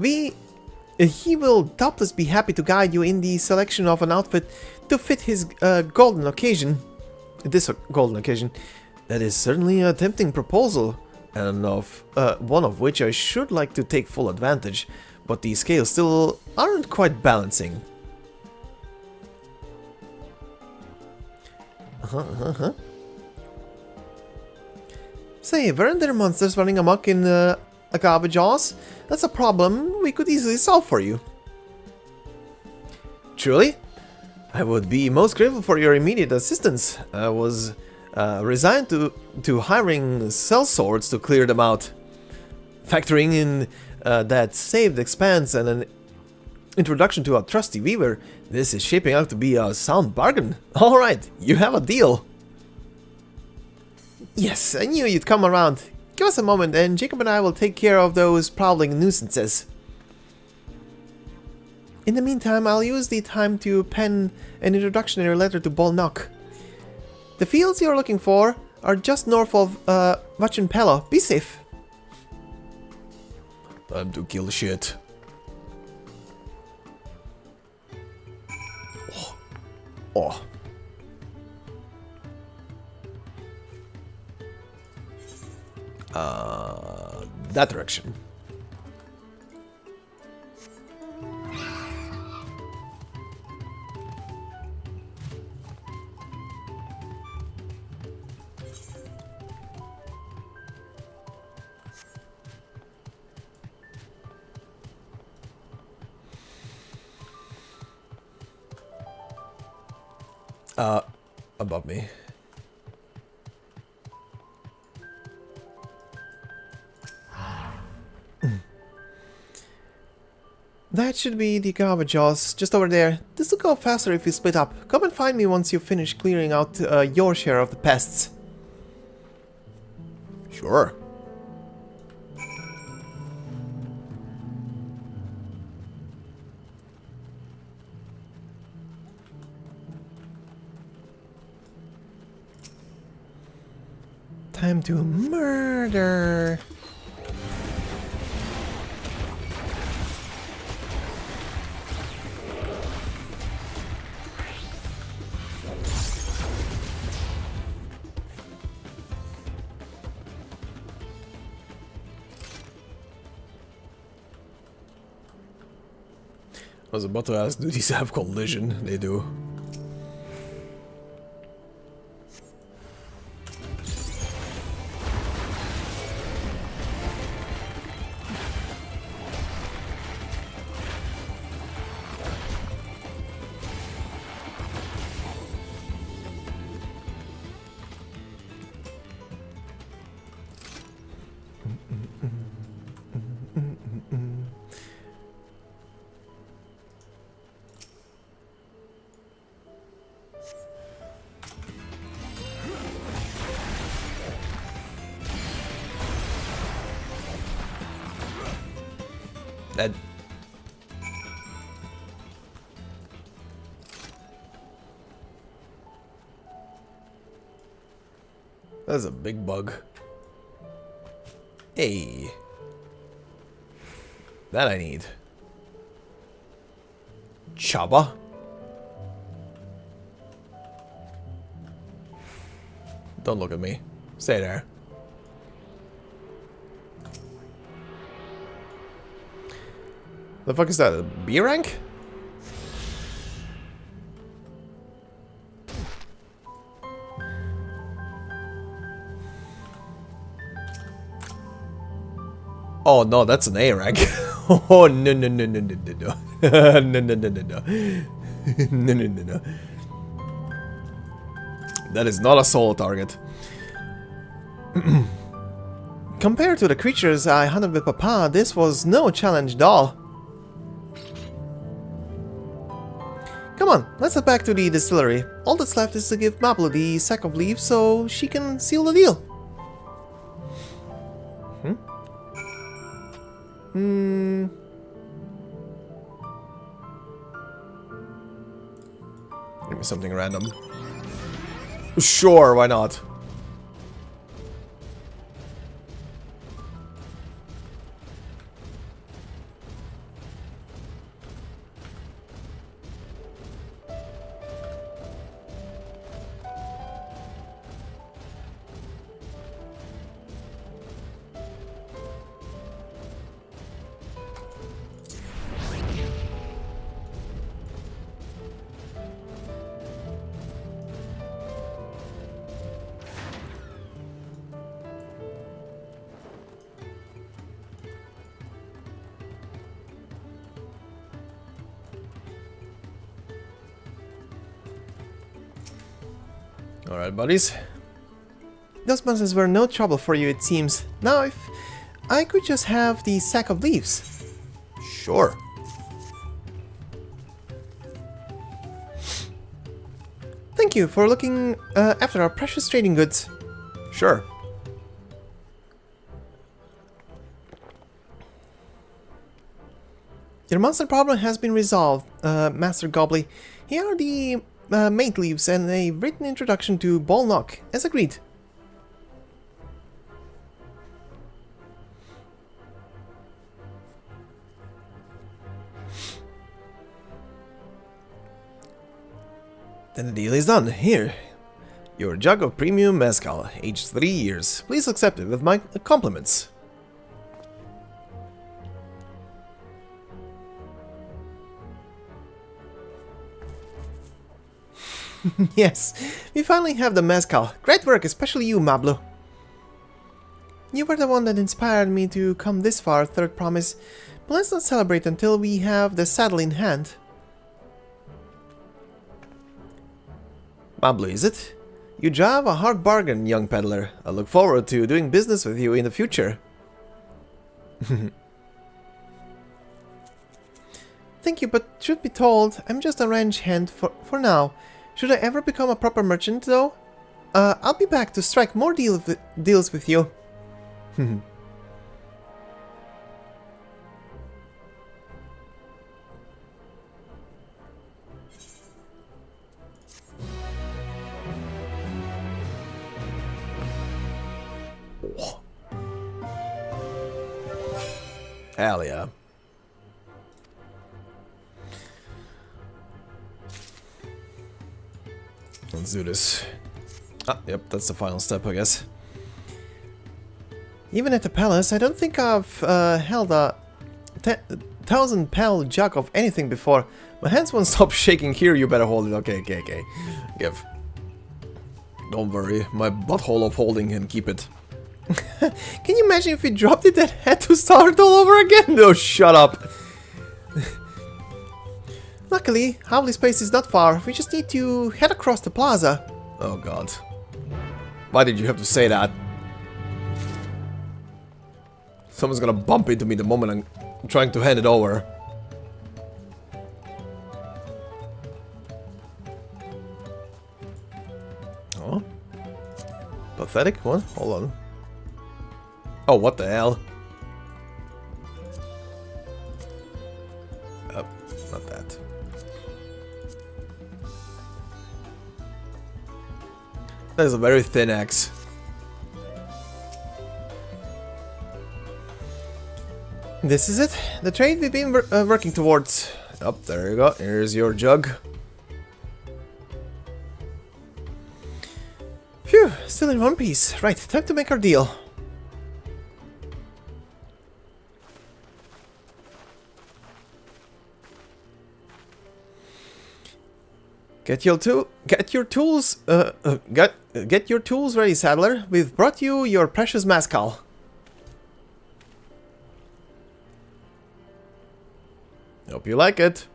he will doubtless be happy to guide you in the selection of an outfit to fit his golden occasion. This golden occasion. That is certainly a tempting proposal, and one of which I should like to take full advantage, but the scales still aren't quite balancing. Say, weren't there monsters running amok in Agave Jaws? That's a problem we could easily solve for you. Truly? I would be most grateful for your immediate assistance. I was resigned to hiring sellswords to clear them out. Factoring in that saved expense and an introduction to a trusty weaver, this is shaping out to be a sound bargain. Alright, you have a deal. Yes, I knew you'd come around. Give us a moment and Jacob and I will take care of those prowling nuisances. In the meantime, I'll use the time to pen an introductory letter to Bolnock. The fields you're looking for are just north of Vachinpelo. Be safe. Time to kill shit. Oh. That direction. Above me. That should be the garbage jaws, just over there. This will go faster if you split up. Come and find me once you finish clearing out your share of the pests. Sure. Time to murder. I was about to ask, do these have collision? They do. Dead. That's a big bug. Hey. That I need. Chaba. Don't look at me. Stay there. The fuck is that? A B rank? Oh no, that's an A rank. Oh no no no no no no no no no no no no no no no. That is not a solo target. Compared to the creatures I hunted with Papa, this was no challenge at all. Come on, let's head back to the distillery. All that's left is to give Mablo the sack of leaves so she can seal the deal. Give me something random. Sure, why not? Alright, buddies. Those monsters were no trouble for you, it seems. Now, if I could just have the sack of leaves. Sure. Thank you for looking after our precious trading goods. Sure. Your monster problem has been resolved, Master Gobbly. Here are the mate leaves and a written introduction to Ball Knock, as agreed. Then the deal is done. Here, your jug of premium mezcal, aged 3 years. Please accept it with my compliments. Yes, we finally have the mezcal. Great work, especially you, Mablo. You were the one that inspired me to come this far, Third Promise. But let's not celebrate until we have the saddle in hand. Mablo, is it? You drive a hard bargain, young peddler. I look forward to doing business with you in the future. Thank you, but truth be told, I'm just a ranch hand for now. Should I ever become a proper merchant, though? I'll be back to strike more deals with you. Hell yeah. Let's do this. Ah, yep, that's the final step, I guess. Even at the palace, I don't think I've held a 1,000-pound jug of anything before. My hands won't stop shaking here, you better hold it. Okay. Give. Don't worry, my butthole of holding can keep it. Can you imagine if we dropped it and had to start all over again? No, shut up. Luckily, Howley's place is not far. We just need to head across the plaza. Oh god. Why did you have to say that? Someone's gonna bump into me the moment I'm trying to hand it over. Oh. Pathetic? What? Hold on. Oh, what the hell? Not that. That is a very thin axe. This is it. The trade we've been working towards. Oh, there you go. Here's your jug. Phew, still in one piece. Right, time to make our deal. Get your tools ready, saddler. We've brought you your precious mezcal. Hope you like it.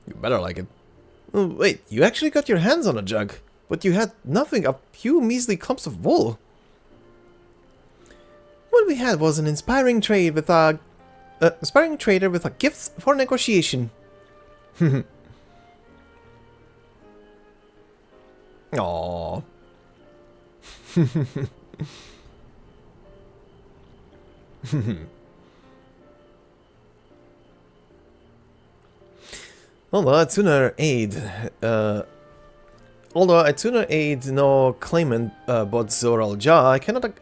You better like it. Oh, wait, you actually got your hands on a jug, but you had nothing, a few measly clumps of wool. What we had was an inspiring trade with a aspiring trader with a gift for negotiation. Aww. Although I'd sooner aid no claimant but Zoral Ja, I cannot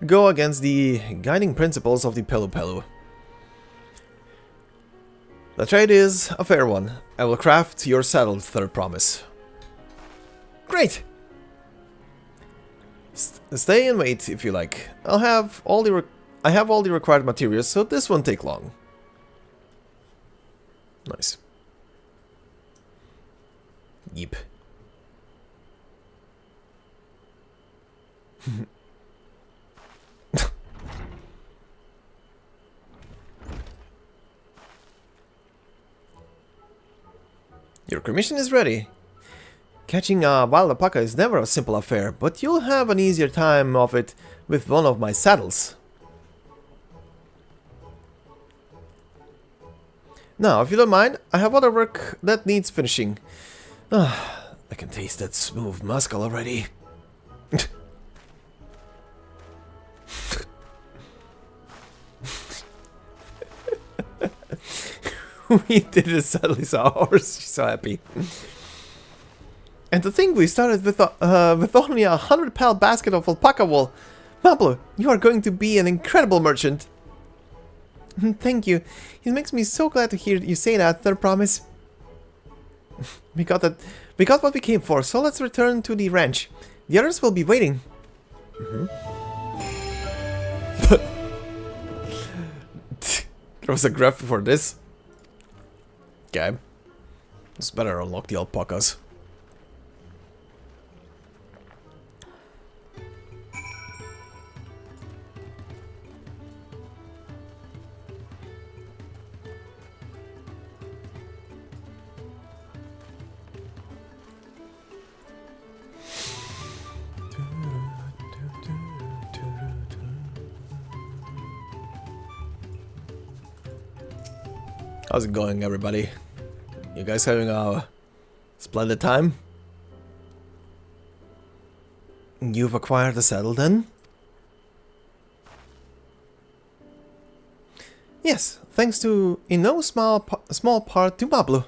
go against the guiding principles of the Pelu Pelu. The trade is a fair one. I will craft your saddle, third promise. Great! Stay and wait if you like. I have all the required materials, so this won't take long. Nice. Yeep. Your commission is ready. Catching a wild alpaca is never a simple affair, but you'll have an easier time of it with one of my saddles. Now, if you don't mind, I have other work that needs finishing. I can taste that smooth mezcal already. We did it, suddenly saw a horse. She's so happy. And to think we started with only a 100-pound basket of alpaca wool. Pablo, you are going to be an incredible merchant. Thank you. It makes me so glad to hear you say that, third promise. We got what we came for, so let's return to the ranch. The others will be waiting. There was a graph for this. Okay. It's better unlock the alpacas. How's it going, everybody? You guys having a splendid time? You've acquired a saddle then? Yes, thanks to, in no small part, to Pablo.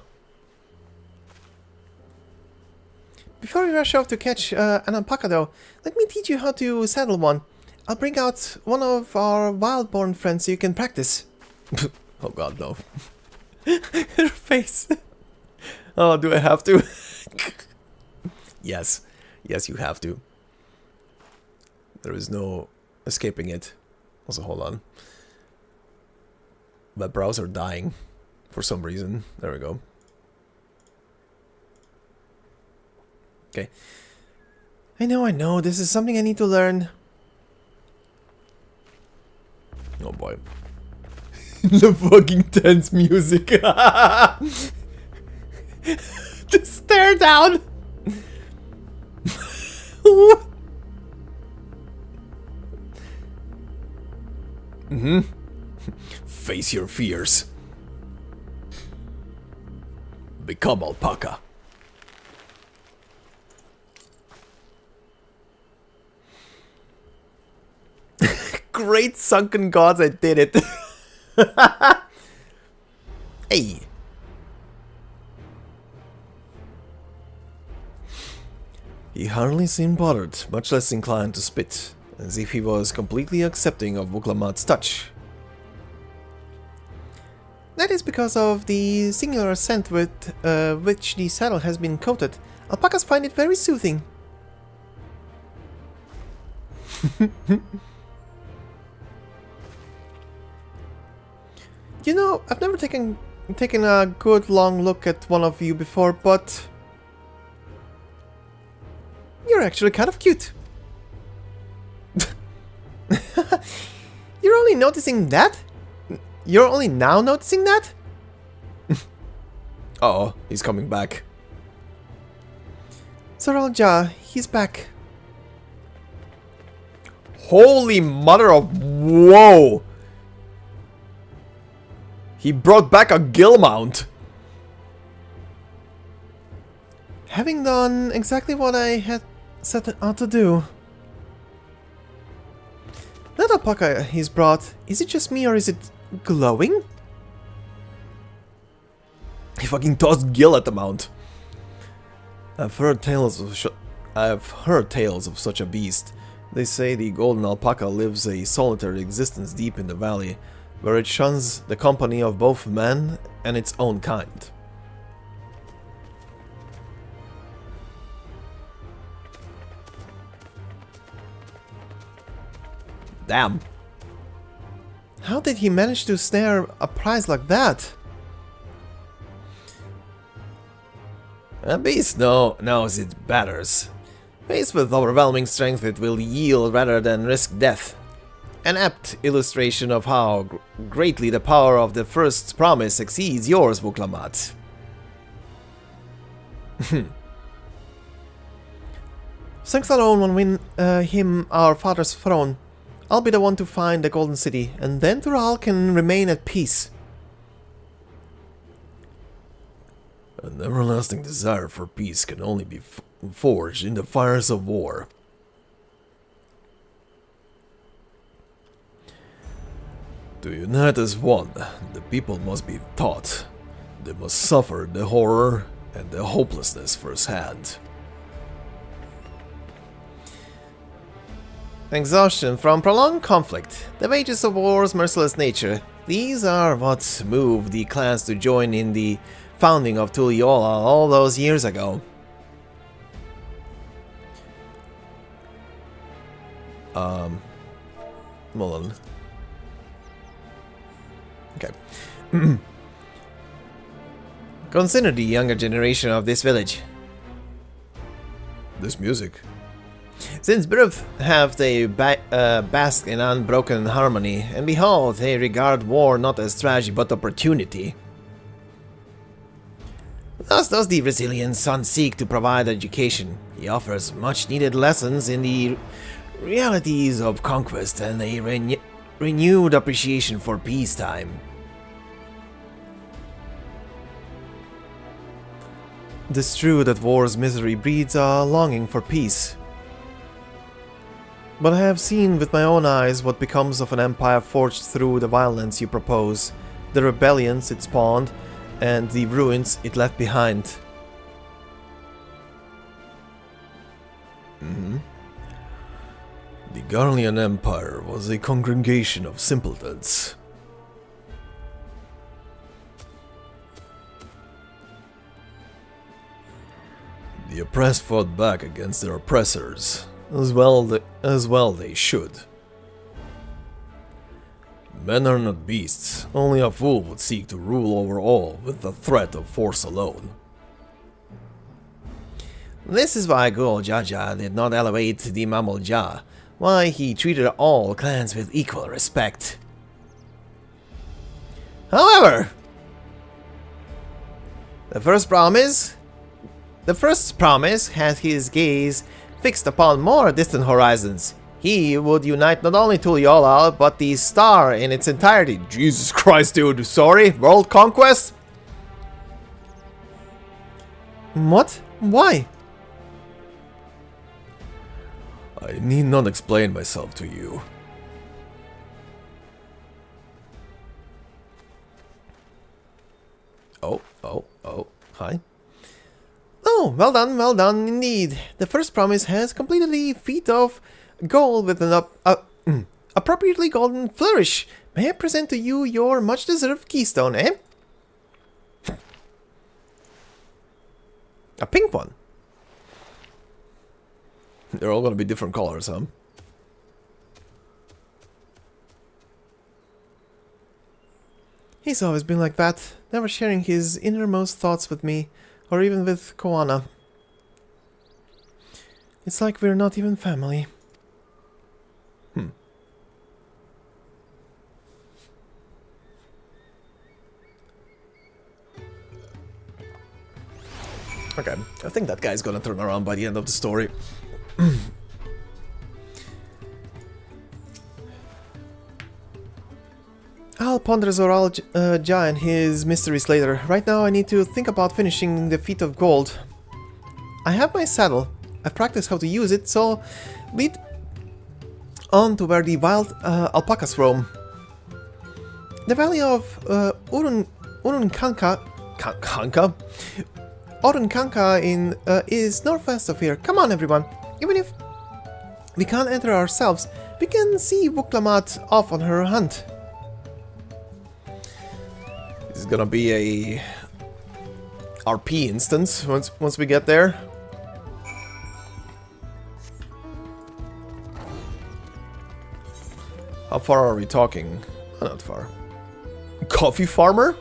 Before we rush off to catch an alpaca though, let me teach you how to saddle one. I'll bring out one of our wild-born friends so you can practice. Oh god, no. Her face. Oh, do I have to? Yes. Yes, you have to. There is no escaping it. Also, hold on. My browser dying for some reason. There we go. Okay. I know. This is something I need to learn. Oh boy. The fucking tense music. The stare down. Face your fears. Become alpaca. Great sunken gods, I did it. Hey! He hardly seemed bothered, much less inclined to spit, as if he was completely accepting of Vuklamat's touch. That is because of the singular scent with which the saddle has been coated. Alpacas find it very soothing. You know, I've never taken a good long look at one of you before, but you're actually kind of cute. You're only noticing that? You're only now noticing that? Uh-oh, he's coming back. Soralja, he's back. Holy mother of... Whoa! He brought back a gill mount. Having done exactly what I had set out to do. That alpaca he's brought, is it just me or is it glowing? He fucking tossed gill at the mount. I've heard tales of such a beast. They say the golden alpaca lives a solitary existence deep in the valley, where it shuns the company of both man and its own kind. Damn. How did he manage to snare a prize like that? A beast knows its batters. Faced with overwhelming strength, it will yield rather than risk death. An apt illustration of how greatly the power of the first promise exceeds yours, Vuklamat. Strength alone will win him our father's throne. I'll be the one to find the Golden City, and then Tural can remain at peace. An everlasting desire for peace can only be forged in the fires of war. To unite as one, the people must be taught. They must suffer the horror and the hopelessness firsthand. Exhaustion from prolonged conflict, the wages of war's merciless nature. These are what moved the clans to join in the founding of Tuliyola all those years ago. Hold on. Okay. Consider the younger generation of this village. This music. Since birth have they basked in unbroken harmony, and behold, they regard war not as tragedy but opportunity. Thus does the resilient son seek to provide education. He offers much needed lessons in the realities of conquest and a renewed appreciation for peacetime. It is true that war's misery breeds a longing for peace. But I have seen with my own eyes what becomes of an empire forged through the violence you propose, the rebellions it spawned, and the ruins it left behind. The Garlean Empire was a congregation of simpletons. The oppressed fought back against their oppressors, as well they should. Men are not beasts, only a fool would seek to rule over all with the threat of force alone. This is why Gul Jaja did not elevate the Mammal Jah, why he treated all clans with equal respect. However, the first promise had his gaze fixed upon more distant horizons. He would unite not only Tuliyola, but the star in its entirety. Jesus Christ, dude, sorry? World conquest? What? Why? I need not explain myself to you. Hi. Oh, well done indeed. The first promise has completed the feat of gold with an appropriately golden flourish. May I present to you your much-deserved keystone, eh? A pink one. They're all gonna be different colors, huh? He's always been like that, never sharing his innermost thoughts with me, or even with Koana. It's like we're not even family. Okay, I think that guy's gonna turn around by the end of the story. I'll ponder Zoral Ja and his mysteries later. Right now I need to think about finishing the feat of gold. I have my saddle. I've practiced how to use it, so lead on to where the wild alpacas roam. The valley of Urunkanka is northwest of here. Come on, everyone. Even if we can't enter ourselves, we can see Wuklamat off on her hunt. This is gonna be a RP instance once we get there. How far are we talking? Oh, not far. Coffee farmer?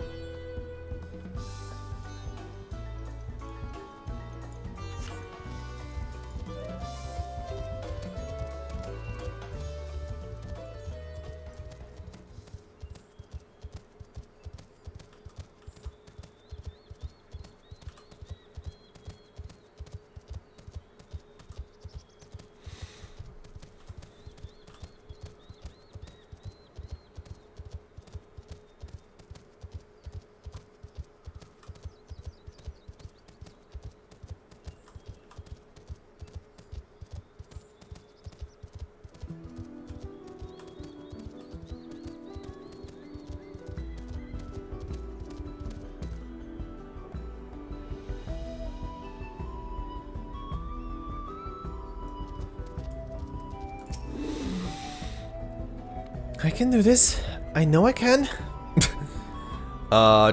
I can do this. I know I can.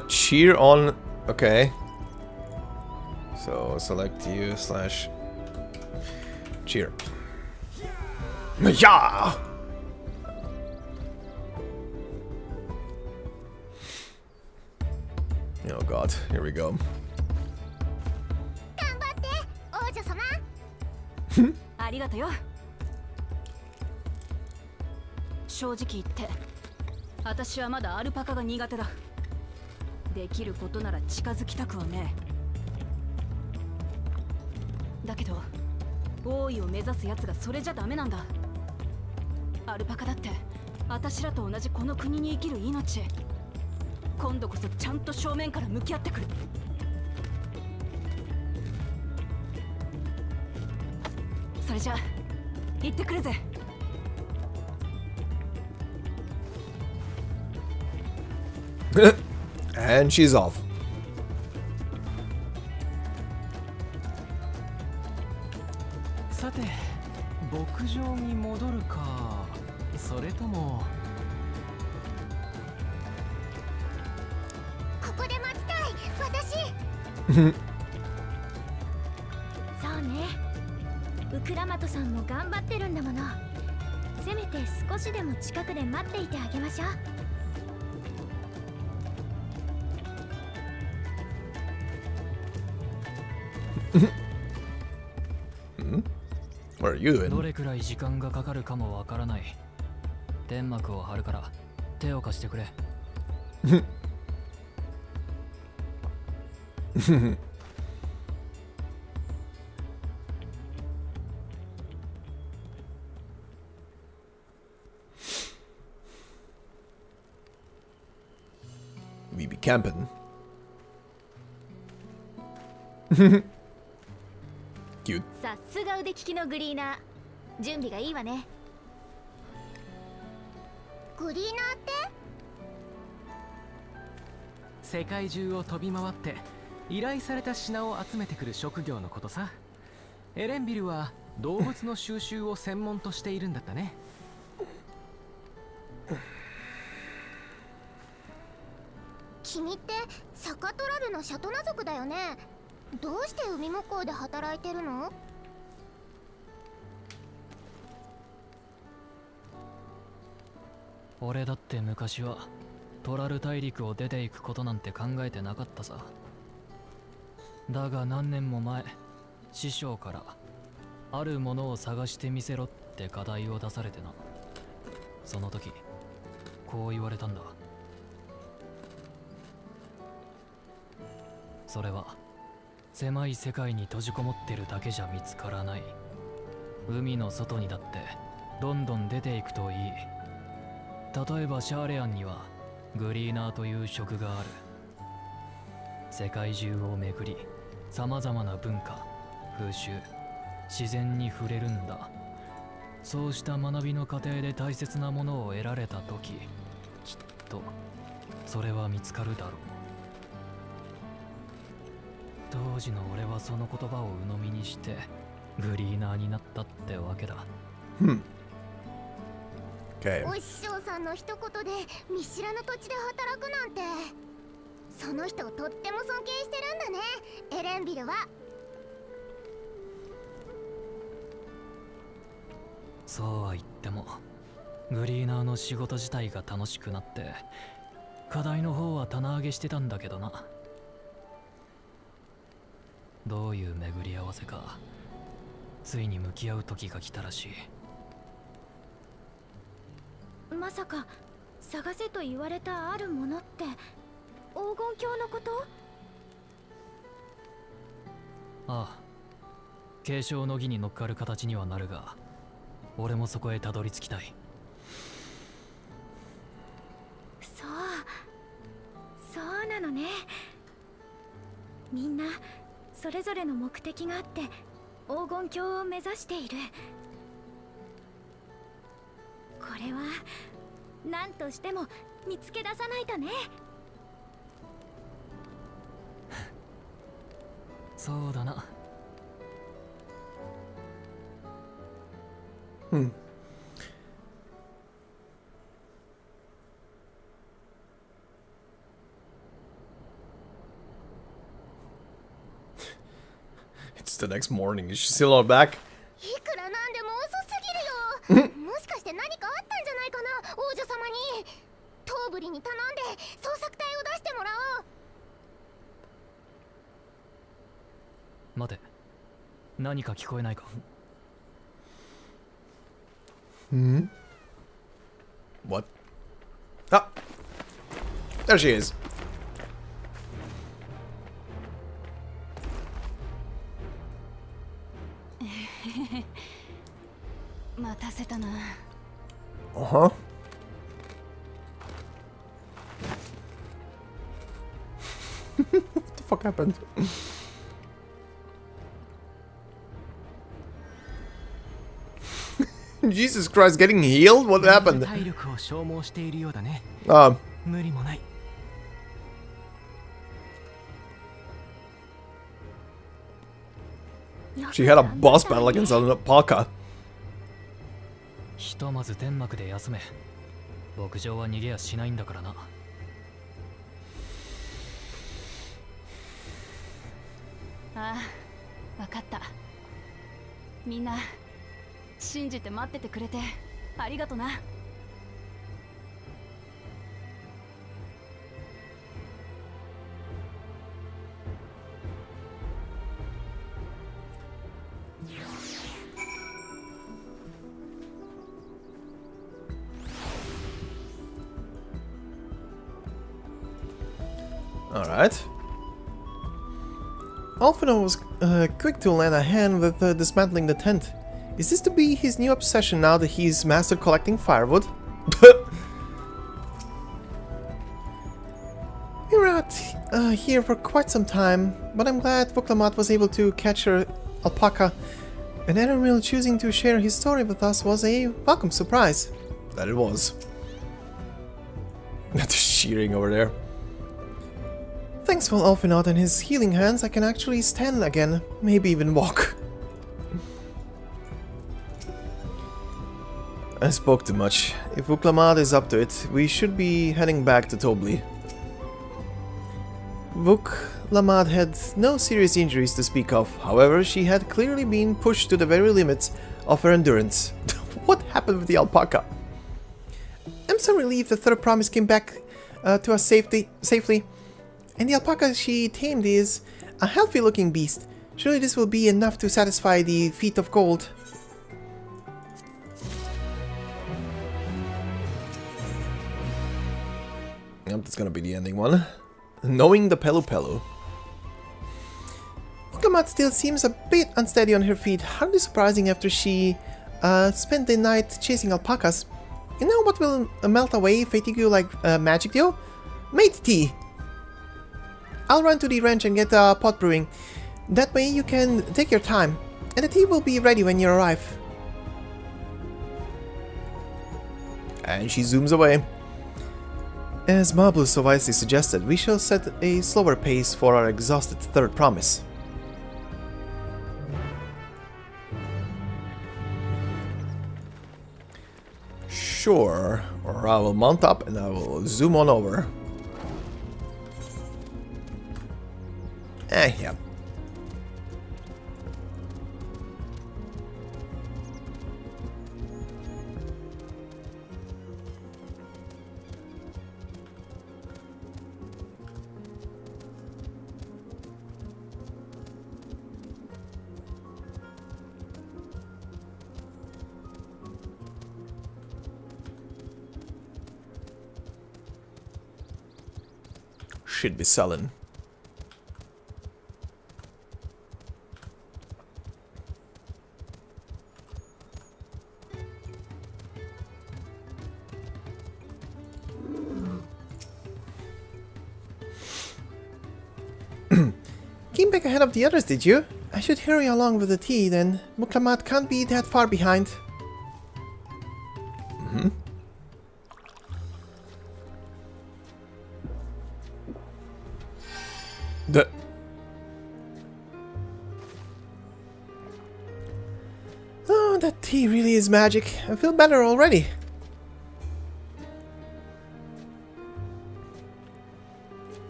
Cheer on. Okay. So select you slash cheer. Yeah. Oh god, here we go. ありがとよ。正直言って私はまだアルパカが苦手だ。できることなら近づきたくはねえ。だけど王位を目指すやつがそれじゃダメなんだ。アルパカだって私らと同じこの国に生きる命。今度こそちゃんと正面から向き合ってくる。それじゃ行ってくるぜ。And she's off. さて、牧場に戻るか、それとも。ここで待ちたい、私。そうね。ウクラマトさんも頑張ってるんだもの。せめて少しでも近くで待っていてあげましょう。What are you doing? どれくらい時間がかかるかもわからない。天幕を張るから手を貸してくれ。We be camping. Cute. さすが腕利きのグリーナー。準備がいいわね。グリーナーって？世界中を飛び回って依頼された品を集めてくる職業のことさ。エレンビルは動物の収集を専門としているんだったね。君ってサカトラルのシャトナ族だよね。どうして海向こうで働いてるの？俺だって昔はトラル大陸を出ていくことなんて考えてなかったさ。だが何年も前、師匠からあるものを探してみせろって課題を出されてな。その時こう言われたんだ。それは狭い世界に閉じこもってるだけじゃ見つからない。海の外にだってどんどん出ていくといい。例えばシャーレアンにはグリーナーという職がある。世界中を巡り、様々な文化、風習、自然に触れるんだ。そうした学びの過程で大切なものを得られた時、きっとそれは見つかるだろう。当時の俺はその言葉を鵜呑みにしてグリーナーになったってわけだ。Okay. お師匠さんの一言で見知らぬ土地で働くなんて、その人をとっても尊敬してるんだね、エレンビルは。そうは言ってもグリーナーの仕事自体が楽しくなって課題の方は棚上げしてたんだけどな。どういう巡り合わせか、ついに向き合う時が来たらしい。まさか探せと言われたあるものって黄金鏡のこと？ああ、継承の儀に乗っかる形にはなるが、俺もそこへたどり着きたい。そうなのね。みんなそれぞれの目的があって黄金鏡を目指している。これは何としても見つけ出さないとね。そうだな。What It's the next morning. Is she still not back? いくらなんでも遅すぎるよ。もしかして何かあったんじゃないかな、王女様に。トーブリに頼んで捜索隊を出してもらおう。待て、何か聞こえないか？ What? Ah! There she is. 待たせたな。What the fuck happened? Jesus Christ, getting healed? What happened? 体力を消耗しているようだね。Ah. 無理もない。She had a boss battle against Alpaca. ひとまず天幕で休め。牧場は逃げやしないんだからな。ああ、わかった。みんな信じて待っててくれてありがとな。Alright. Alphino was quick to lend a hand with dismantling the tent. Is this to be his new obsession now that he's mastered collecting firewood? We were out here for quite some time, but I'm glad Voklamat was able to catch her alpaca. And Erenril choosing to share his story with us was a welcome surprise. That it was. The shearing over there. Thanks to Elfinot and his healing hands, I can actually stand again, maybe even walk. I spoke too much. If Vuklamad is up to it, we should be heading back to Tobli. Vuklamad had no serious injuries to speak of, however, she had clearly been pushed to the very limits of her endurance. What happened with the alpaca? I'm so relieved the third promise came back to us safely. And the alpaca she tamed is a healthy looking beast. Surely this will be enough to satisfy the feet of gold. Yep, that's gonna be the ending one. Knowing the Pelu Pelu. Vuklamad still seems a bit unsteady on her feet, hardly surprising after she spent the night chasing alpacas. You know what will melt away fatigue like magic deal? Mate tea! I'll run to the ranch and get a pot brewing. That way you can take your time, and the tea will be ready when you arrive. And she zooms away. As Mablu so wisely suggested, we shall set a slower pace for our exhausted third promise. Sure, or I will mount up and I will zoom on over. Yeah. Should be selling. Came back ahead of the others, did you? I should hurry along with the tea, then. Vuklamad can't be that far behind. Oh, that tea really is magic. I feel better already.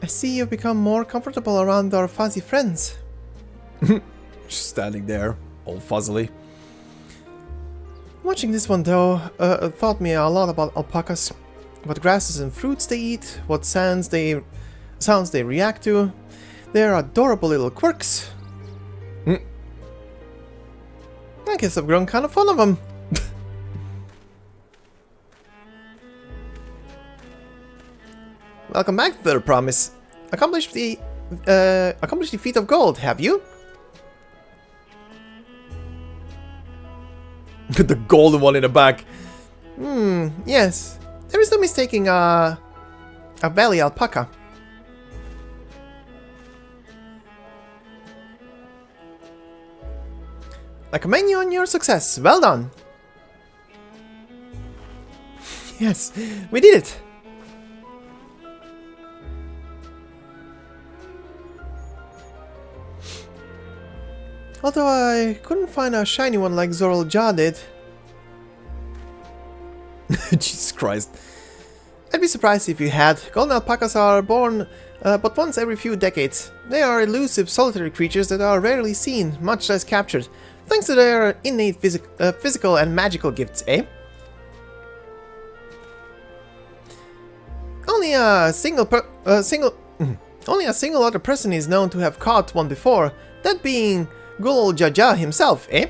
I see you've become more comfortable around our fuzzy friends. Just standing there, all fuzzily. Watching this one though, taught me a lot about alpacas. What grasses and fruits they eat, what sounds they react to. They're adorable little quirks. I guess I've grown kind of fond of them. Welcome back to the promise. Accomplished the feat of gold, have you? The golden one in the back. Yes. There is no mistaking a valley alpaca. I commend you on your success. Well done. Yes, we did it. Although I couldn't find a shiny one like Zoral Ja did. Jesus Christ. I'd be surprised if you had. Golden alpacas are born but once every few decades. They are elusive, solitary creatures that are rarely seen, much less captured, thanks to their innate physical and magical gifts, eh? Only a single other person is known to have caught one before, that being Gulol Jaja himself, eh?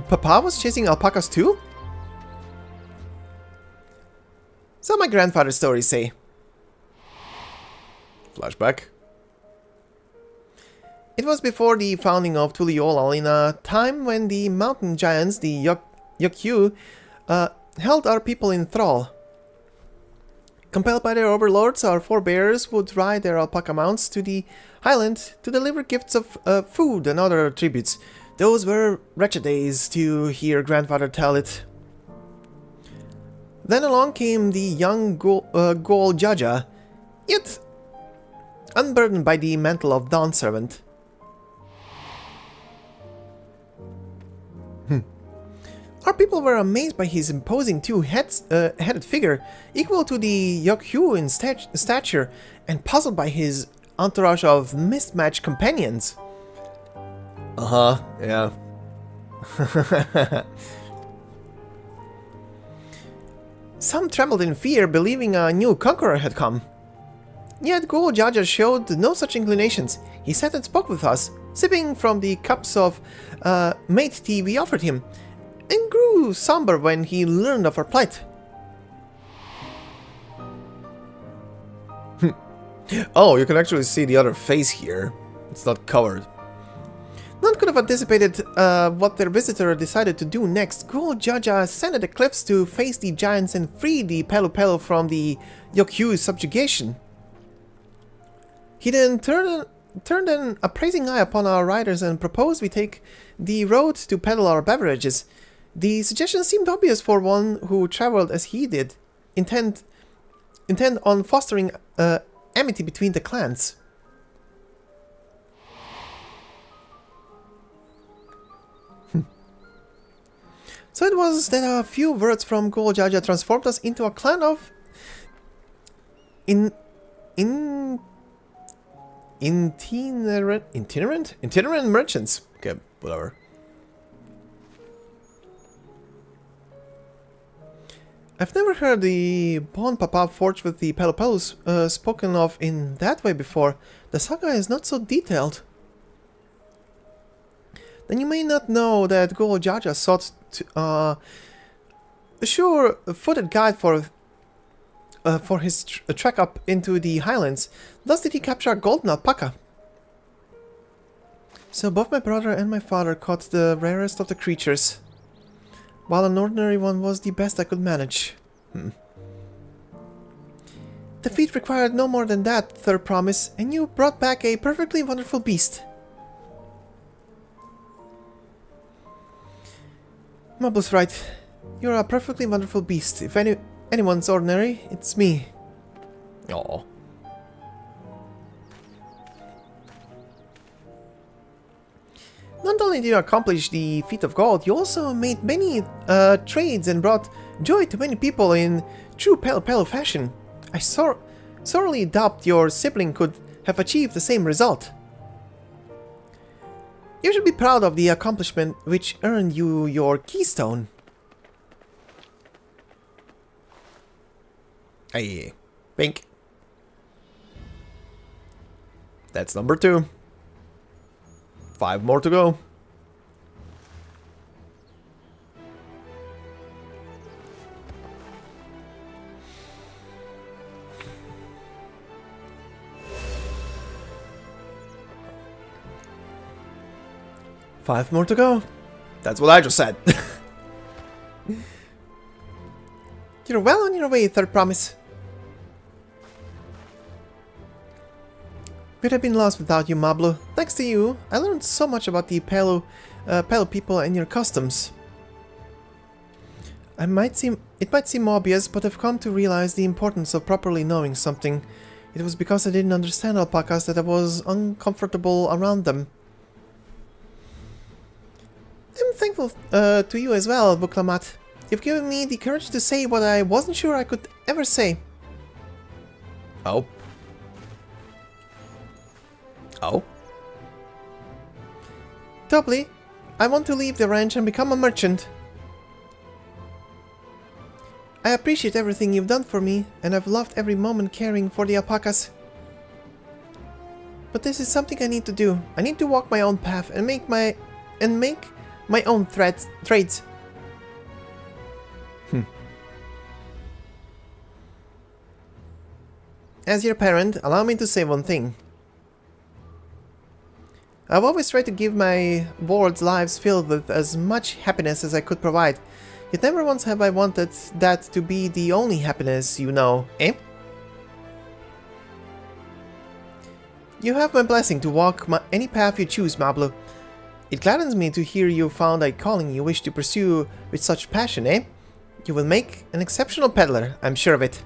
Papa was chasing alpacas too? So my grandfather's stories say. Flashback. It was before the founding of Tuliolal, in a time when the mountain giants, the Yokyu, held our people in thrall. Compelled by their overlords, our forebears would ride their alpaca mounts to the highland to deliver gifts of food and other tributes. Those were wretched days, to hear grandfather tell it. Then along came the young Gol Jaja. yet unburdened by the mantle of Dawn Servant. Our people were amazed by his imposing two-headed figure, equal to the Yokyu in stature, and puzzled by his entourage of mismatched companions. Yeah. Some trembled in fear, believing a new conqueror had come. Yet Ghoul Jaja showed no such inclinations. He sat and spoke with us, sipping from the cups of mate tea we offered him, and grew somber when he learned of our plight. Oh, you can actually see the other face here. It's not covered. None could have anticipated what their visitor decided to do next. Ghoul Jaja ascended the cliffs to face the giants and free the Pelu Pelu from the Yokyu's subjugation. He then turned an appraising eye upon our riders and proposed we take the road to peddle our beverages. The suggestion seemed obvious for one who traveled as he did, intent on fostering amity between the clans. So it was that a few words from Ghoul Jaja transformed us into a clan of itinerant merchants. Okay, whatever. I've never heard the bond Papa forged with the Pelu Pelus spoken of in that way before. The saga is not so detailed. Then you may not know that Ghoul Jaja sought a sure-footed guide for his trek up into the highlands. Thus did he capture a golden alpaca. So both my brother and my father caught the rarest of the creatures, while an ordinary one was the best I could manage. The feat required no more than that, third promise, and you brought back a perfectly wonderful beast. Mablu's right. You're a perfectly wonderful beast. If anyone's ordinary, it's me. Aww. Not only did you accomplish the feat of gold, you also made many trades and brought joy to many people in true Pelu Pelu fashion. I sorely doubt your sibling could have achieved the same result. You should be proud of the accomplishment which earned you your keystone. Hey, pink. That's number 2. 5 more to go. Five more to go. That's what I just said. You're well on your way, third promise. We'd have been lost without you, Mablu. Thanks to you, I learned so much about the Pelu people and your customs. It might seem obvious, but I've come to realize the importance of properly knowing something. It was because I didn't understand alpacas that I was uncomfortable around them. I'm thankful to you as well, Buklamat. You've given me the courage to say what I wasn't sure I could ever say. Oh. Oh? Doubly, I want to leave the ranch and become a merchant. I appreciate everything you've done for me, and I've loved every moment caring for the alpacas. But this is something I need to do. I need to walk my own path and make my own trades. As your parent, allow me to say one thing. I've always tried to give my wards lives filled with as much happiness as I could provide, yet never once have I wanted that to be the only happiness, you know, eh? You have my blessing to walk any path you choose, Mablu. It gladdens me to hear you found a calling you wish to pursue with such passion, eh? You will make an exceptional peddler, I'm sure of it.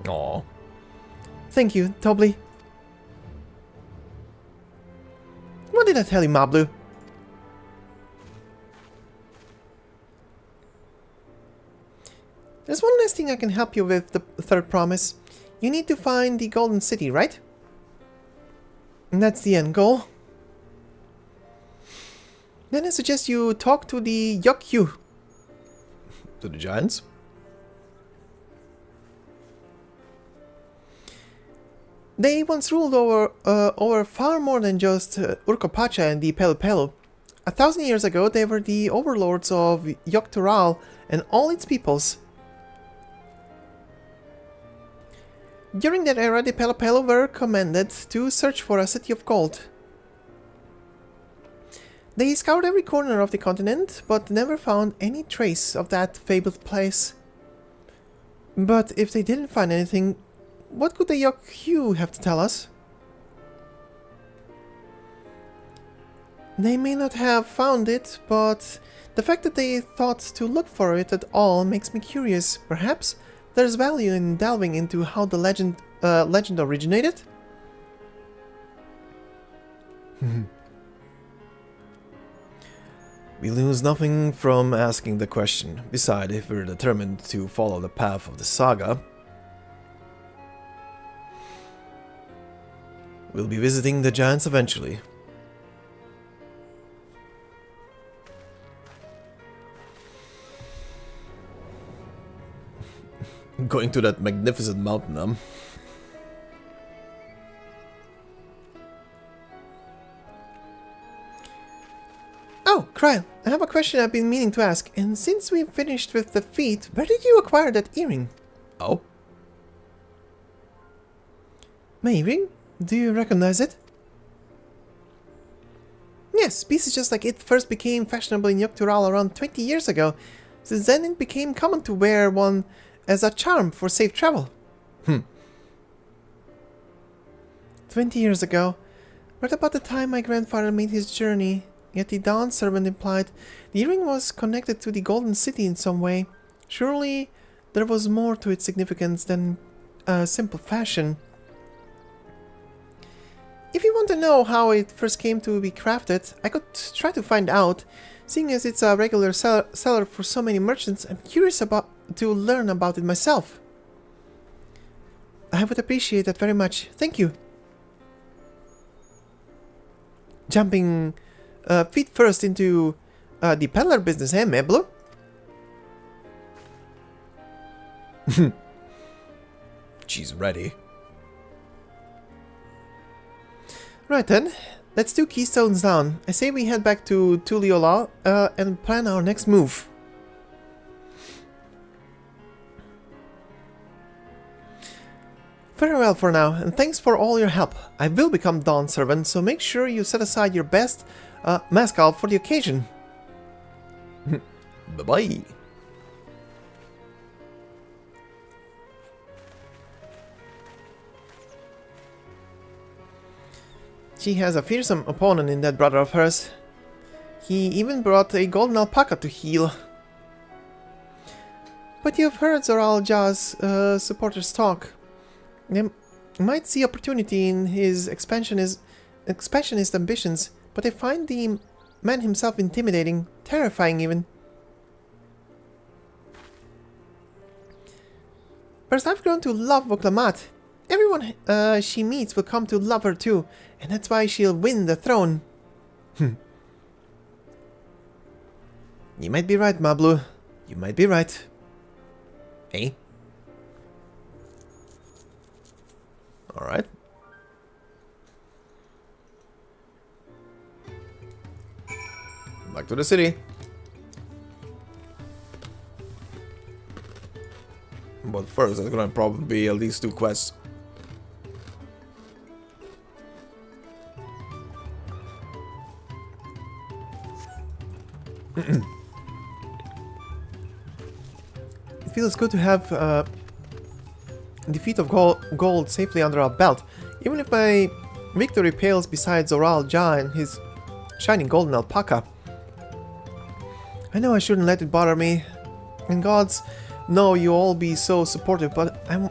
Aw. Thank you, Tobly. What did I tell you, Mablu? There's one last thing I can help you with, the third promise. You need to find the Golden City, right? And that's the end goal. Then I suggest you talk to the Yokyu. To the giants? They once ruled over far more than just Urkopacha and the Pelu Pelu. 1,000 years ago, they were the overlords of Yogg-Toral and all its peoples. During that era, the Pelu Pelu were commanded to search for a city of gold. They scoured every corner of the continent, but never found any trace of that fabled place. But if they didn't find anything, what could the Yokyu have to tell us? They may not have found it, but the fact that they thought to look for it at all makes me curious. Perhaps there's value in delving into how the legend originated? We lose nothing from asking the question. Besides, if we're determined to follow the path of the saga, we'll be visiting the giants eventually. Going to that magnificent mountain, Oh, Kryl, I have a question I've been meaning to ask, and since we finished with the feat, where did you acquire that earring? Oh? My earring? Do you recognize it? Yes, pieces just like it first became fashionable in Yogg-Toral around 20 years ago. Since then it became common to wear one as a charm for safe travel. 20 years ago, right about the time my grandfather made his journey, yet the Dawn servant implied the earring was connected to the Golden City in some way. Surely there was more to its significance than a simple fashion. If you want to know how it first came to be crafted, I could try to find out. Seeing as it's a regular seller for so many merchants, I'm curious to learn about it myself. I would appreciate that very much. Thank you. Jumping feet first into the peddler business, eh, Mablu? She's ready. Right then, let's do keystones down. I say we head back to Tuliyollal and plan our next move. Very well for now, and thanks for all your help. I will become Dawn Servant, so make sure you set aside your best mascot for the occasion. Bye-bye. She has a fearsome opponent in that brother of hers. He even brought a golden alpaca to heal. But you've heard Zoral Jah's supporters talk. They might see opportunity in his expansionist ambitions, but I find the man himself intimidating, terrifying even. First, I've grown to love Voklamat. Everyone she meets will come to love her too, and that's why she'll win the throne. You might be right, Mablu. You might be right. Hey? Alright. Back to the city. But first, there's gonna probably be at least 2 quests. It feels good to have defeat of gold safely under our belt, even if my victory pales beside Zoral Jah and his shiny golden alpaca. I know I shouldn't let it bother me, and gods, know you all be so supportive, but I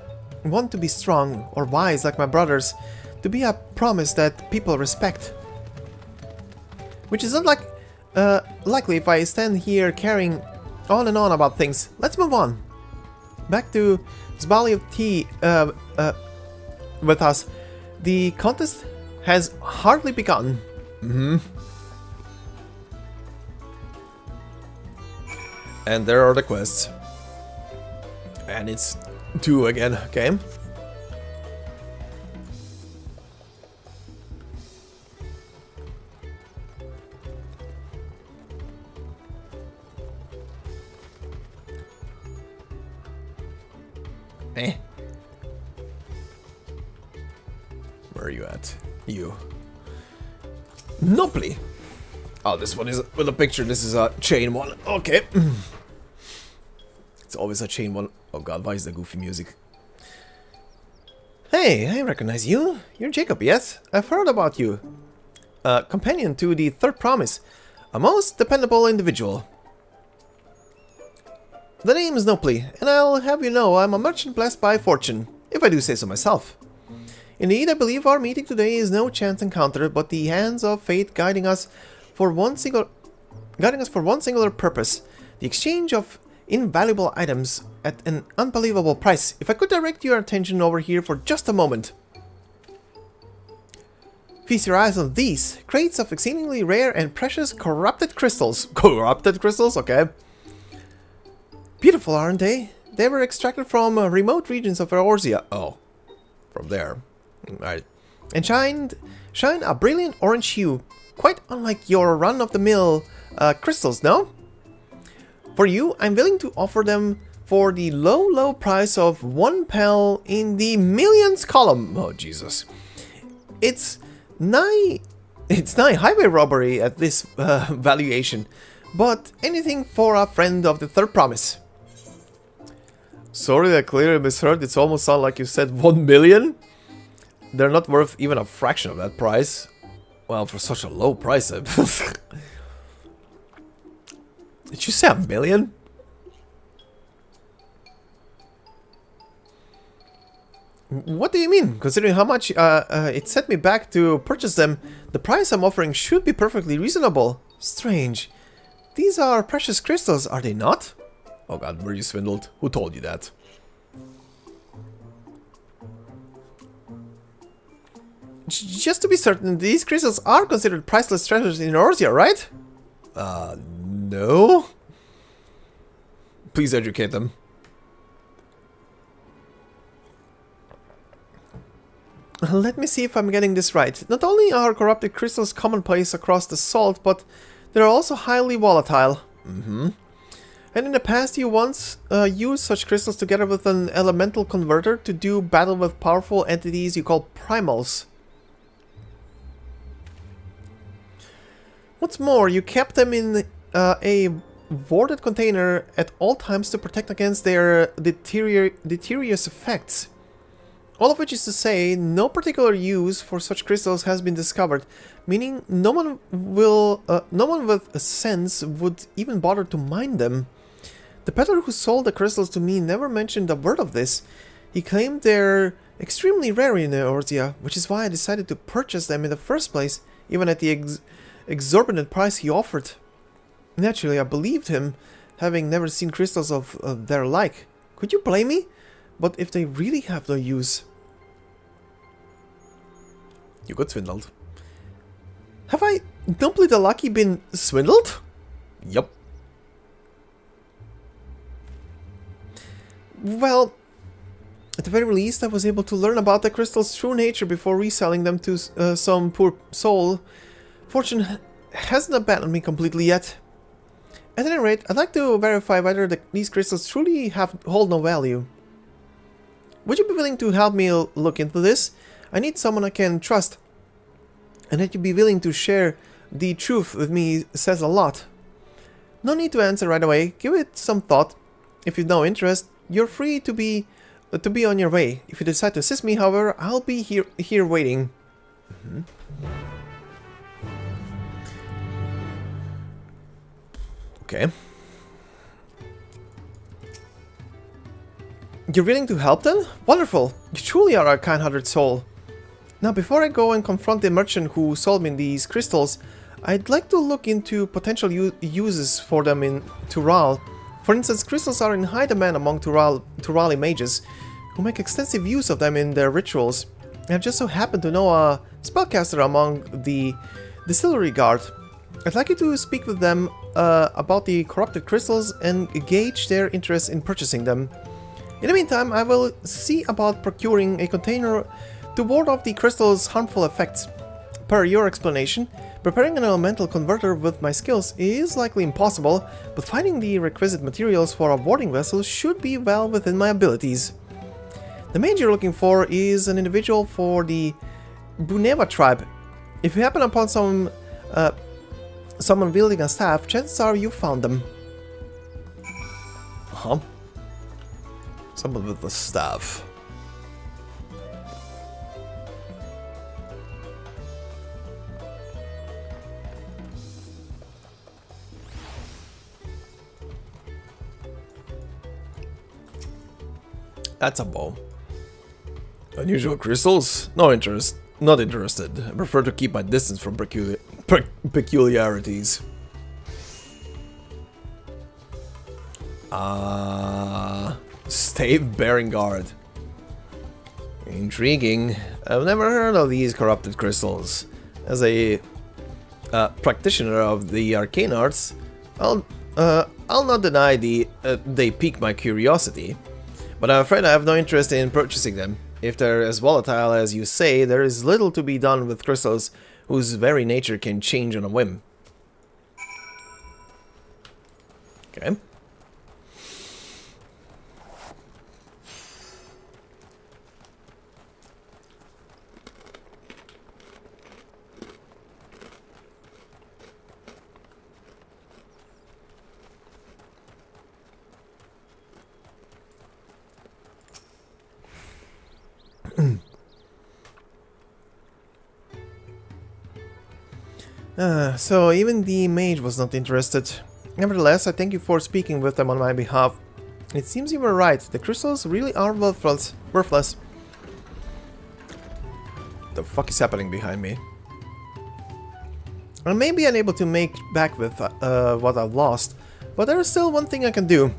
want to be strong or wise like my brothers, to be a promise that people respect. Which is not like likely if I stand here carrying on and on about things. Let's move on. Back to this barley of tea with us. The contest has hardly begun. And there are the quests. And it's 2 again, okay? Where are you at? You. Noply! Oh, this one is with a picture. This is a chain one. Okay. It's always a chain one. Oh god, why is the goofy music? Hey, I recognize you. You're Jacob, yes? I've heard about you. Companion to the third promise. A most dependable individual. The name is Noply, and I'll have you know I'm a merchant blessed by fortune, if I do say so myself. Indeed, I believe our meeting today is no chance encounter, but the hands of fate guiding us for one singular purpose, the exchange of invaluable items at an unbelievable price. If I could direct your attention over here for just a moment. Feast your eyes on these crates of exceedingly rare and precious corrupted crystals. Corrupted crystals? Okay. Beautiful, aren't they? They were extracted from remote regions of Eorzea. Oh, from there. Right. And shine a brilliant orange hue, quite unlike your run-of-the-mill crystals, no? For you, I'm willing to offer them for the low price of 1 pel in the millions column. Oh, Jesus. It's nigh highway robbery at this valuation, but anything for a friend of the third promise. Sorry, I clearly misheard. It's almost sound like you said 1 million. They're not worth even a fraction of that price. Well, for such a low price. Did you say 1 million? What do you mean? Considering how much it set me back to purchase them, the price I'm offering should be perfectly reasonable. Strange. These are precious crystals, are they not? Oh god, were you swindled? Who told you that? Just to be certain, these crystals are considered priceless treasures in Eorzea, right? No? Please educate them. Let me see if I'm getting this right. Not only are corrupted crystals commonplace across the salt, but they're also highly volatile. And in the past you once used such crystals together with an elemental converter to do battle with powerful entities you call primals. What's more, you kept them in a warded container at all times to protect against their deleterious effects. All of which is to say, no particular use for such crystals has been discovered, meaning no one with a sense would even bother to mine them. The peddler who sold the crystals to me never mentioned a word of this. He claimed they're extremely rare in Eorzea, which is why I decided to purchase them in the first place, even at the exorbitant price he offered. Naturally, I believed him, having never seen crystals of their like. Could you blame me? But if they really have no use... You got swindled. Have I, Dumply the Lucky, been swindled? Yup. Well, at the very least, I was able to learn about the crystal's true nature before reselling them to some poor soul. Fortune hasn't abandoned me completely yet. At any rate, I'd like to verify whether these crystals truly hold no value. Would you be willing to help me look into this? I need someone I can trust. And that you'd be willing to share the truth with me says a lot. No need to answer right away. Give it some thought. If you've no interest, you're free to be on your way. If you decide to assist me, however, I'll be here waiting. You're willing to help then? Wonderful! You truly are a kind-hearted soul. Now, before I go and confront the merchant who sold me these crystals, I'd like to look into potential uses for them in Tural. For instance, crystals are in high demand among Turali mages, who make extensive use of them in their rituals. I just so happen to know a spellcaster among the distillery guard. I'd like you to speak with them about the corrupted crystals and gauge their interest in purchasing them. In the meantime, I will see about procuring a container to ward off the crystal's harmful effects. Per your explanation, preparing an elemental converter with my skills is likely impossible, but finding the requisite materials for a warding vessel should be well within my abilities. The mage you're looking for is an individual for the Buneva tribe. If you happen upon someone wielding a staff, chances are you found them. Someone with a staff. That's a bow. Unusual crystals? No interest. Not interested. I prefer to keep my distance from peculiarities. Stave bearing guard. Intriguing. I've never heard of these corrupted crystals. As a practitioner of the arcane arts, I'll not deny they pique my curiosity. But I'm afraid I have no interest in purchasing them. If they're as volatile as you say, there is little to be done with crystals whose very nature can change on a whim. Okay. So even the mage was not interested. Nevertheless, I thank you for speaking with them on my behalf. It seems you were right. The crystals really are worthless. The fuck is happening behind me? I may be unable to make back with what I've lost, but there is still one thing I can do.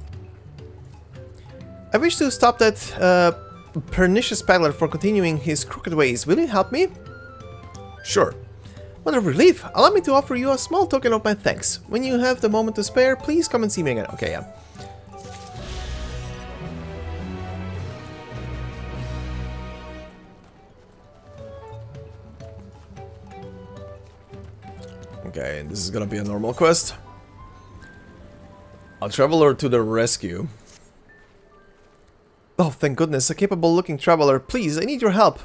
I wish to stop that pernicious peddler from continuing his crooked ways. Will you help me? Sure. What a relief! Allow me to offer you a small token of my thanks. When you have the moment to spare, please come and see me again. Okay, yeah. Okay, this is gonna be a normal quest. A traveler to the rescue. Oh, thank goodness, a capable-looking traveler. Please, I need your help.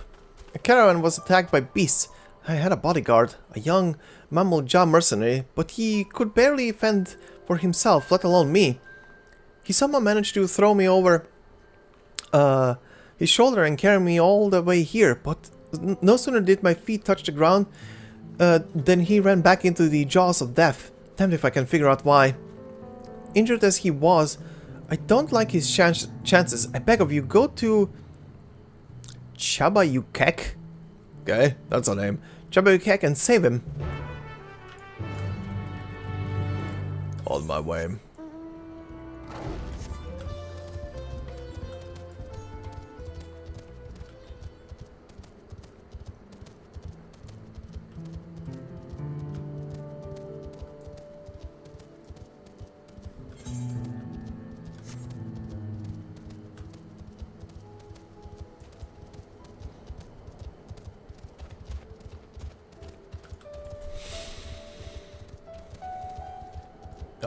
A caravan was attacked by beasts. I had a bodyguard, a young mammal-jaw mercenary, but he could barely fend for himself, let alone me. He somehow managed to throw me over his shoulder and carry me all the way here, but no sooner did my feet touch the ground than he ran back into the jaws of death. Damned if I can figure out why. Injured as he was, I don't like his chances. I beg of you, go to Chabayukek. Okay, that's a name. Chabayukek and save him. On my way.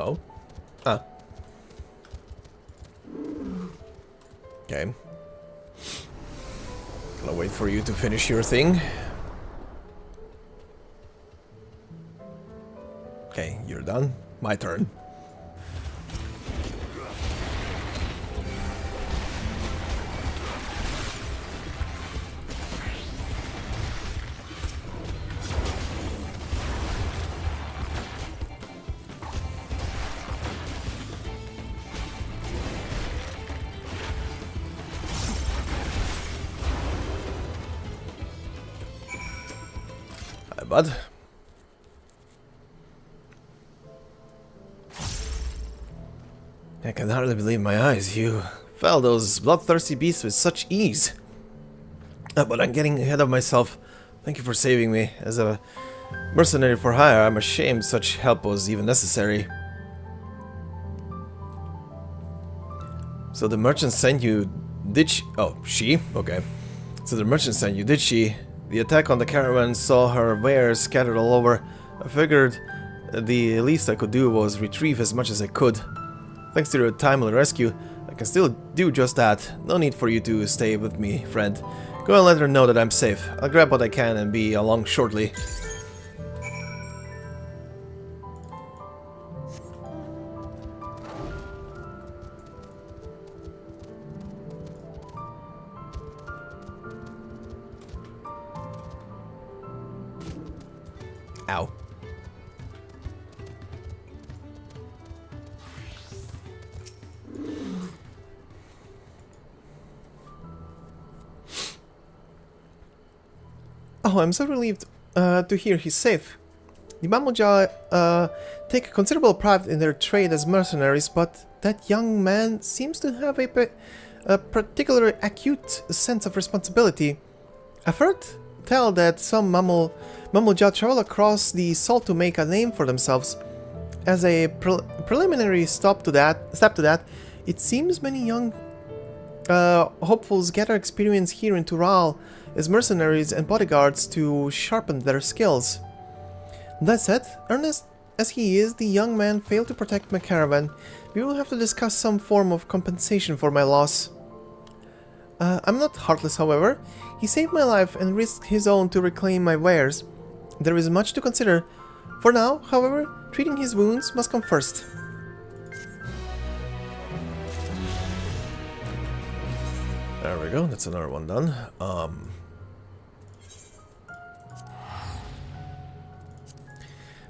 Oh. Ah. Okay. Gonna wait for you to finish your thing. Okay, you're done. My turn. bud. I can hardly believe my eyes. You fell those bloodthirsty beasts with such ease. But I'm getting ahead of myself. Thank you for saving me. As a mercenary for hire, I'm ashamed such help was even necessary. So the merchant sent you, did she? Oh, she? Okay. So the merchant sent you, did she? The attack on the caravan saw her wares scattered all over. I figured the least I could do was retrieve as much as I could. Thanks to your timely rescue, I can still do just that. No need for you to stay with me, friend. Go and let her know that I'm safe. I'll grab what I can and be along shortly. Ow. Oh, I'm so relieved to hear he's safe. The Mamuja take considerable pride in their trade as mercenaries, but that young man seems to have a particularly acute sense of responsibility. I've heard tell that some Mamuja travel across the salt to make a name for themselves. As a preliminary step to that, it seems many young hopefuls gather experience here in Tural as mercenaries and bodyguards to sharpen their skills. That said, earnest as he is, the young man failed to protect my caravan. We will have to discuss some form of compensation for my loss. I'm not heartless, however. He saved my life and risked his own to reclaim my wares. There is much to consider. For now, however, treating his wounds must come first. There we go, that's another one done.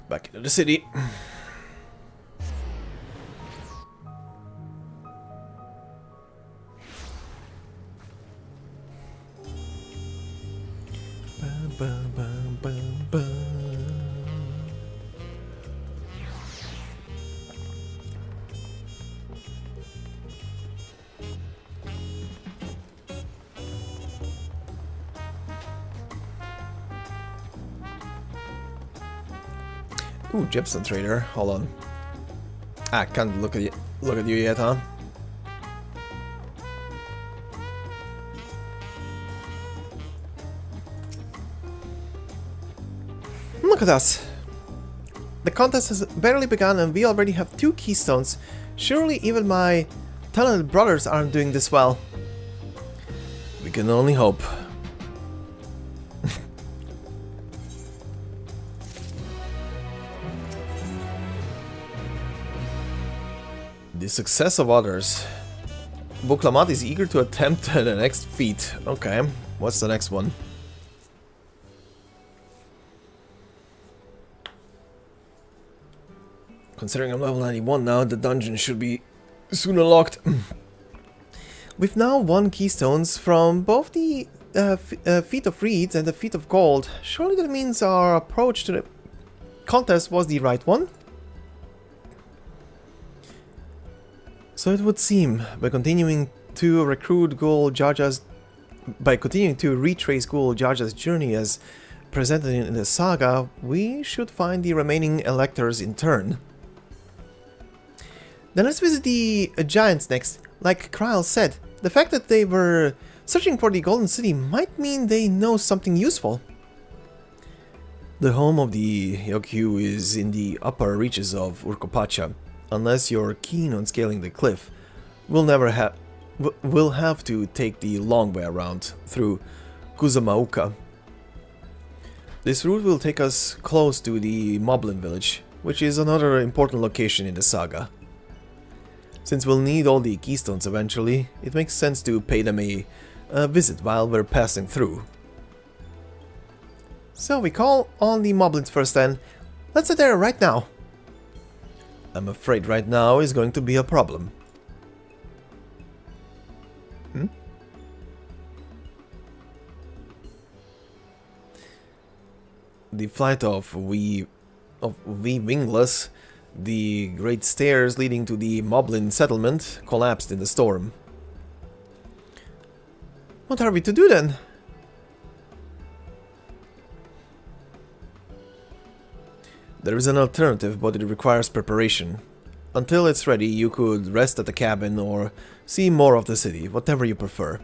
Back into the city. Ooh, Gypsum Trader. Hold on. Ah, can't look at you yet, huh? Look at us. The contest has barely begun and we already have 2 keystones. Surely even my talented brothers aren't doing this well. We can only hope. The success of others. Buklamat is eager to attempt the next feat. Okay, what's the next one? Considering I'm level 91 now, the dungeon should be soon unlocked. We've now won keystones from both the Feat of Reeds and the Feat of Gold. Surely that means our approach to the contest was the right one? So it would seem, by continuing to retrace Ghoul Jaja's journey as presented in the saga, we should find the remaining electors in turn. Then let's visit the giants next. Like Kryl said, the fact that they were searching for the Golden City might mean they know something useful. The home of the Yokyu is in the upper reaches of Urkopacha. Unless you're keen on scaling the cliff, we'll have to take the long way around through Kuzamauka. This route will take us close to the Moblin village, which is another important location in the saga. Since we'll need all the keystones eventually, it makes sense to pay them a visit while we're passing through. So we call on the Moblins first then. Let's head there right now. I'm afraid right now is going to be a problem. the flight of V wingless, the great stairs leading to the Moblin settlement collapsed in the storm. What are we to do then? There is an alternative, but it requires preparation. Until it's ready, you could rest at the cabin or see more of the city, whatever you prefer.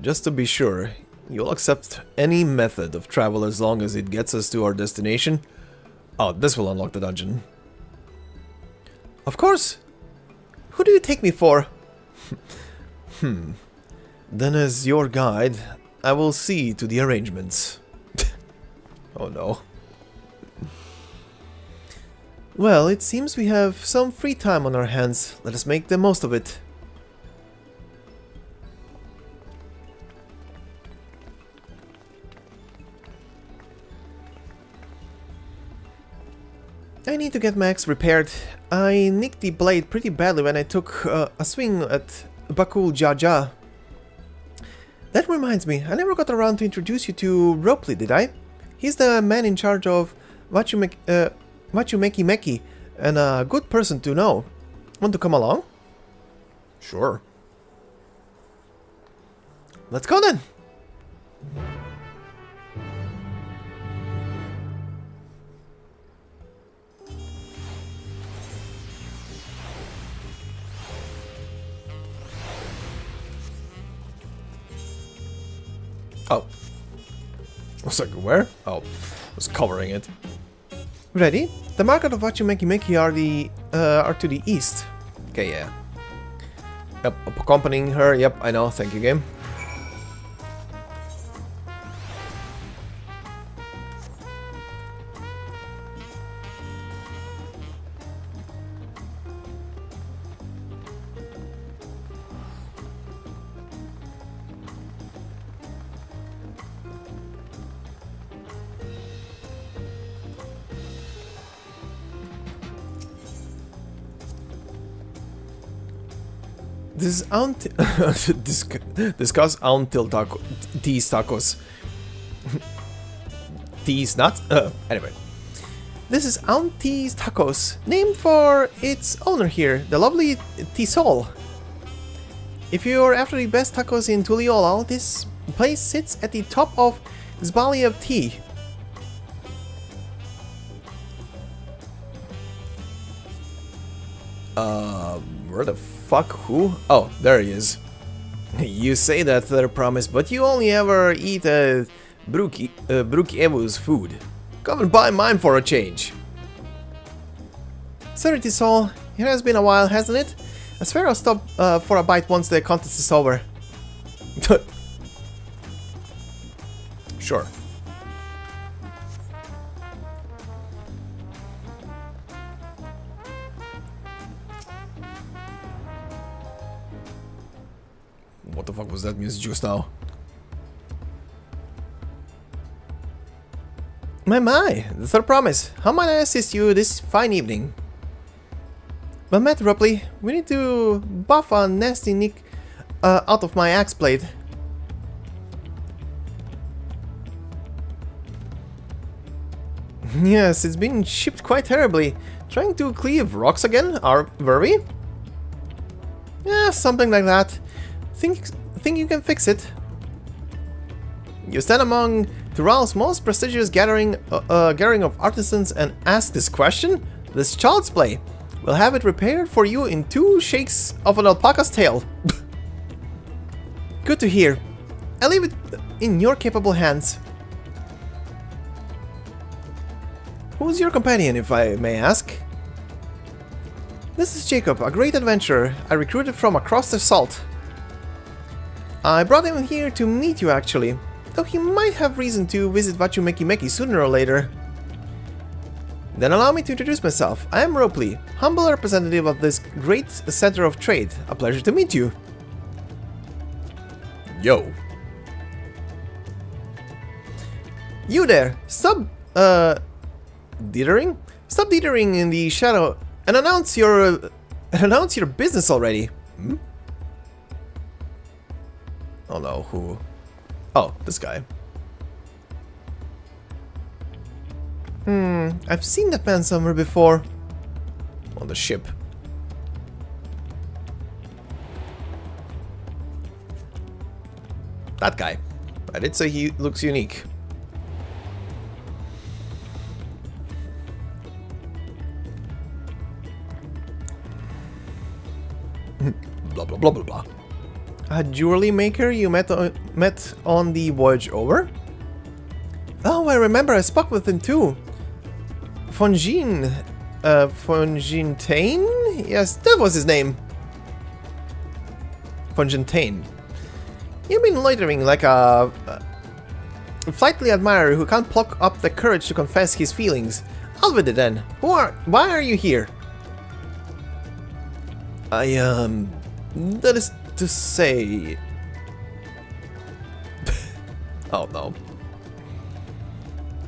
Just to be sure, you'll accept any method of travel as long as it gets us to our destination? Oh, this will unlock the dungeon. Of course! Who do you take me for? Then as your guide, I will see to the arrangements. Oh no. Well, it seems we have some free time on our hands. Let us make the most of it. I need to get my axe repaired. I nicked the blade pretty badly when I took a swing at Bakul Jaja. That reminds me, I never got around to introduce you to Ropley, did I? He's the man in charge of Wachumeki Meki, and a good person to know. Want to come along? Sure. Let's go then! Oh. I was like, where? Oh, I was covering it. Ready? The market of Wachumeki Meki are to the east. Okay, yeah. Yep, accompanying her. Yep, I know. Thank you, game. This is discuss until taco these tacos. These nuts? Anyway. This is Auntie's Tacos, named for its owner here, the lovely Tisol. If you're after the best tacos in Tuliolal, this place sits at the top of this valley of tea. Where the fuck? Who? Oh, there he is. You say that's their promise, but you only ever eat Bruki Evu's food. Come and buy mine for a change. Sorry, Tisol. It has been a while, hasn't it? I swear I'll stop for a bite once the contest is over. Sure. What the fuck was that music just now? My, the third promise. How might I assist you this fine evening? Well met, Ropley. We need to buff a nasty nick out of my axe blade. Yes, it's been shipped quite terribly. Trying to cleave rocks again, were we? Yeah, something like that. Think you can fix it? You stand among Tural's most prestigious gathering of artisans and ask this question? This child's play. We'll have it repaired for you in 2 shakes of an alpaca's tail. Good to hear. I leave it in your capable hands. Who's your companion, if I may ask? This is Jacob, a great adventurer I recruited from across the salt. I brought him here to meet you, actually, though he might have reason to visit Wachumeki Meki sooner or later. Then allow me to introduce myself. I am Ropley, humble representative of this great center of trade. A pleasure to meet you. Yo. You there! Stop, dithering? Stop dithering in the shadow and announce your business already. Hmm? Oh no, who? Oh, this guy. I've seen that man somewhere before. On the ship. That guy. I did say he looks unique. Blah blah blah blah blah. A jewelry maker you met on the voyage over? Oh, I remember I spoke with him too. Fontaine? Yes, that was his name. Fontaine. You've been loitering like a flightly admirer who can't pluck up the courage to confess his feelings. Out with it then. Why are you here? That is to say... Oh no.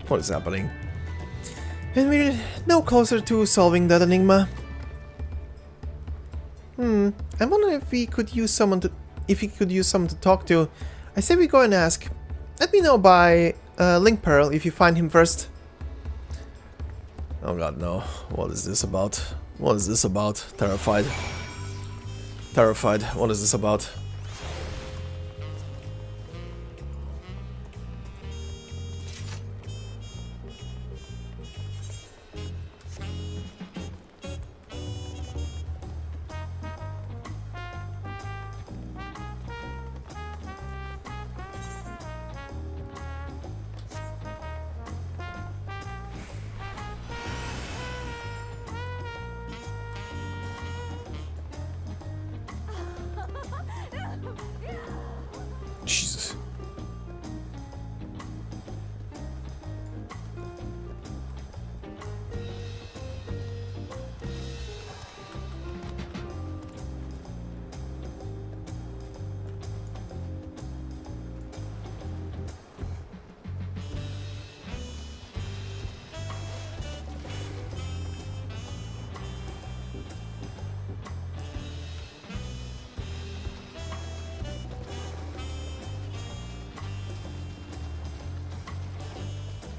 What is happening? And we're no closer to solving that enigma. I wonder if we could use someone to... If he could use someone to talk to. I say we go and ask. Let me know by Link Pearl if you find him first. Oh god, no. What is this about? What is this about? Terrified. Terrified. What is this about? Jesus.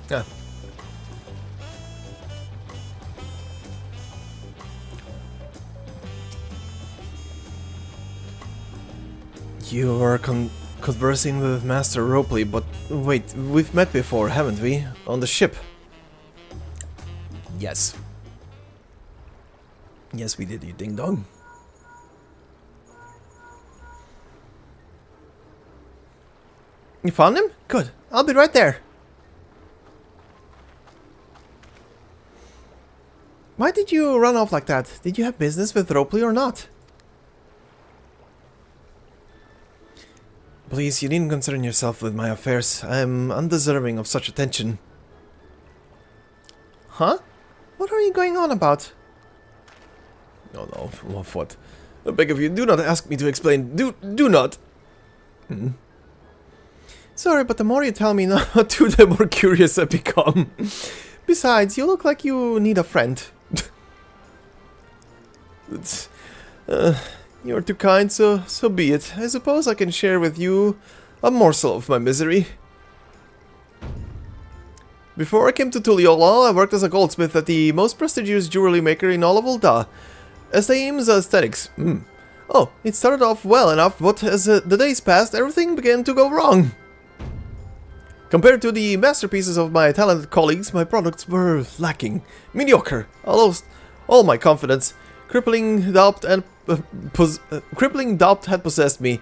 Yeah. You are conversing with Master Ropley, but wait, we've met before, haven't we? On the ship. Yes. Yes, we did, you ding-dong. You found him? Good. I'll be right there. Why did you run off like that? Did you have business with Ropley or not? Please, you needn't concern yourself with my affairs. I'm undeserving of such attention. Huh? What are you going on about? No, no, what? I beg of you, do not ask me to explain. Do not! Sorry, but the more you tell me not to, the more curious I become. Besides, you look like you need a friend. You're too kind, so be it. I suppose I can share with you a morsel of my misery. Before I came to Tuliyollal, I worked as a goldsmith at the most prestigious jewelry maker in all of Ul'dah. Esteem's Aesthetics. Oh, it started off well enough, but as the days passed, everything began to go wrong. Compared to the masterpieces of my talented colleagues, my products were lacking. Mediocre. I lost all my confidence. Crippling doubt had possessed me,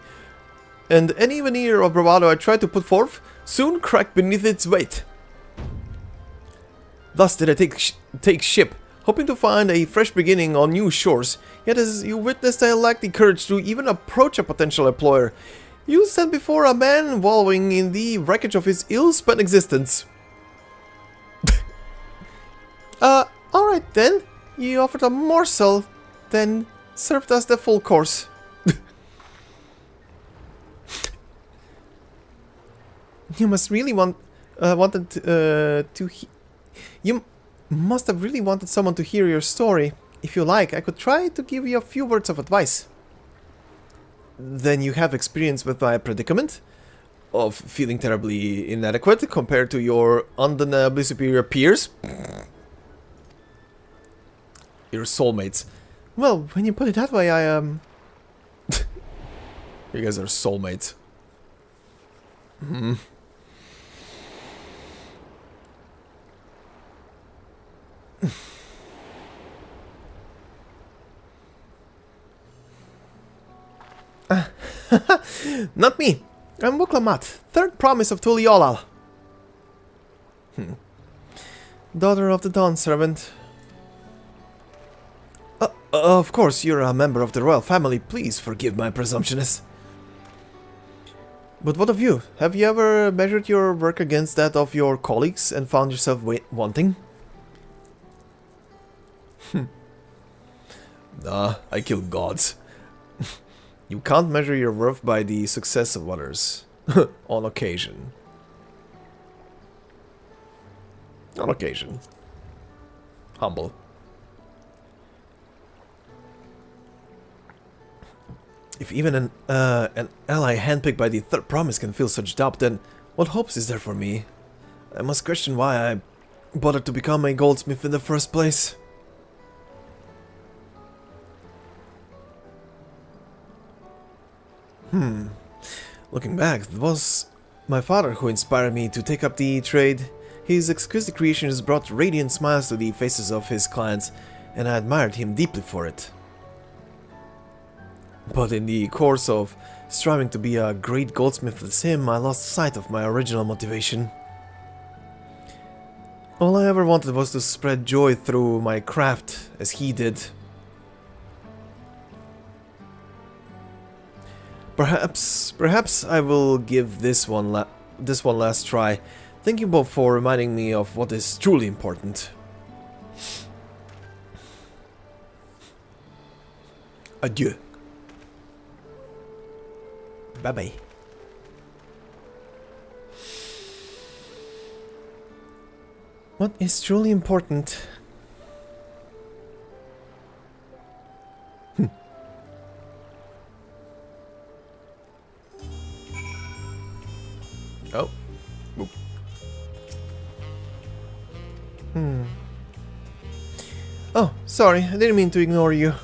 and any veneer of bravado I tried to put forth soon cracked beneath its weight. Thus did I take ship, hoping to find a fresh beginning on new shores. Yet as you witnessed, I lacked the courage to even approach a potential employer. You stand before a man wallowing in the wreckage of his ill-spent existence. Alright then. You offered a morsel, then served us the full course. You must really you must have really wanted someone to hear your story. If you like, I could try to give you a few words of advice. then you have experience with my predicament of feeling terribly inadequate compared to your undeniably superior peers. Your soulmates. Well, when you put it that way, you guys are soulmates. Hmm. Not me. I'm Wuklamat, third promise of Tuliolal. Daughter of the Dawn Servant. Of course, you're a member of the royal family. Please forgive my presumptuousness. But what of you? Have you ever measured your work against that of your colleagues and found yourself wanting? Nah, I kill gods. You can't measure your worth by the success of others. On occasion. On occasion. Humble. If even an ally handpicked by the third promise can feel such doubt, then what hopes is there for me? I must question why I bothered to become a goldsmith in the first place. Looking back, it was my father who inspired me to take up the trade. His exquisite creations brought radiant smiles to the faces of his clients, and I admired him deeply for it. But in the course of striving to be a great goldsmith as him, I lost sight of my original motivation. All I ever wanted was to spread joy through my craft, as he did. Perhaps I will give this one last try. Thank you both for reminding me of what is truly important. Adieu. Bye bye. What is truly important? Oh. Oop. Oh, sorry, I didn't mean to ignore you.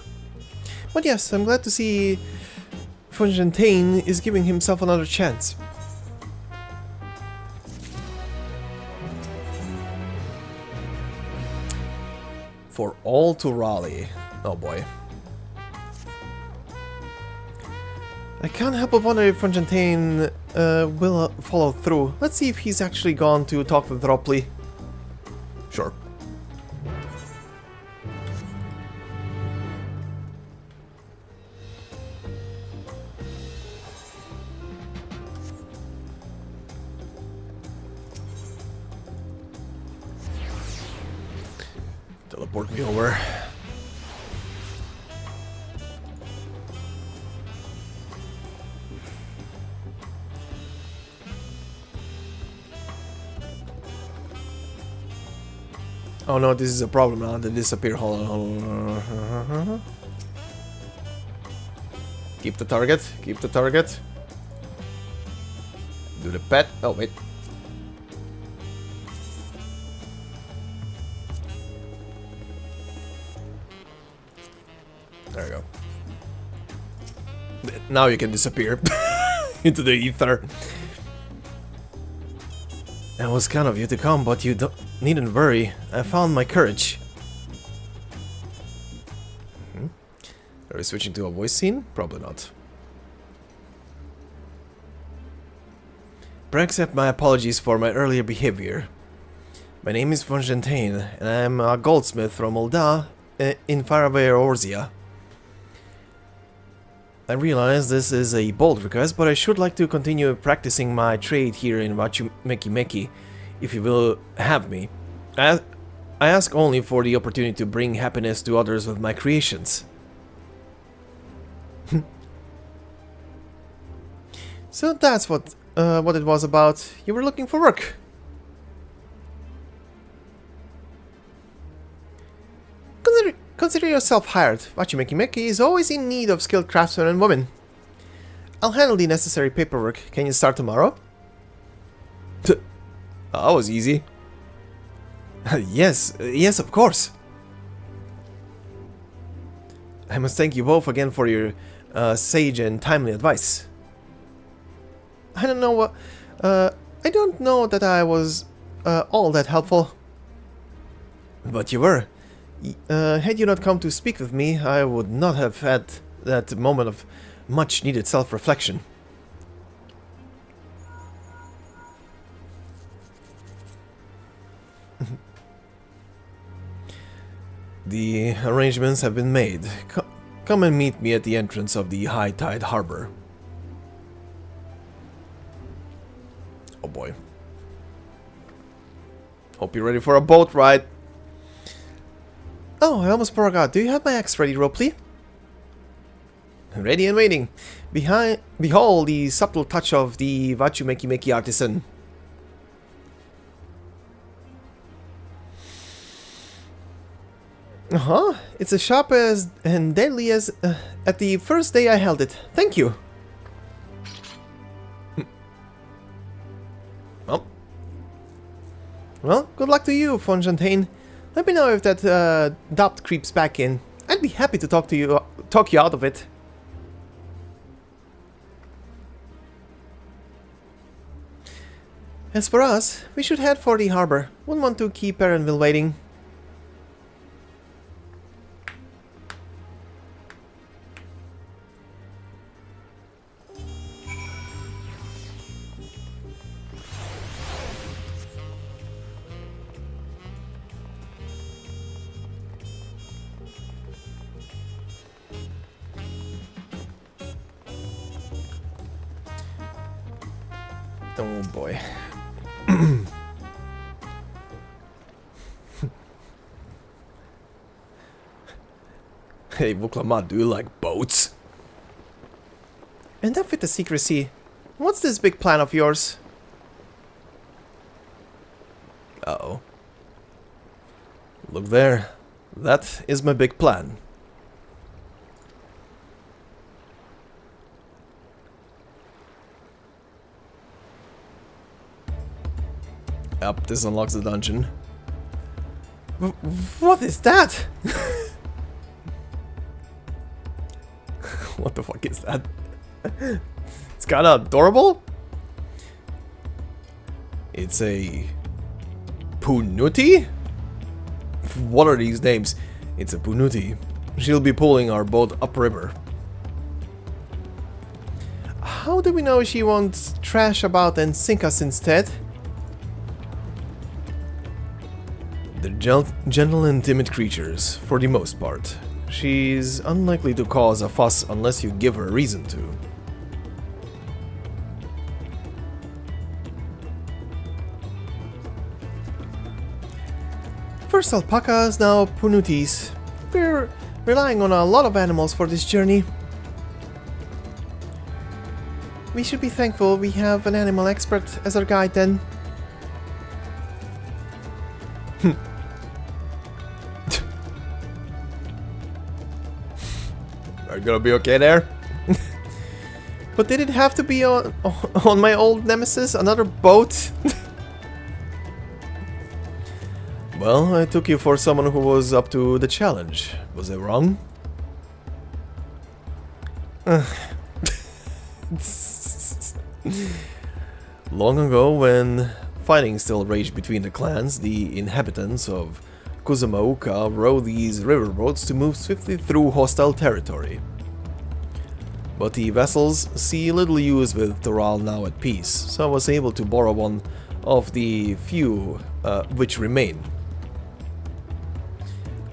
But yes, I'm glad to see Fontaine is giving himself another chance. For all to rally. Oh boy. I can't help but wonder if Fontaine will follow through. Let's see if he's actually gone to talk with Ropley. Sure. Teleport me over. Oh no, this is a problem now. They disappear. Hold on. Keep the target. Keep the target. Do the pet. Oh, wait. There we go. Now you can disappear into the ether. It was kind of you to come, but you needn't worry. I found my courage. Are we switching to a voice scene? Probably not. Accept my apologies for my earlier behavior. My name is Fontaine, and I am a goldsmith from Ulda in faraway Orzia. I realize this is a bold request, but I should like to continue practicing my trade here in Wachumeki, if you will have me. I ask only for the opportunity to bring happiness to others with my creations. So that's what it was about. You were looking for work. Consider yourself hired. Wachumeki is always in need of skilled craftsmen and women. I'll handle the necessary paperwork. Can you start tomorrow? That was easy. Yes, of course. I must thank you both again for your sage and timely advice. I don't know that I was all that helpful. But you were. Had you not come to speak with me, I would not have had that moment of much needed self-reflection. The arrangements have been made. Come and meet me at the entrance of the high tide harbor. Oh boy. Hope you're ready for a boat ride. Oh, I almost forgot. Do you have my axe ready, Ropley? Ready and waiting. Behold the subtle touch of the Wachumeki artisan. It's as sharp as and deadly as at the first day I held it. Thank you. Well, good luck to you, Fontaine. Let me know if that doubt creeps back in. I'd be happy to talk you out of it. As for us, we should head for the harbor. Wouldn't want to keep Erenville waiting. Oh boy. Hey, Vuklamat, do you like boats? And that with the secrecy. What's this big plan of yours? Uh-oh. Look there. That is my big plan. Yep, this unlocks the dungeon. What is that? What the fuck is that? It's kinda adorable. It's a Punuti? What are these names? It's a Punuti. She'll be pulling our boat upriver. How do we know she won't trash about and sink us instead? They're gentle and timid creatures, for the most part. She's unlikely to cause a fuss unless you give her a reason to. First alpacas, now punutis. We're relying on a lot of animals for this journey. We should be thankful we have an animal expert as our guide then. Are you gonna be okay there? But did it have to be on my old nemesis? Another boat? Well, I took you for someone who was up to the challenge. Was I wrong? Long ago, when fighting still raged between the clans, the inhabitants of Kuzumauka rode these riverboats to move swiftly through hostile territory. But the vessels see little use with Toral now at peace, so I was able to borrow one of the few which remain.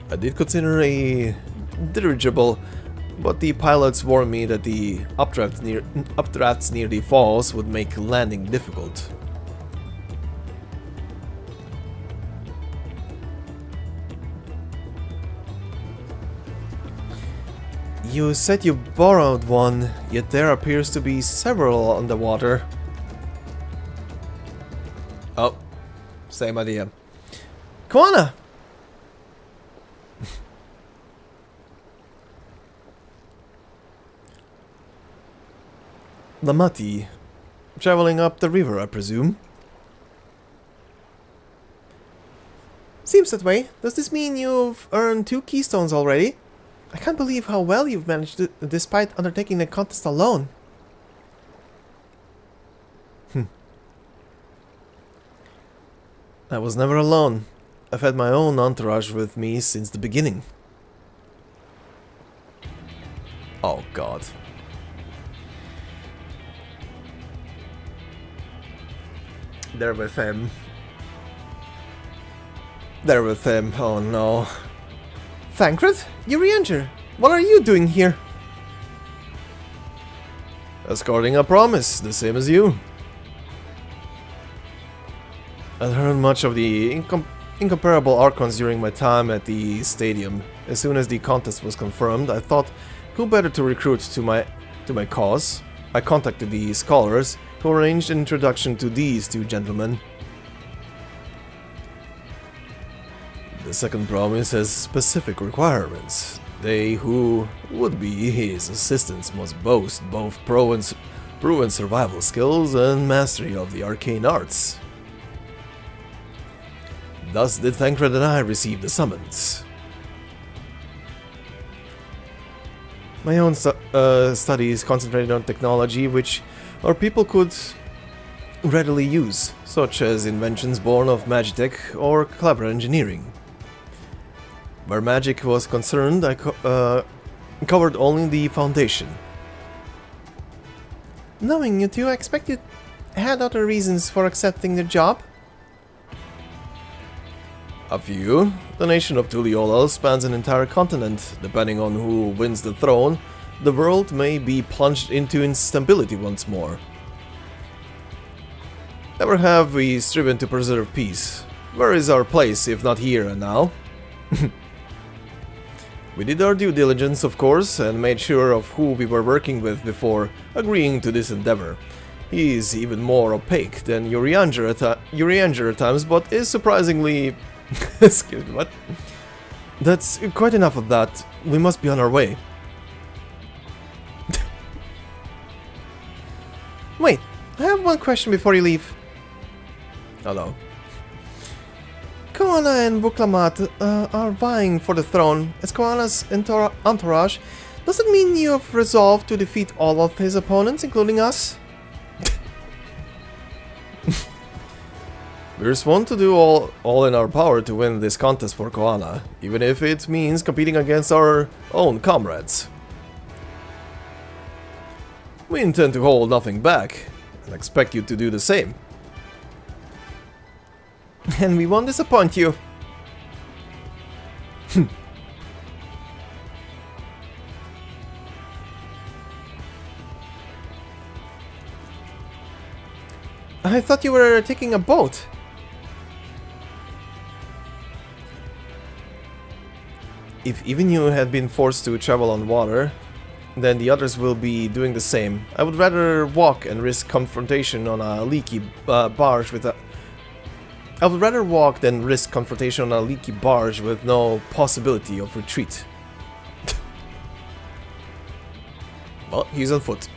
I did consider a dirigible, but the pilots warned me that the updrafts near the falls would make landing difficult. You said you borrowed one, yet there appears to be several on the water. Oh, same idea. Koana! Lamati. Traveling up the river, I presume. Seems that way. Does this mean you've earned 2 keystones already? I can't believe how well you've managed it, despite undertaking the contest alone. I was never alone. I've had my own entourage with me since the beginning. Oh god. They're with him. They're with him, oh no. Thancred? You re-enter. What are you doing here? Escorting a promise, the same as you. I'd heard much of the incomparable Archons during my time at the stadium. As soon as the contest was confirmed, I thought, who better to recruit to my cause? I contacted the scholars, who arranged an introduction to these 2 gentlemen. The second promise has specific requirements. They who would be his assistants must boast both proven survival skills and mastery of the arcane arts. Thus did Thancred and I receive the summons. My own studies concentrated on technology which our people could readily use, such as inventions born of magitech or clever engineering. Where magic was concerned, I covered only the foundation. Knowing you 2, I expect you had other reasons for accepting the job? A few. The nation of Tuliolal spans an entire continent. Depending on who wins the throne, the world may be plunged into instability once more. Ever have we striven to preserve peace? Where is our place, if not here and now? We did our due diligence, of course, and made sure of who we were working with before agreeing to this endeavor. He is even more opaque than Urianger at times, but is surprisingly... Excuse me, what? That's quite enough of that. We must be on our way. Wait, I have one question before you leave. Hello. Koana and Vuklamat are vying for the throne. As Koana's entourage, does it mean you have resolved to defeat all of his opponents, including us? We want to do all in our power to win this contest for Koana, even if it means competing against our own comrades. We intend to hold nothing back, and expect you to do the same. And we won't disappoint you. I thought you were taking a boat. If even you had been forced to travel on water, then the others will be doing the same. I would rather walk and risk confrontation on a leaky barge with a... I would rather walk than risk confrontation on a leaky barge with no possibility of retreat. Well, he's on foot.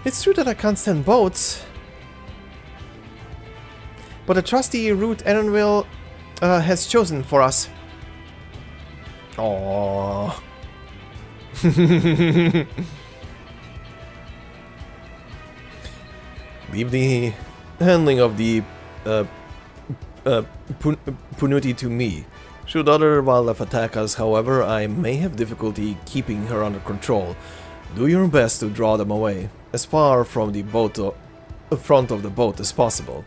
It's true that I can't stand boats, but a trusty route Erenville has chosen for us. Aww. Leave the handling of the Punuti to me. Should other wildlife attack us, however, I may have difficulty keeping her under control. Do your best to draw them away, as far from the front of the boat as possible.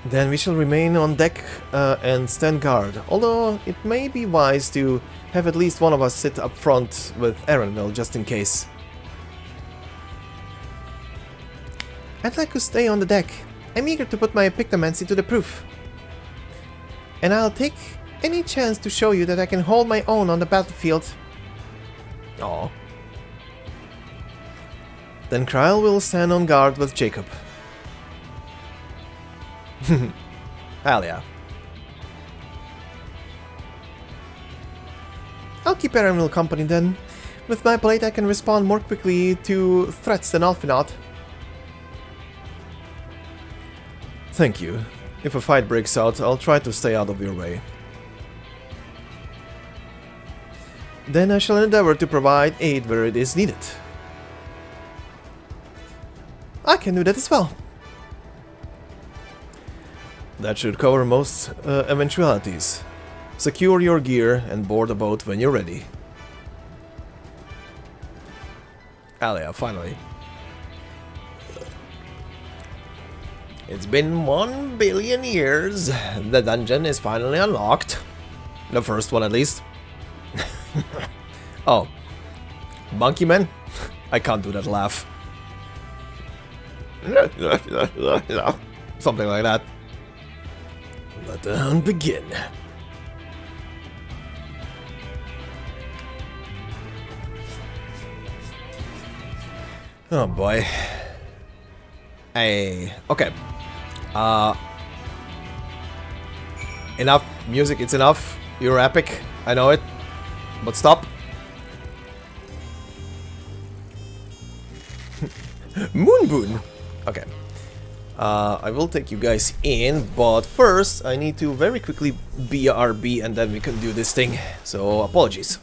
Then we shall remain on deck and stand guard, although it may be wise to have at least one of us sit up front with Erenville just in case. I'd like to stay on the deck. I'm eager to put my pictomancy to the proof. And I'll take any chance to show you that I can hold my own on the battlefield. Aww. Then Kryl will stand on guard with Jacob. Hell yeah. I'll keep Aramil company then. With my plate I can respond more quickly to threats than Alphinaud. Thank you. If a fight breaks out, I'll try to stay out of your way. Then I shall endeavor to provide aid where it is needed. I can do that as well. That should cover most eventualities. Secure your gear and board a boat when you're ready. Alia, finally. It's been 1 billion years. The dungeon is finally unlocked. The first one at least. Oh. Monkey Man? I can't do that laugh. Something like that. Let the hunt begin. Oh boy. Hey, okay. Enough music, it's enough. You're epic, I know it. But stop. Moonboon. Okay. I will take you guys in, but first I need to very quickly BRB and then we can do this thing. So apologies.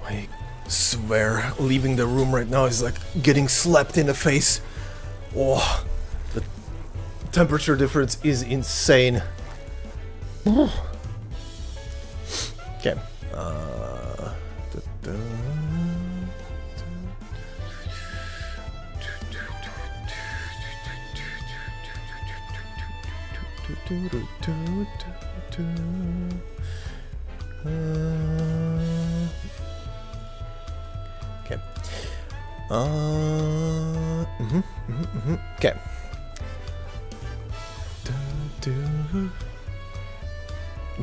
I swear, leaving the room right now is like getting slapped in the face. Oh, the temperature difference is insane. Okay. Okay. Okay.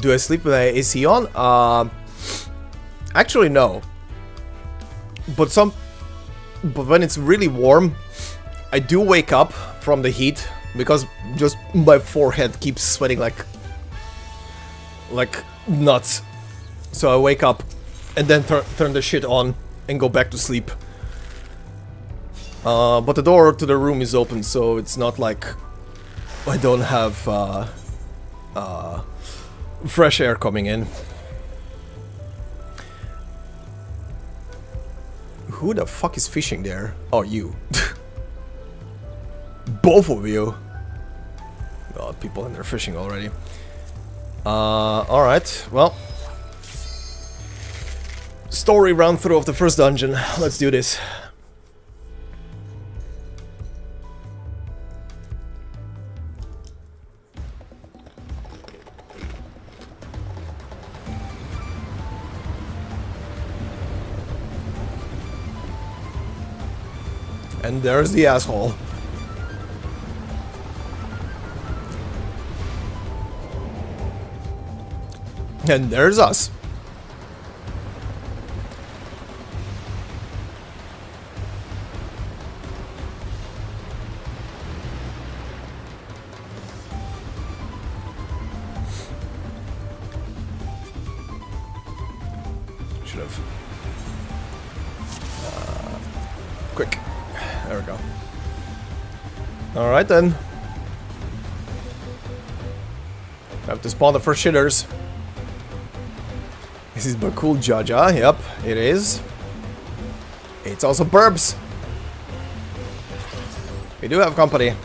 Do I sleep with the AC on? Actually no. But when it's really warm, I do wake up from the heat because just my forehead keeps sweating like nuts. So I wake up and then turn the shit on and go back to sleep. But the door to the room is open, so it's not like I don't have fresh air coming in. Who the fuck is fishing there? Oh, you. Both of you. God, people in there fishing already. Alright, well. Story run through of the first dungeon. Let's do this. And there's the asshole. And there's us. Should have. Quick. There we go. Alright then. Have to spawn the first shitters. This is Bakul Jaja. Yep, it is. It's also Burbs. We do have company.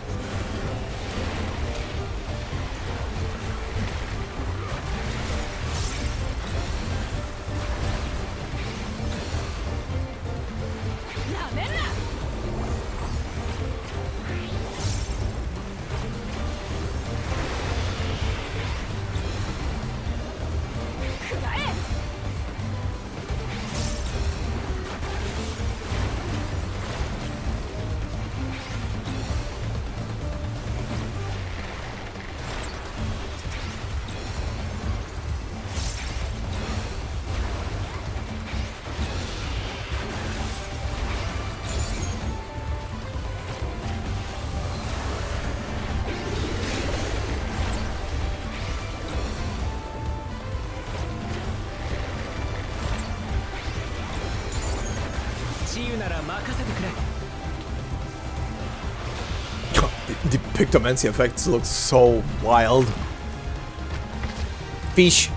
The Pictomancy effects look so wild. Fish.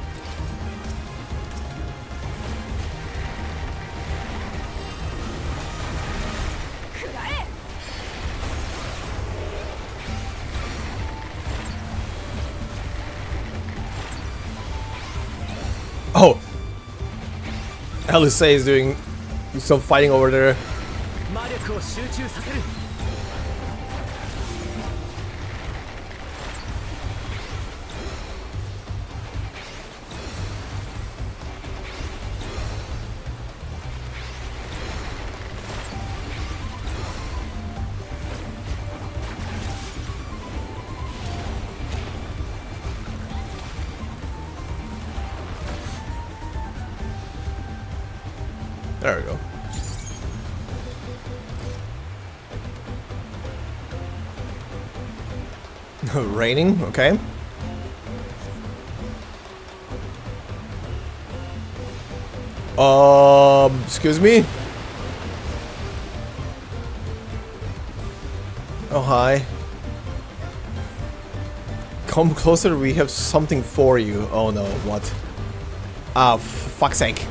Oh, Alice is doing some fighting over there. There we go. Raining, okay. Excuse me? Oh, hi. Come closer, we have something for you. Oh no, what? Ah, fuck's sake.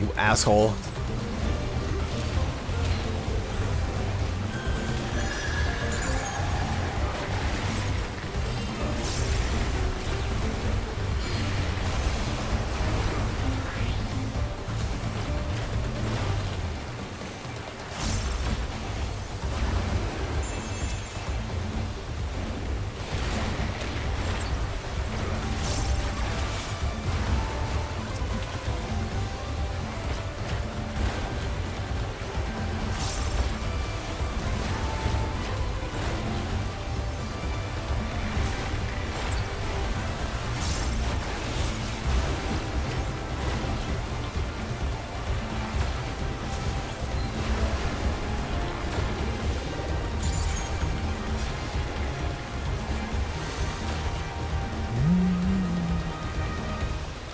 You asshole.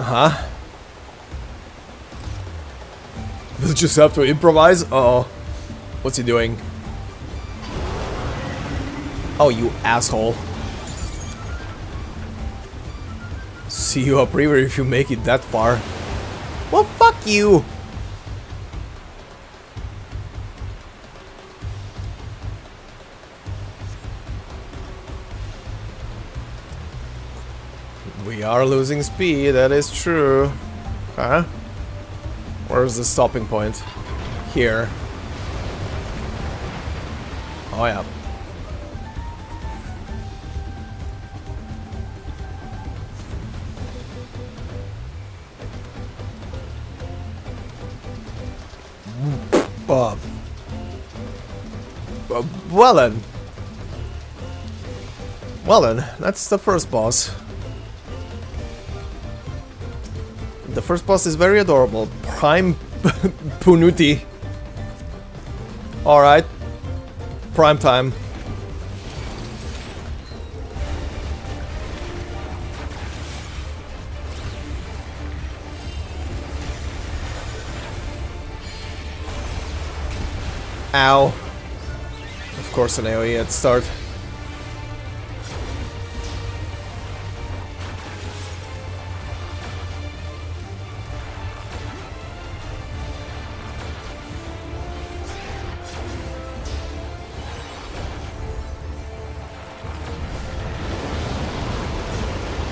Uh-huh. We'll just have to improvise? Uh-oh. What's he doing? Oh, you asshole. See you up river if you make it that far. Well, fuck you! We are losing speed, that is true. Huh? Where's the stopping point? Here. Oh yeah. Well then. Well then, that's the first boss. The first boss is very adorable. Prime Punuti. Alright. Prime time. Ow. Of course an AoE at start.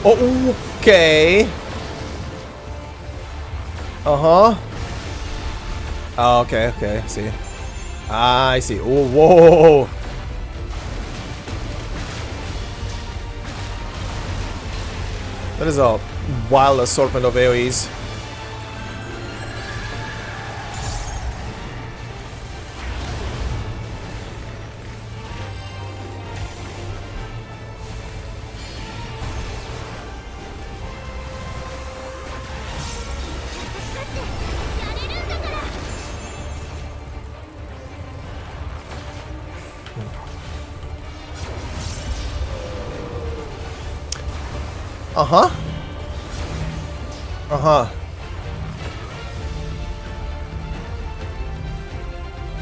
Okay. Uh-huh. Oh, okay, okay, see. Ah, I see. Oh, whoa. That is a wild assortment of AoEs. Uh-huh. Uh-huh.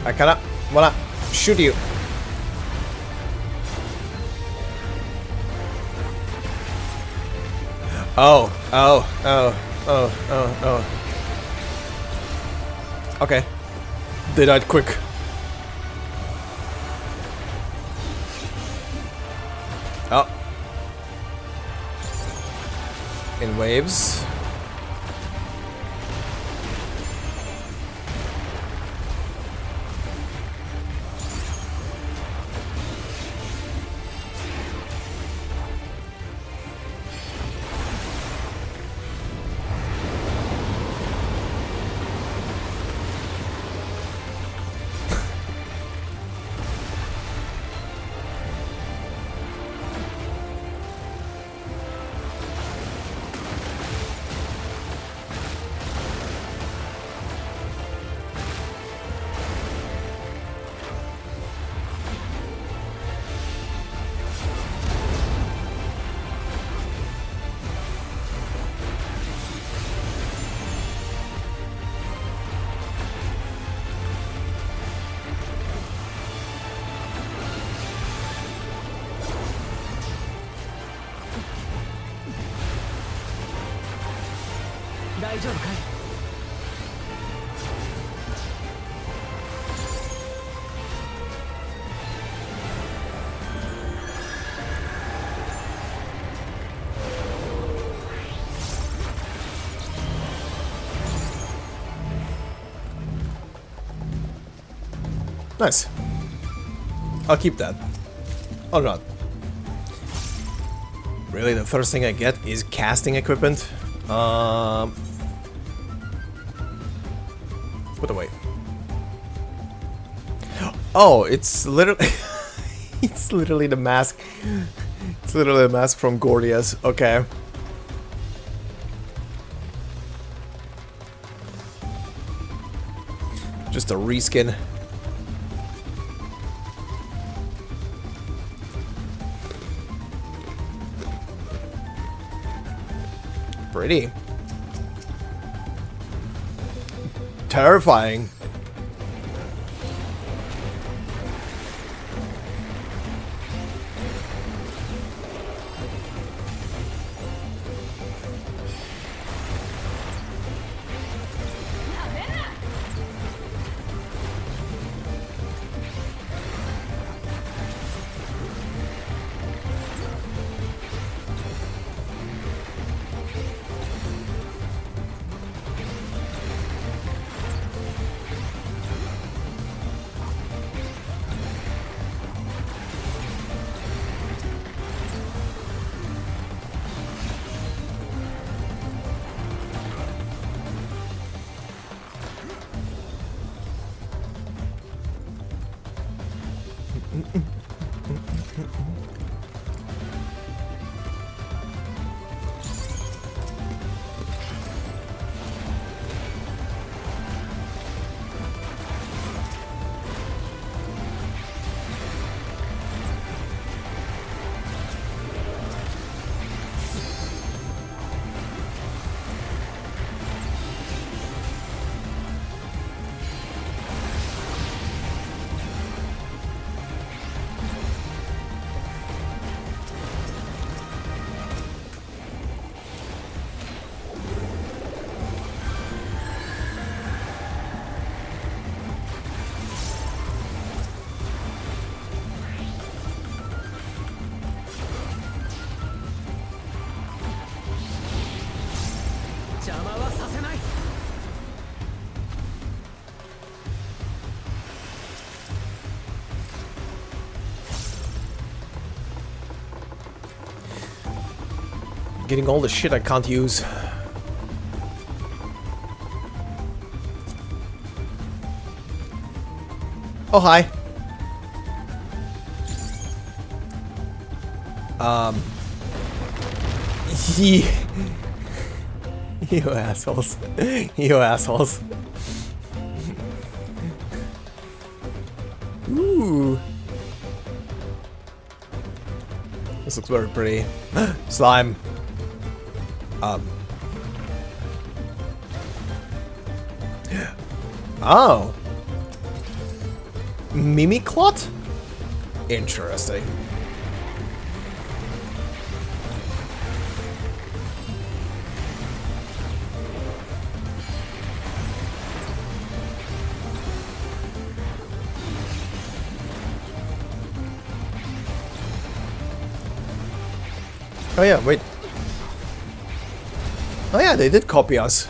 I cannot wanna shoot you. Oh, oh, oh, oh, oh, oh. Okay. They died quick. Oh. In waves. Nice. I'll keep that. Or not. Really, the first thing I get is casting equipment? Put away. Oh, it's literally... it's literally the mask. It's literally the mask from Gordias. Okay. Just a reskin. Pretty. terrifying. Getting all the shit I can't use. Oh, hi. You assholes. You assholes. Ooh. This looks very pretty. Slime. Oh. Mimiclot? Interesting. Oh yeah, wait. Oh yeah, they did copy us.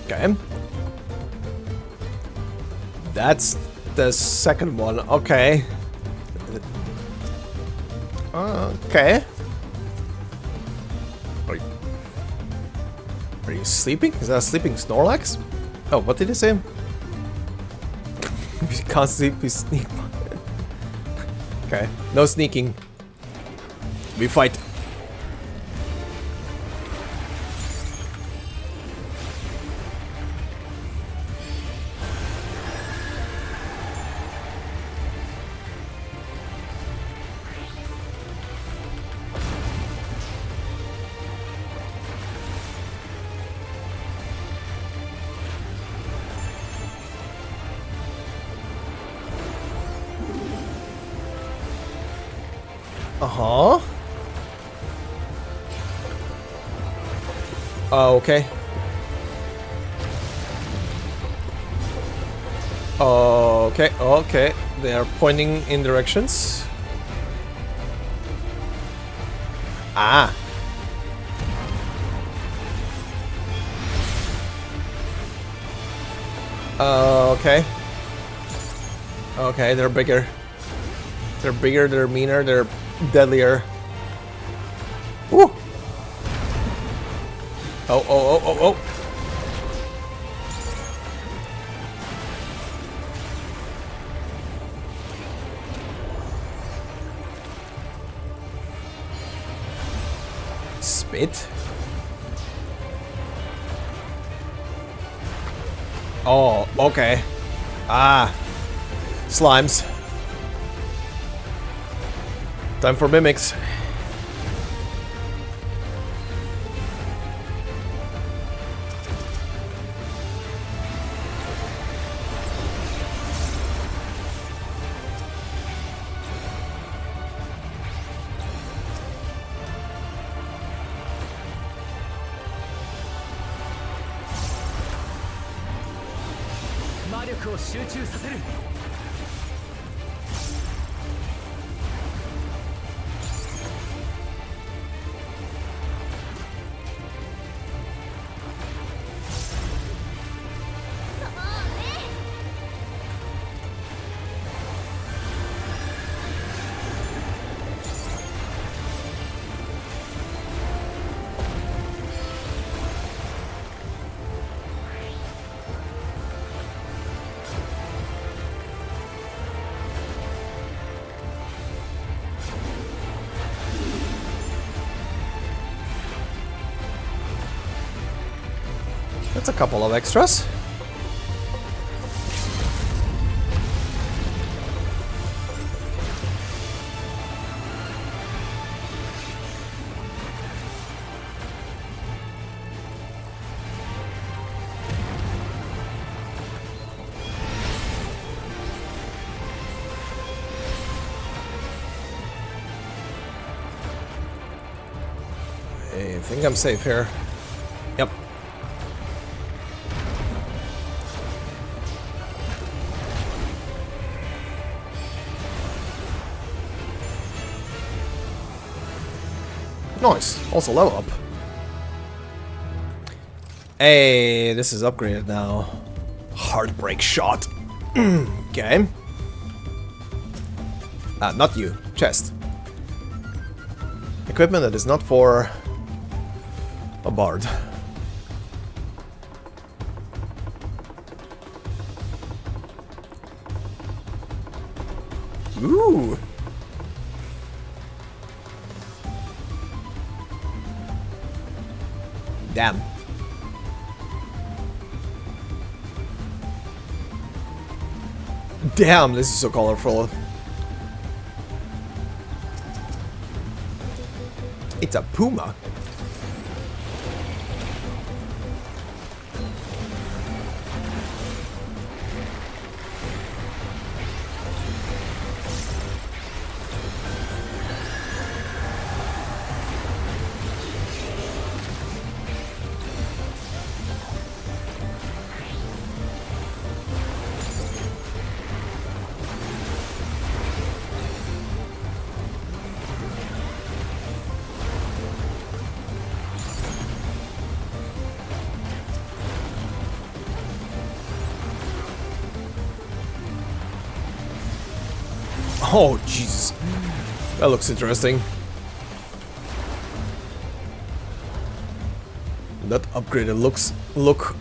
Okay. That's the second one. Okay. Okay. Are you sleeping? Is that a sleeping Snorlax? Oh, what did he say? constantly sneak. Okay, no sneaking. We fight. Uh-huh. Okay. Okay, okay. They are pointing in directions. Ah. Okay. Okay, they're bigger. They're bigger, they're meaner, they're deadlier. Woo! Oh, oh, oh, oh, oh. Spit. Oh, okay. Ah. Slimes. Time for mimics. That's a couple of extras. I think I'm safe here. Yep. Nice. Also level up. Hey, this is upgraded now. Heartbreak shot. Okay. Not you. Chest. Equipment that is not for a bard. Ooh. Damn. Damn, this is so colorful. It's a puma. Oh, Jesus. That looks interesting. That upgraded look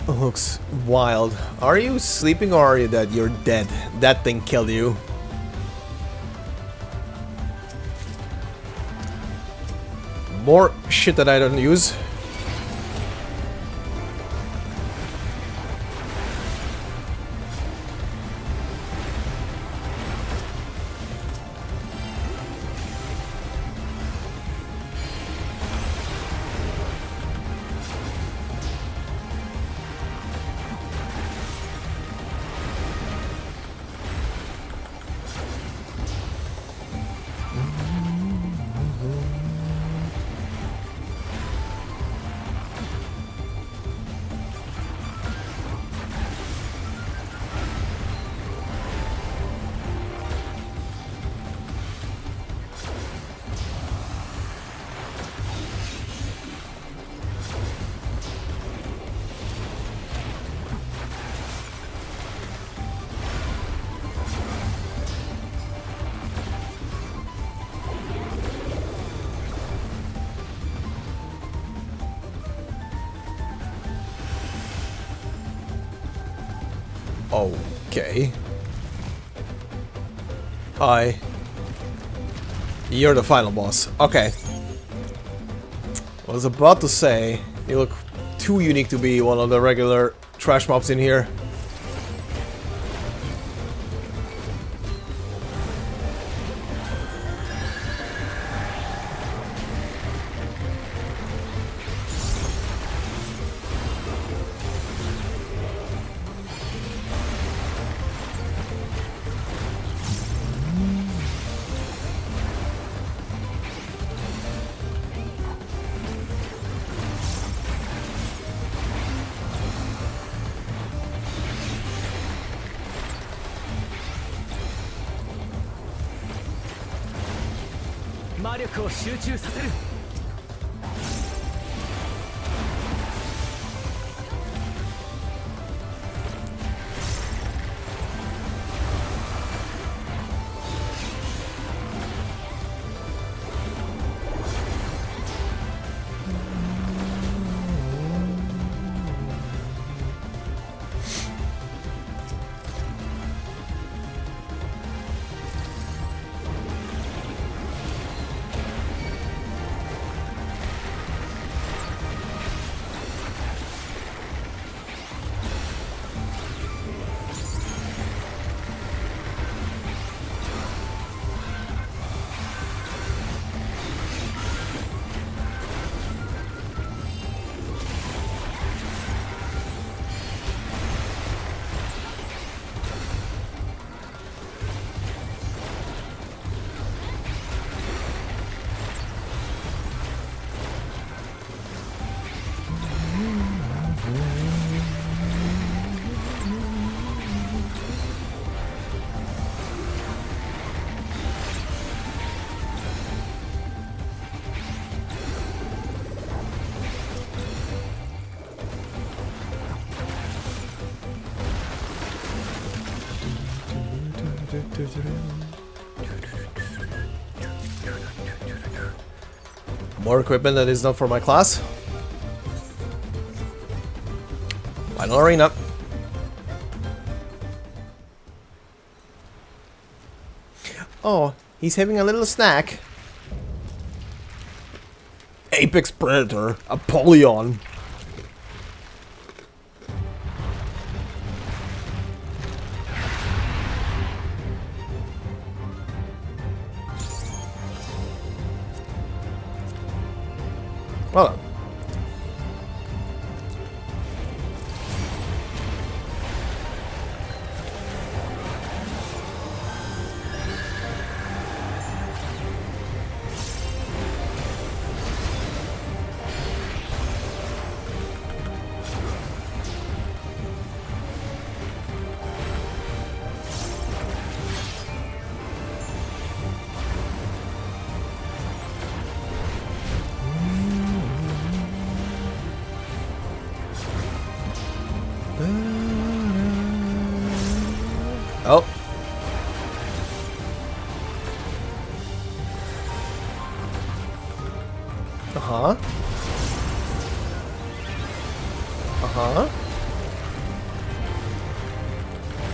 looks wild. Are you sleeping or are you dead? You're dead. That thing killed you. More shit that I don't use. Okay. Hi. You're the final boss. Okay. I was about to say, you look too unique to be one of the regular trash mobs in here. More equipment that is not for my class. Final arena. Oh, he's having a little snack. Apex Predator, Apollyon. Well done. Oh. Uh-huh. Uh-huh.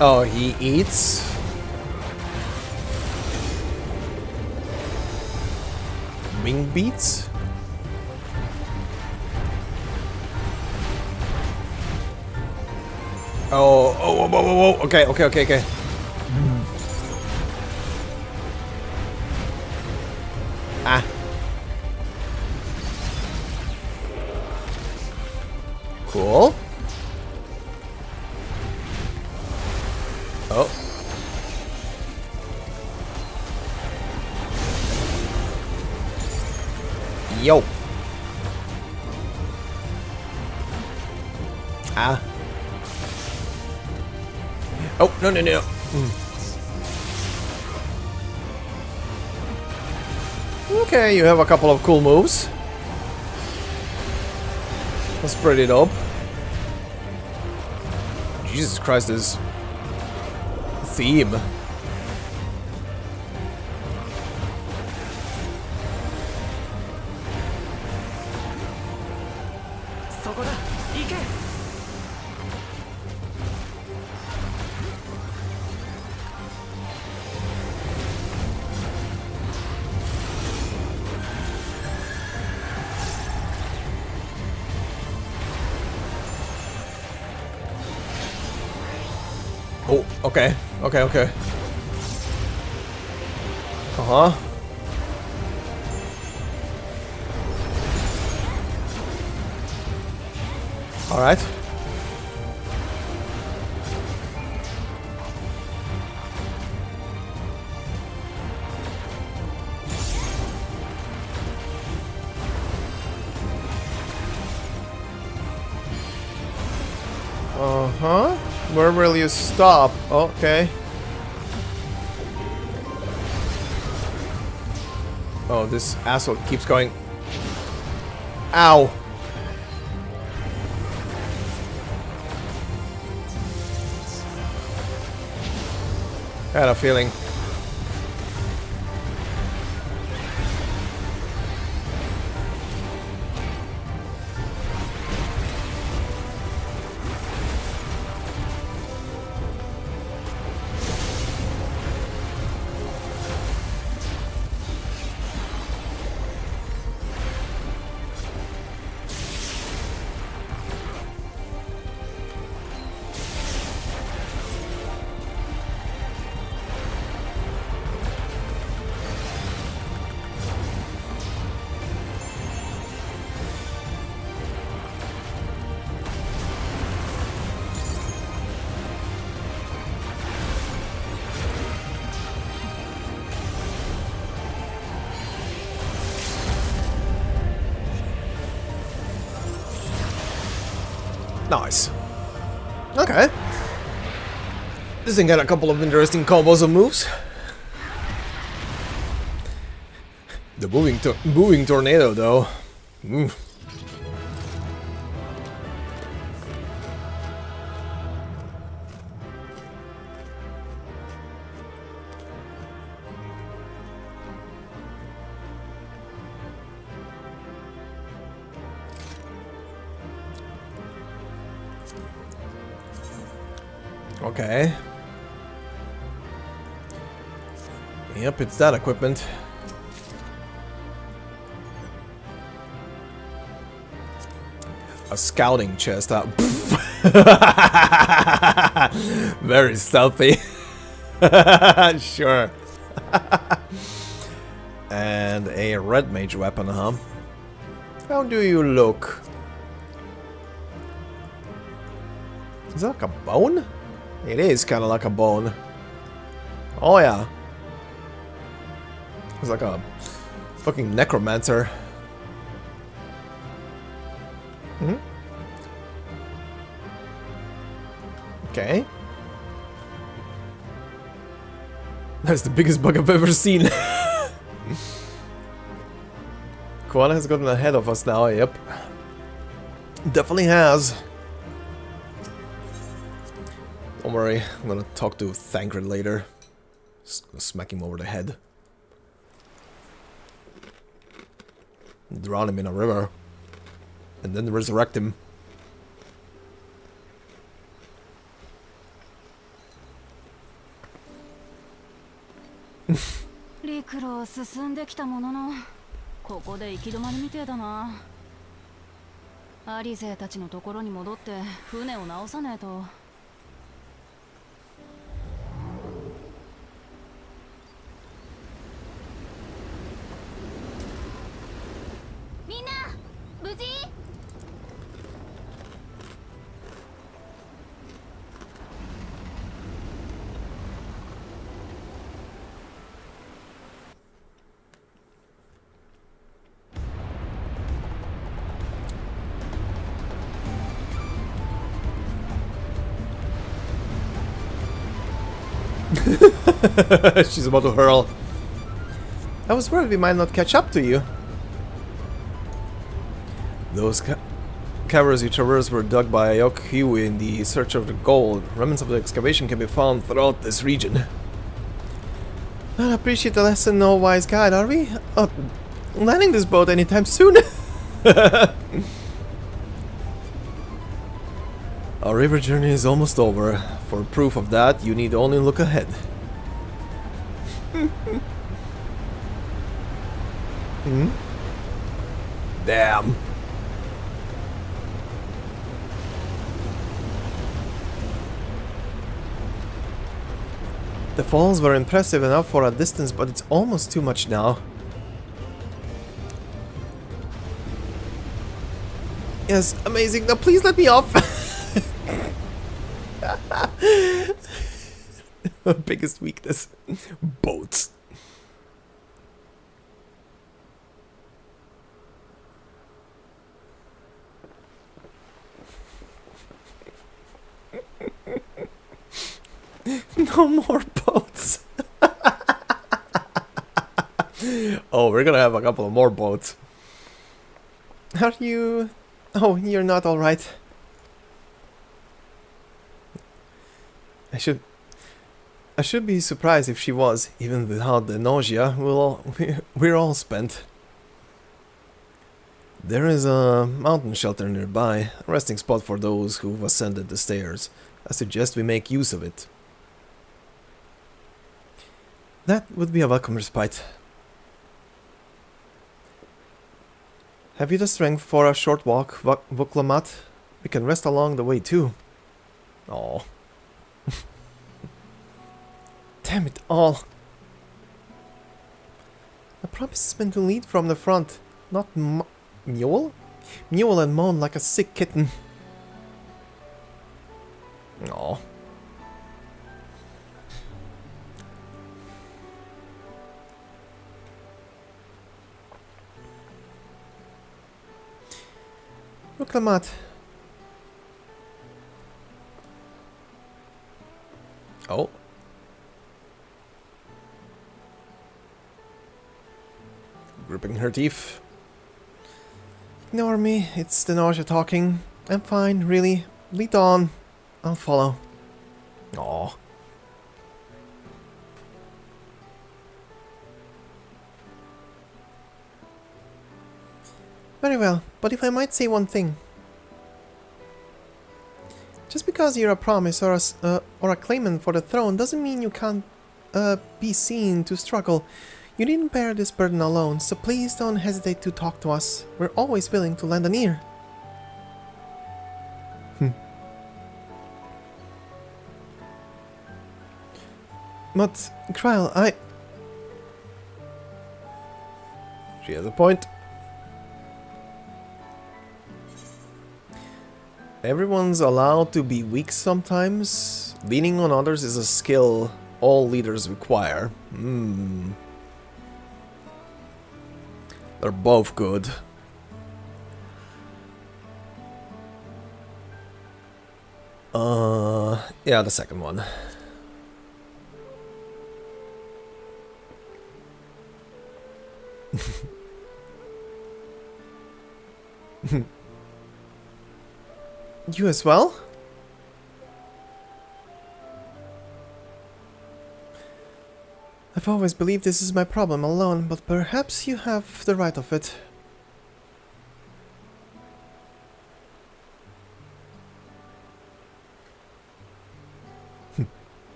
Oh, he eats? Wing beats? Oh, oh, whoa, whoa, whoa, whoa. Okay, okay, okay, okay. Ah. Cool. Oh. Yo. Ah. Oh, no, no, no. Okay, you have a couple of cool moves. That's pretty dope. Jesus Christ, this theme. Oh, okay, okay, okay. Uh-huh. Alright. Uh-huh. Where will you stop? Okay. Oh, this asshole keeps going. Ow. I had a feeling. Nice. Okay. This thing got a couple of interesting combos and moves. The moving tornado, though. Okay. Yep, it's that equipment. A scouting chest. Very stealthy. Sure. And a red mage weapon, huh? How do you look? Is that like a bone? It is kind of like a bone. Oh yeah. It's like a fucking necromancer. Okay. That's the biggest bug I've ever seen. Koala has gotten ahead of us now, yep. Definitely has. Don't worry, I'm gonna talk to Thancred later. Just gonna smack him over the head. Drown him in a river. And then resurrect him. 陸路を進んできたものの、ここで行き止まりみてえだな。アリゼたちのところに戻って船を直さねえと。みんな無事？She's about to hurl. I was worried we might not catch up to you. Those caverns you traversed were dug by Ayok in the search of the gold. Remnants of the excavation can be found throughout this region. I appreciate the lesson, no wise guide, are we? Landing this boat anytime soon? Our river journey is almost over. For proof of that, you need only look ahead. Damn. The falls were impressive enough for a distance, but it's almost too much now. Yes, amazing. Now please let me off. Biggest weakness. Boats. No more boats. Oh, we're gonna have a couple of more boats. Are you... Oh, you're not alright. I should be surprised if she was, even without the nausea. We're all spent. There is a mountain shelter nearby, a resting spot for those who've ascended the stairs. I suggest we make use of it. That would be a welcome respite. Have you the strength for a short walk, Vuklamat? We can rest along the way too. Oh. Damn it all. I promised Sven to lead from the front, not Mule? Mule and moan like a sick kitten. Oh. Vuklamat. Oh. Gripping her teeth. Ignore me, it's the nausea talking. I'm fine, really. Lead on. I'll follow. Aww. Very well, but if I might say one thing. Just because you're a promise or a claimant for the throne doesn't mean you can't be seen to struggle. You didn't bear this burden alone, so please don't hesitate to talk to us. We're always willing to lend an ear. But, Kryl, She has a point. Everyone's allowed to be weak sometimes. Leaning on others is a skill all leaders require. They're both good. Yeah, the second one. You as well? I've always believed this is my problem alone, but perhaps you have the right of it.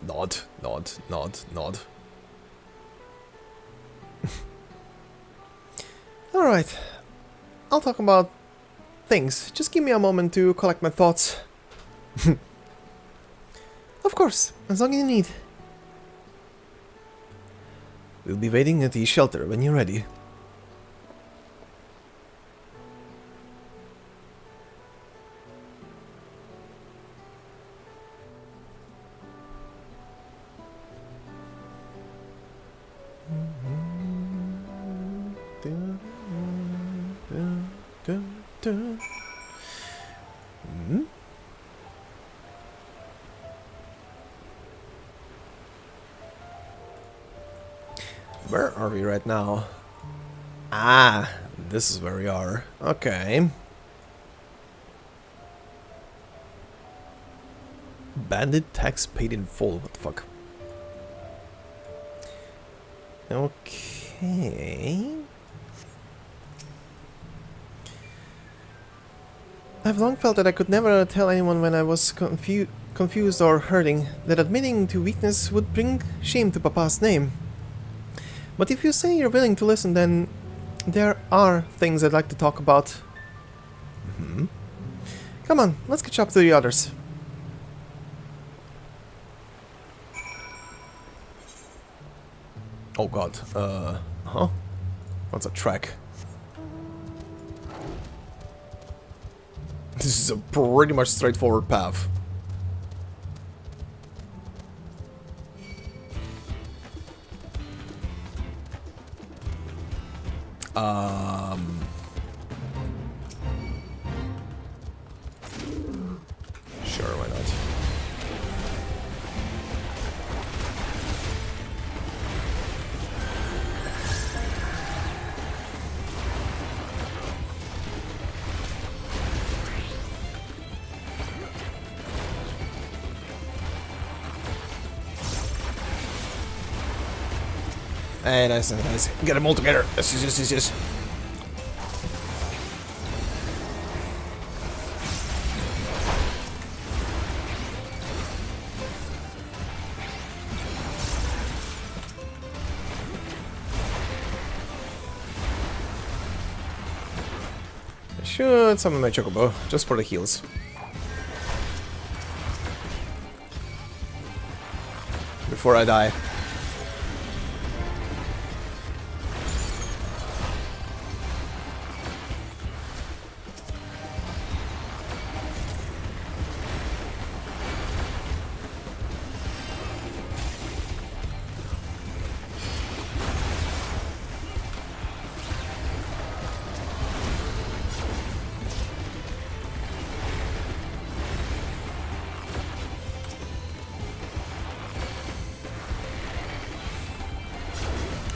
Nod, nod, nod, nod. Alright. I'll talk about things. Just give me a moment to collect my thoughts. Of course, as long as you need. We'll be waiting at the shelter when you're ready. Where are we right now? Ah, this is where we are. Okay. Bandit tax paid in full. What the fuck? Okay. I've long felt that I could never tell anyone when I was confused or hurting, that admitting to weakness would bring shame to Papa's name. But if you say you're willing to listen, then there are things I'd like to talk about. Come on, let's catch up to the others. Oh god, huh? What's a track? This is a pretty much straightforward path. Sure, why not? Hey, nice, nice. Get them all together. Yes. I should summon my Chocobo, just for the heals. Before I die.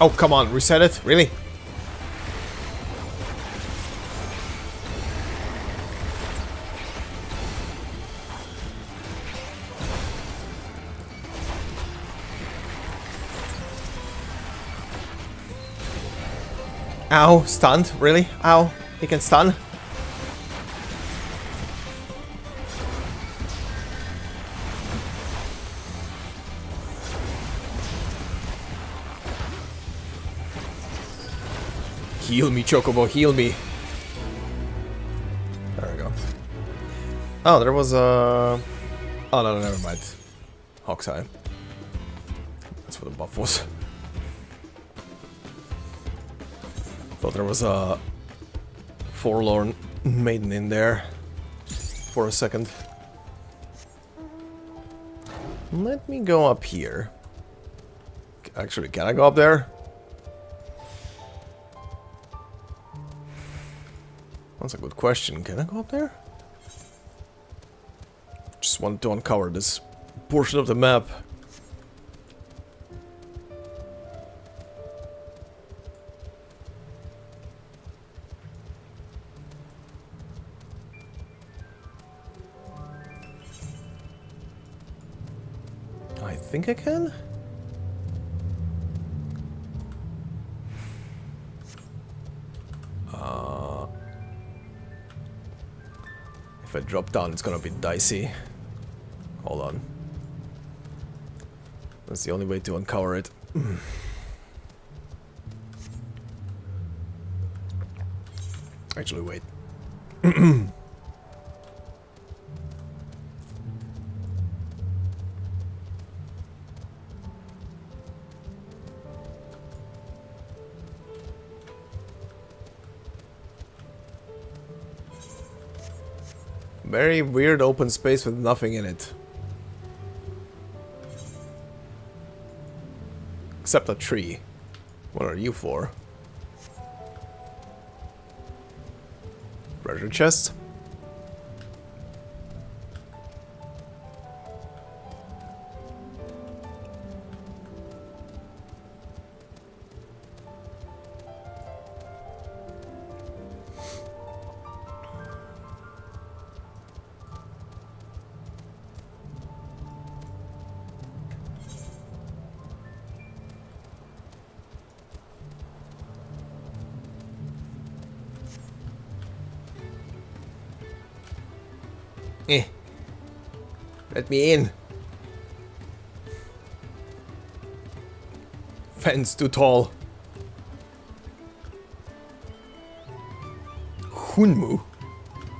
Oh, come on, reset it? Really? Ow, stunned? Really? Ow, he can stun? Heal me, Chocobo, heal me. There we go. Oh, there was a... Oh, no, never mind. Hawk's Eye. That's what the buff was. Thought there was a forlorn maiden in there for a second. Let me go up here. Actually, can I go up there? That's a good question. Can I go up there? Just wanted to uncover this portion of the map. I think I can? If I drop down, it's gonna be dicey. Hold on. That's the only way to uncover it. Actually, wait. Very weird open space with nothing in it. Except a tree. What are you for? Treasure chest? Eh. Let me in. Fence too tall. Hunmu.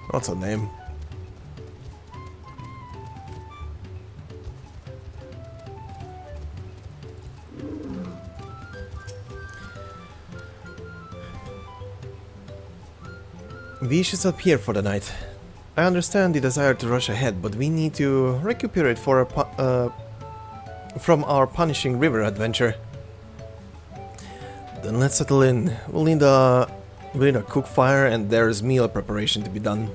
What's a name? We should stop here for the night. I understand the desire to rush ahead, but we need to recuperate for from our punishing river adventure. Then let's settle in. We'll need a cook fire, and there's meal preparation to be done.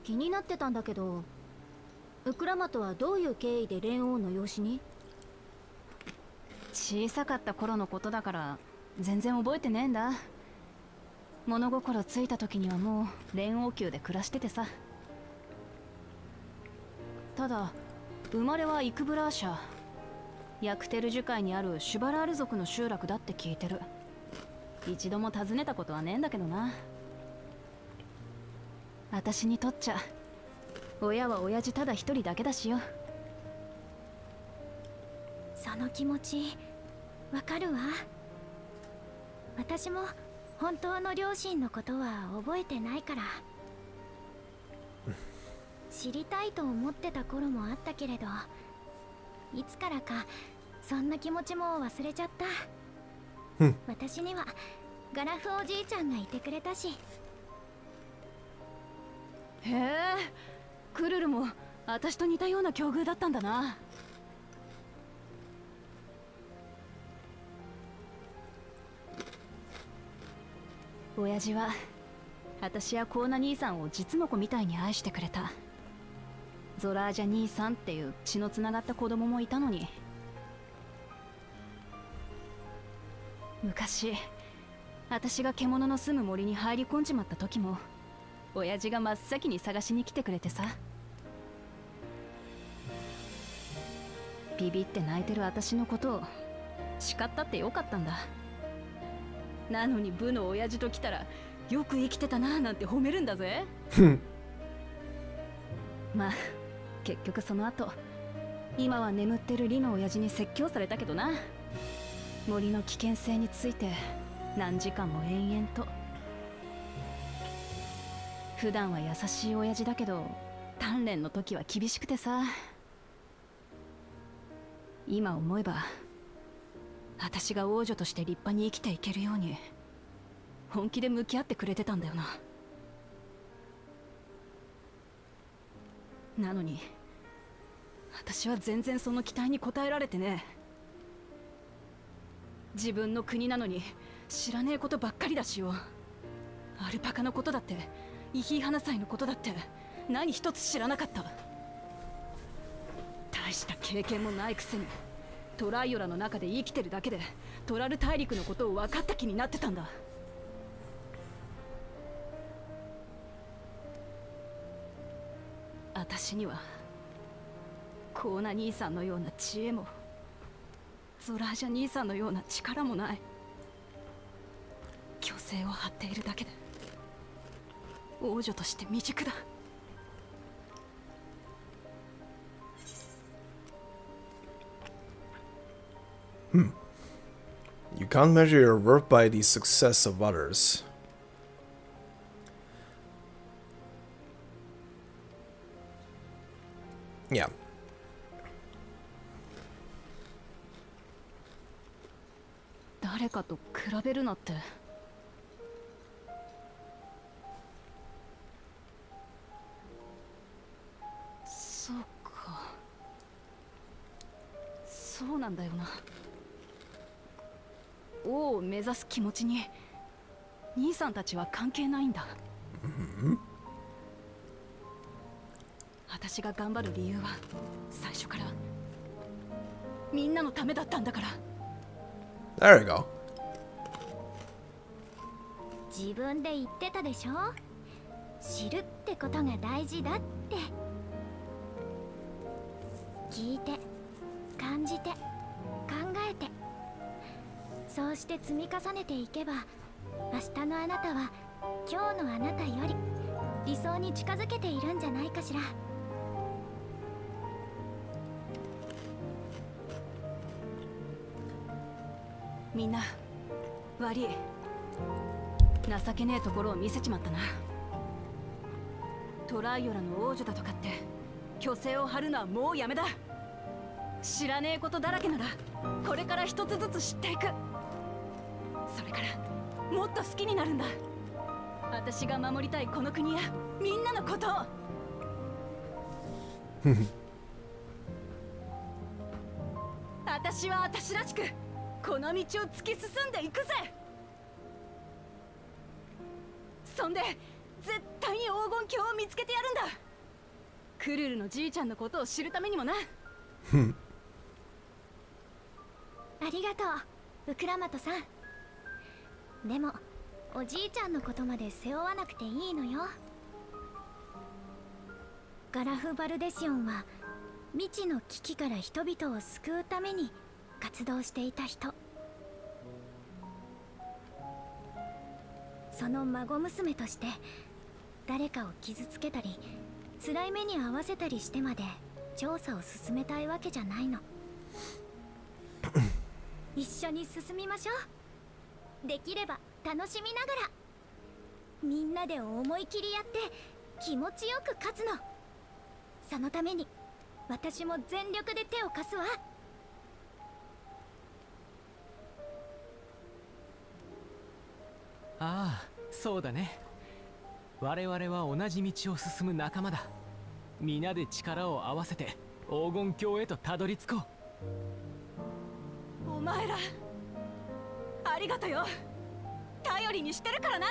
気になってたんだけど、ウクラマとはどういう経緯で蓮王の養子に？小さかった頃のことだから全然覚えてねえんだ。物心ついた時にはもう蓮王宮で暮らしててさ。ただ生まれはイクブラーシャ、ヤクテル樹海にあるシュバラール族の集落だって聞いてる。一度も訪ねたことはねえんだけどな。私にとっちゃ親は親父ただ一人だけだしよ。その気持ちわかるわ。私も本当の両親のことは覚えてないから。知りたいと思ってた頃もあったけれど、いつからかそんな気持ちも忘れちゃった。私にはガラフおじいちゃんがいてくれたし。へえ、クルルも私と似たような境遇だったんだな。親父は私やコーナ兄さんを実の子みたいに愛してくれた。ゾラージャ兄さんっていう血のつながった子供もいたのに。昔私が獣の住む森に入り込んじまった時も親父が真っ先に探しに来てくれてさ。ビビって泣いてる私のことを叱ったってよかったんだ。なのに部の親父と来たらよく生きてたなーなんて褒めるんだぜ。まあ結局その後今は眠ってるリの親父に説教されたけどな。森の危険性について何時間も延々と。普段は優しい親父だけど鍛錬の時は厳しくてさ。今思えば私が王女として立派に生きていけるように本気で向き合ってくれてたんだよな。なのに私は全然その期待に応えられてね。自分の国なのに知らねえことばっかりだしよ。アルパカのことだってイヒーハナ祭のことだって何一つ知らなかった。大した経験もないくせにトライオラの中で生きてるだけでトラル大陸のことを分かった気になってたんだ。私にはコーナ兄さんのような知恵もゾラージャ兄さんのような力もない。虚勢を張っているだけで王女として未熟だ。You can't measure your worth by the success of others. Yeah. 誰かと比べるなって。そうか。そうなんだよな。王を目指す気持ちに兄さんたちは関係ないんだ。私が頑張る理由は最初からみんなのためだったんだから。 There we go. 自分で言ってたでしょ。知るってことが大事だって。聞いて、感じて、考えて、そうして積み重ねていけば、明日のあなたは今日のあなたより理想に近づけているんじゃないかしら。みんな悪い。情けねえところを見せちまったな。トライオラの王女だとかって虚勢を張るのはもうやめだ。知らねえことだらけならこれから一つずつ知っていく。それからもっと好きになるんだ。私が守りたいこの国やみんなのことを。私は私らしくこの道を突き進んでいくぜ。そんで絶対に黄金鏡を見つけてやるんだ。クルルのじいちゃんのことを知るためにもな。ありがとうウクラマトさん。でもおじいちゃんのことまで背負わなくていいのよ。ガラフ・バルデシオンは未知の危機から人々を救うために活動していた人。その孫娘として誰かを傷つけたり辛い目に遭わせたりしてまで調査を進めたいわけじゃないの。一緒に進みましょう。できれば楽しみながらみんなで思い切りやって気持ちよく勝つの。そのために私も全力で手を貸すわ。ああ、そうだね。我々は同じ道を進む仲間だ。皆で力を合わせて黄金鏡へとたどり着こう。お前らありがとよ。頼りにしてるからな。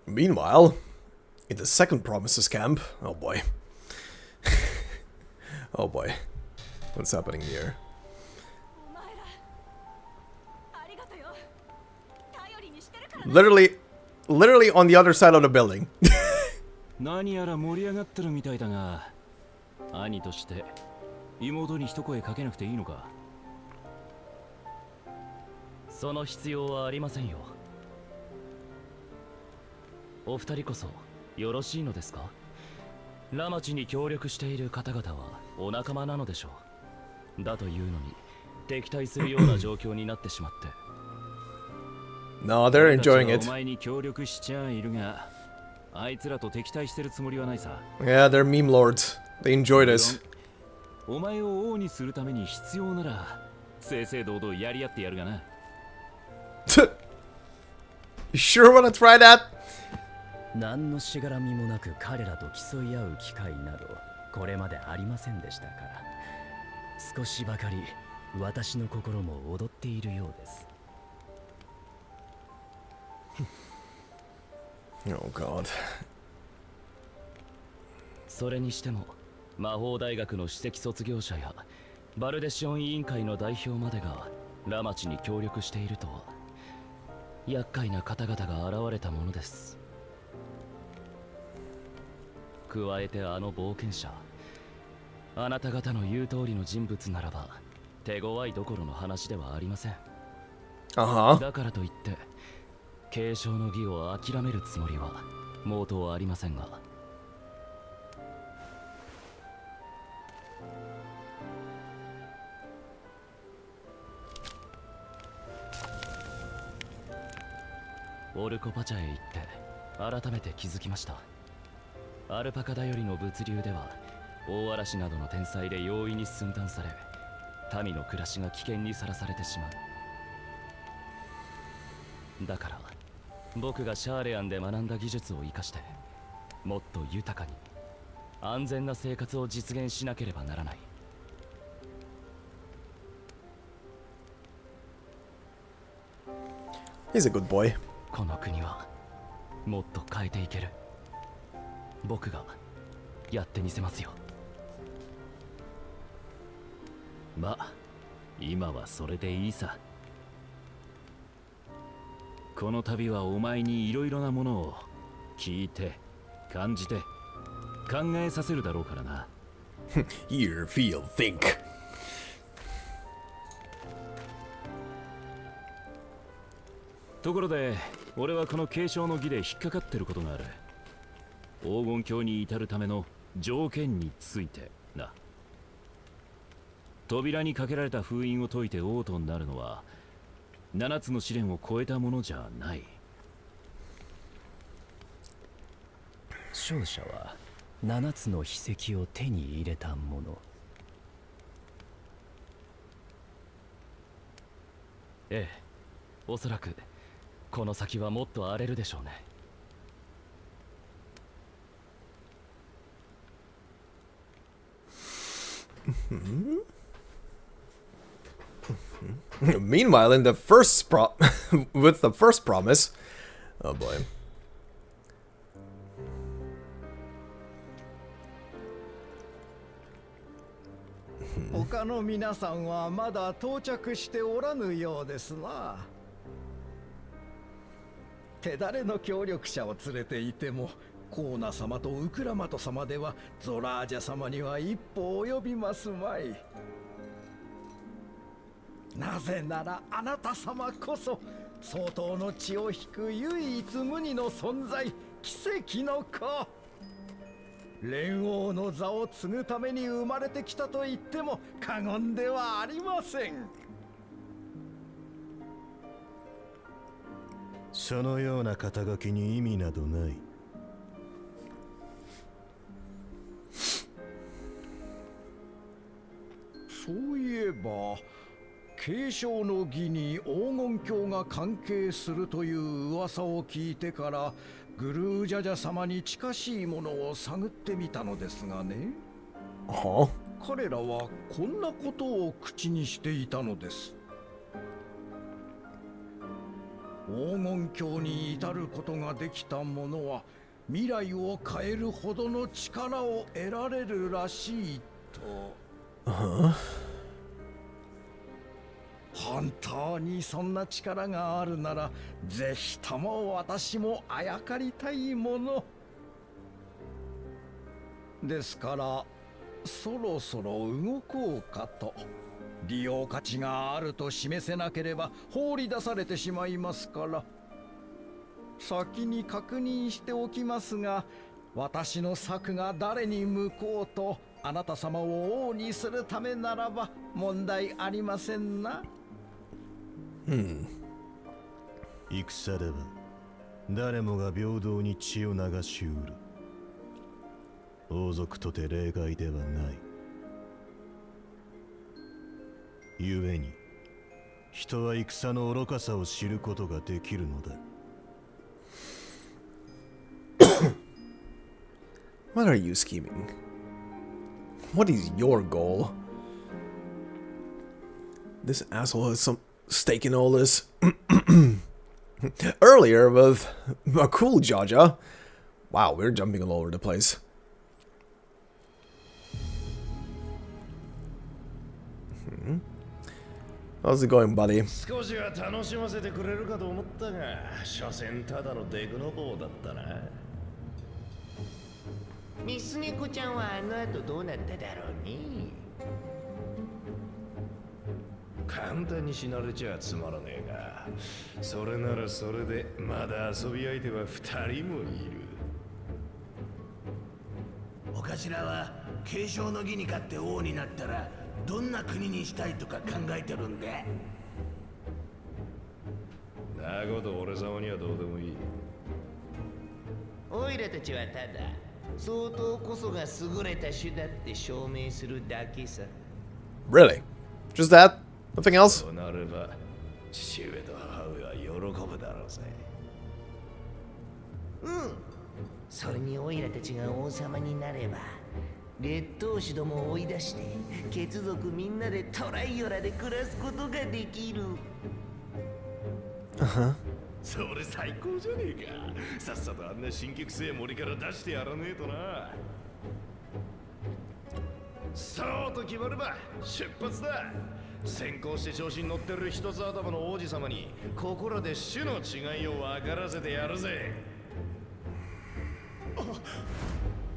Meanwhile, in the second Promises camp, oh boy. Oh boy. What's happening here? Literally on the other side of the building. 何やら盛り上がってるみたいだが、兄として妹に一声かけなくていいのか？その必要はありませんよ。お二人こそよろしいのですか？ラマチに協力している方々はお仲間なのでしょう。だというのに敵対するような状況になってしまって。No, they're enjoying it. お前に協力しちゃいるが、あいつらと敵対してるつもりはないさ。Yeah, they're meme lords. They enjoy this. お前を王にするために必要なら正々堂々やり合ってやるがな。You sure wanna try that? 何のしがらみもなく彼らと競い合う機会などこれまでありませんでしたから、少しばかり私の心も踊っているようです。Oh God. それにしても魔法大学の首席卒業者やバルデシオン委員会の代表までがラマチに協力しているとは厄介な方々が現れたものです。加えてあの冒険者、あなた方の言う通りの人物ならば手強いどころの話ではありません。Uh-huh. だからといって継承の儀を諦めるつもりは毛頭ありませんが。オルコパチャへ行って改めて気づきました。アルパカ頼りの物流では大嵐などの天災で容易に寸断され、民の暮らしが危険にさらされてしまう。だから僕がシャーレアンで学んだ技術を生かしてもっと豊かに安全な生活を実現しなければならない。He's a good boy. この国はもっと変えていける。僕がやってみせますよ。まあ今はそれでいいさ。この旅はお前にいろいろなものを聞いて感じて考えさせるだろうからな。Hear, feel, think. ところで俺はこの継承の儀で引っかかってることがある。黄金鏡に至るための条件についてな。扉にかけられた封印を解いて王となるのは7つの試練を超えたものじゃない。勝者は7つの秘跡を手に入れたもの。ええ、おそらくこの先はもっと荒れるでしょうね。Meanwhile, in the first with the first promise, oh boy. 他の皆さんはまだ到着しておらぬようですな。手だれの協力者を連れていてもコーナ様とウクラマト様ではゾラージャ様には一歩及びますまい。なぜならあなた様こそ相当の血を引く唯一無二の存在、奇跡の子。連王の座を継ぐために生まれてきたと言っても過言ではありません。そのような肩書きに意味などない。そういえば継承の儀に黄金鏡が関係するという噂を聞いてからグルージャジャ様に近しいものを探ってみたのですがね。はあ？彼らはこんなことを口にしていたのです。黄金鏡に至ることができた者は未来を変えるほどの力を得られるらしいと。本当にそんな力があるならぜひとも私もあやかりたいものですから、そろそろ動こうかと。利用価値があると示せなければ放り出されてしまいますから。先に確認しておきますが、私の策が誰に向こうとあなた様を王にするためならば問題ありませんな。戦では誰もが平等に血を流しうる。王族とて例外ではない。故に人は戦の愚かさを知ることができるのだ。What are you scheming? What is your goal? This asshole has some stake in all this. Earlier with a cool Jaja. Wow, we're jumping all over the place. How's it going, buddy? 少しは楽しませてくれるかと思ったが、所詮ただのデクノボーだったな。ミスネコちゃんはあの後どうなっただろうね。簡単に死なれちゃつまらねえが、それならそれでまだ遊び相手は2人もいる。お頭は継承の儀に勝って王になったらどんな国にしたいとか考えてるんで。なこと俺様にはどうでもいい。オイラたちはただ相当こそが優れた種だって証明するだけさ。 Really? Just that? Nothing else? そうなれば父上と母上は喜ぶだろうぜ。うん。それにオイラたちが王様になれば劣等種どもを追い出して血族みんなでトライオラで暮らすことができる。それ最高じゃねえか。さっさとあんな神経くせえ森から出してやらねえとな。そうと決まれば出発だ。先行して調子に乗ってる一つ頭の王子様にここらで種の違いを分からせてやるぜ。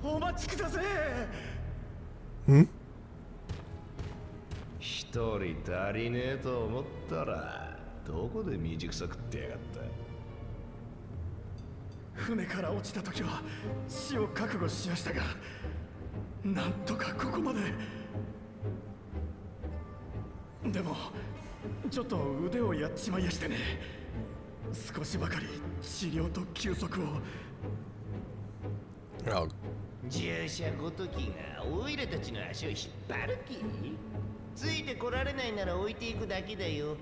お待ちください。ん？一人足りねえと思ったらどこで未熟さ食ってやがった。船から落ちた時は死を覚悟しましたが、なんとかここまで。でもちょっと腕をやっちまいやしてね。少しばかり治療と休息を。従者ごときがオイラたちの足を引っ張る気？ついてこられないなら置いていくだけだよ。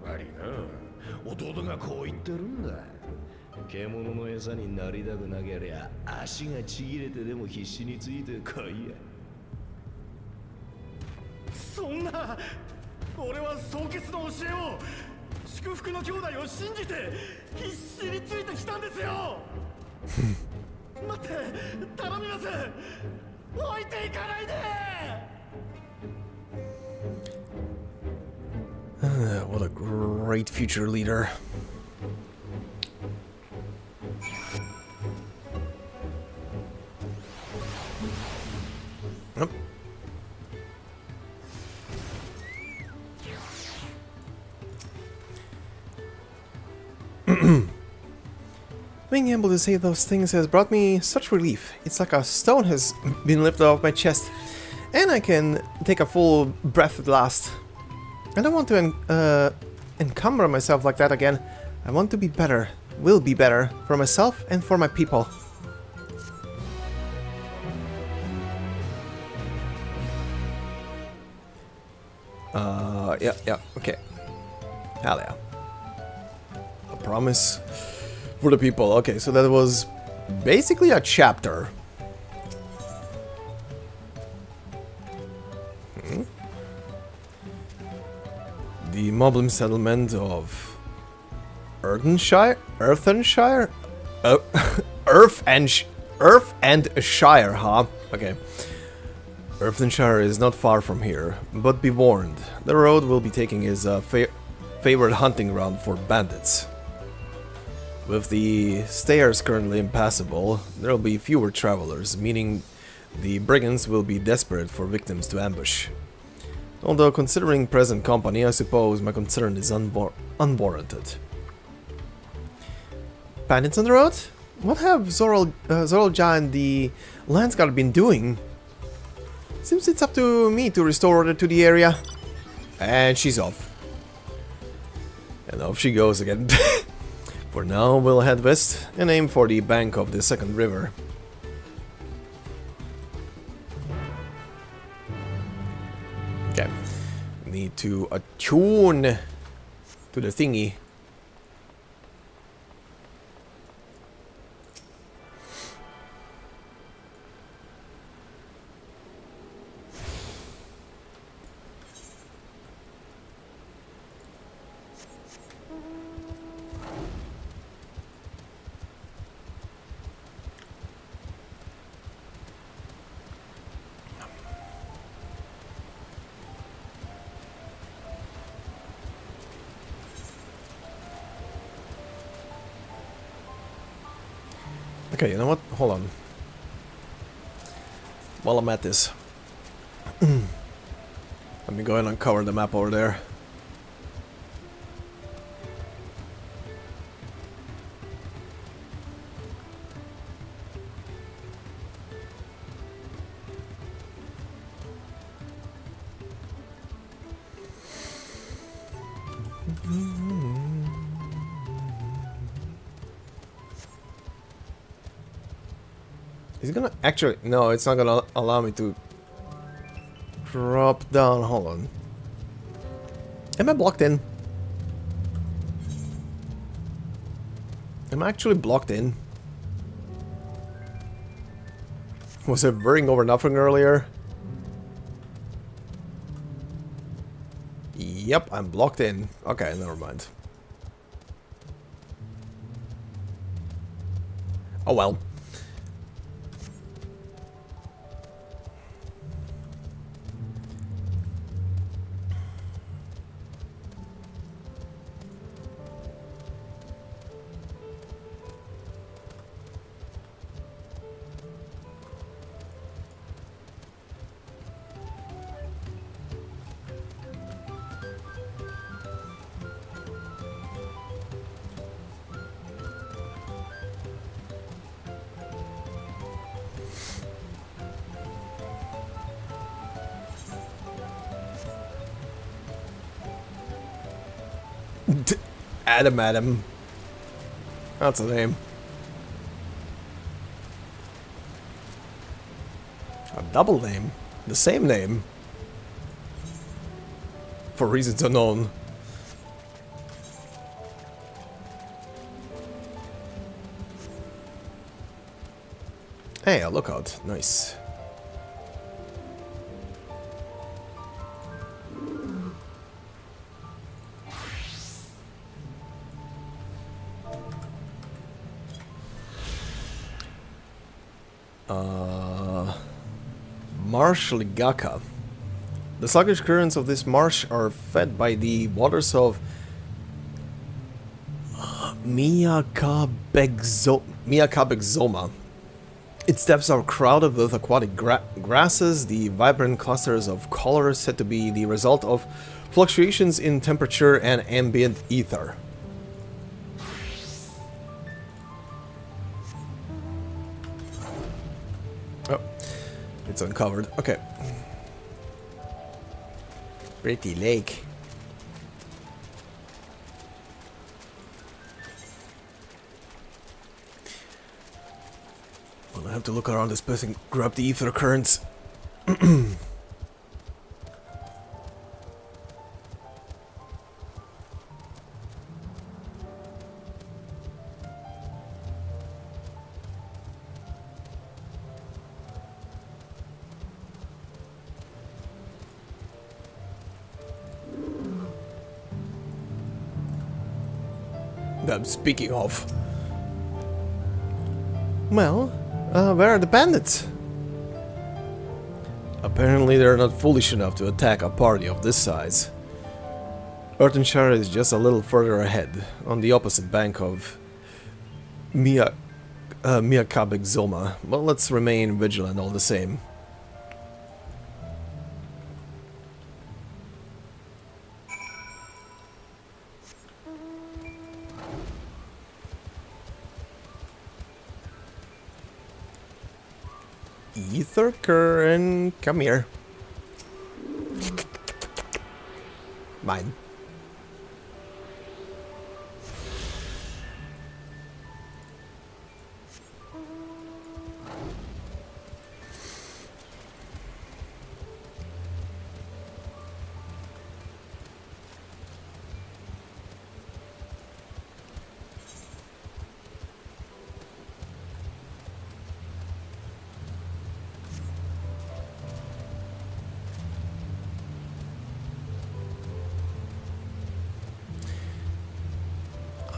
悪いな、弟がこう言ってるんだ。獣の餌になりたくなけりゃ足がちぎれてでも必死についてこいや。そんな、俺は双血の教えを、祝福の兄弟を信じて必死についてきたんですよ。待って、頼みます。置いていかないで。What a great future leader. Yep. Being able to say those things has brought me such relief. It's like a stone has been lifted off my chest, and I can take a full breath at last. I don't want to encumber myself like that again. I want to be better, will be better, for myself and for my people. Yeah, okay. Hell yeah. A promise for the people. Okay, so that was basically a chapter. The Moblin settlement of Earth and Shire, huh? Okay. Earthenshire is not far from here, but be warned, the road we'll be taking is a favored hunting ground for bandits. With the stairs currently impassable, there will be fewer travelers, meaning the brigands will be desperate for victims to ambush. Although considering present company, I suppose my concern is unwarranted. Bandits on the road? What have Zorolja and the Landsguard been doing? Seems it's up to me to restore order to the area. And she's off. And off she goes again. For now, we'll head west and aim for the bank of the second river. Okay. Need to attune to the thingy. Okay, you know what? Hold on. While I'm at this. Let me go ahead and cover the map over there. Is it gonna actually... No, it's not gonna allow me to drop down. Hold on. Am I blocked in? Am I actually blocked in? Was I burning over nothing earlier? Yep, I'm blocked in. Okay, never mind. Oh well. Adam. That's a name. A double name. The same name. For reasons unknown. Hey, a lookout. Nice. Marsh Ligaka. The sluggish currents of this marsh are fed by the waters of Miyakabexoma. Its depths are crowded with aquatic grasses, the vibrant clusters of color said to be the result of fluctuations in temperature and ambient ether. Oh, it's uncovered. Okay. Pretty lake. Well, I have to look around this place and grab the ether currents. Speaking of. Well, where are the bandits? Apparently they're not foolish enough to attack a party of this size. Earthenshire is just a little further ahead, on the opposite bank of Miyakabexoma, but let's remain vigilant all the same. Ether current, come here. Mine.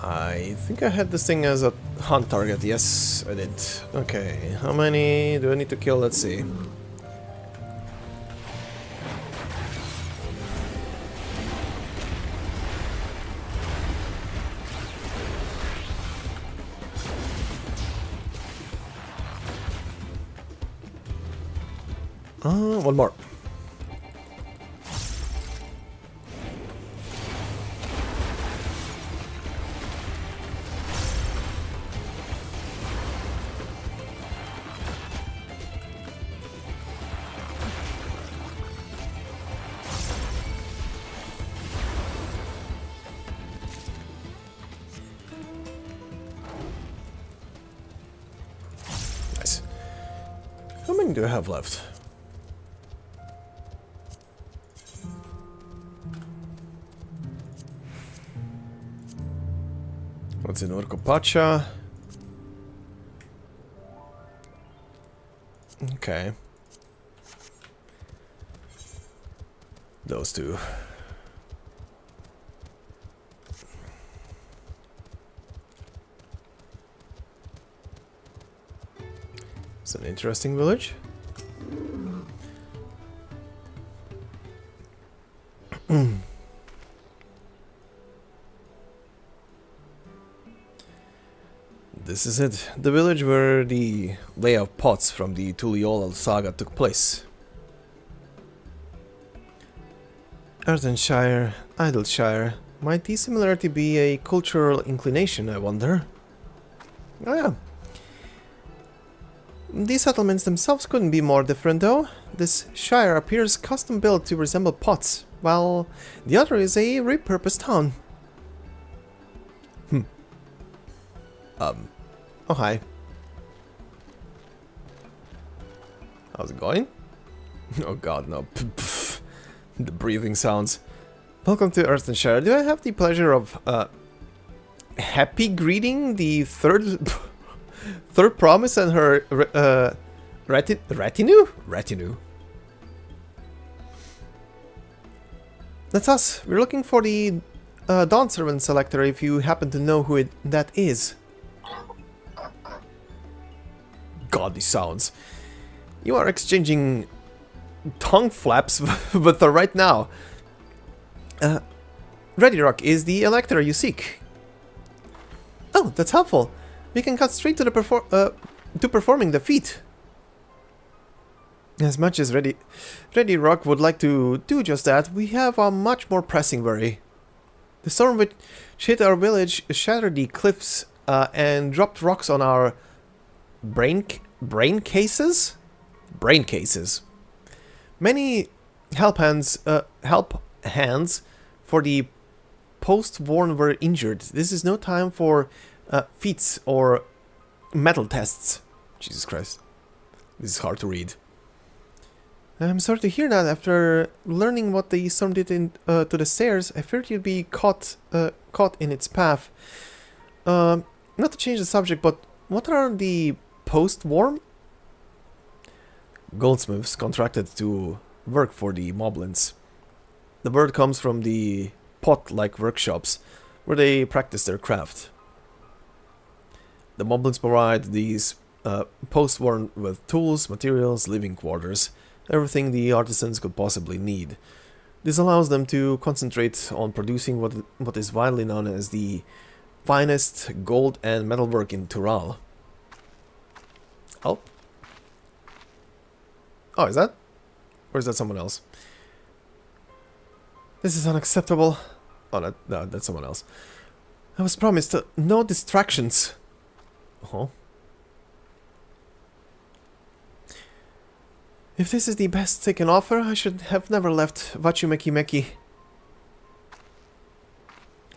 I think I had this thing as a hunt target. Yes, I did. Okay, how many do I need to kill? Let's see. One more. coin do I have left? What's in Orkopacha? Okay. Those two. It's an interesting village. This is it, the village where the lay of pots from the Tuliolal saga took place. Earthenshire, Idleshire. Might the similarity be a cultural inclination, I wonder? Oh yeah. These settlements themselves couldn't be more different though. This shire appears custom built to resemble pots, while the other is a repurposed town. Oh hi. How's it going? Oh god, no. The breathing sounds. Welcome to Earthenshire. Do I have the pleasure of happy greeting the third promise and her retinue? Retinue. That's us. We're looking for the Dawn Servant Selector if you happen to know who that is. God, these sounds. You are exchanging tongue flaps with her right now. Ready Rock is the elector you seek. Oh, that's helpful. We can cut straight to the performing the feat. As much as Ready Rock would like to do just that, we have a much more pressing worry. The storm which hit our village shattered the cliffs and dropped rocks on our brain cases. Many help hands for the post-worn were injured. This is no time for feats or metal tests. Jesus Christ, this is hard to read. I'm sorry to hear that. After learning what the storm did to the stairs, I feared you'd be caught in its path. Not to change the subject, but what are the post-worm? Goldsmiths contracted to work for the moblins. The word comes from the pot-like workshops where they practice their craft. The moblins provide these post-worm with tools, materials, living quarters, everything the artisans could possibly need. This allows them to concentrate on producing what is widely known as the finest gold and metalwork in Tural. Oh. Oh, is that? Or is that someone else? This is unacceptable. Oh, no, that's someone else. I was promised no distractions. Oh. If this is the best they can offer, I should have never left Vachumeki Meki.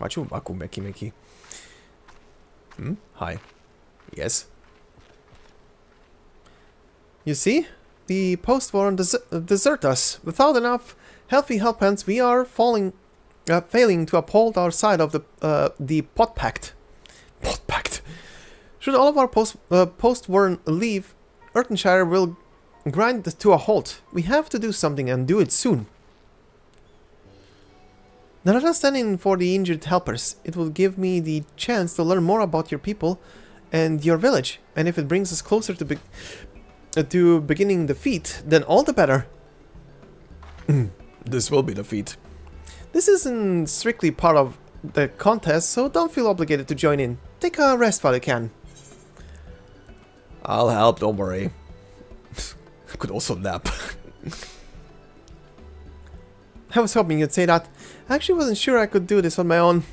Vachumaku Meki. Hi. Yes. You see? The post-war desert us. Without enough healthy help hands, we are failing to uphold our side of the pot pact. Pot pact. Should all of our post-war leave, Earthenshire will grind to a halt. We have to do something and do it soon. Now let us stand in for the injured helpers. It will give me the chance to learn more about your people and your village. And if it brings us closer to beginning the feat, then all the better. This will be the feat. This isn't strictly part of the contest, so don't feel obligated to join in. Take a rest while you can. I'll help, don't worry. I could also nap. I was hoping you'd say that. I actually wasn't sure I could do this on my own.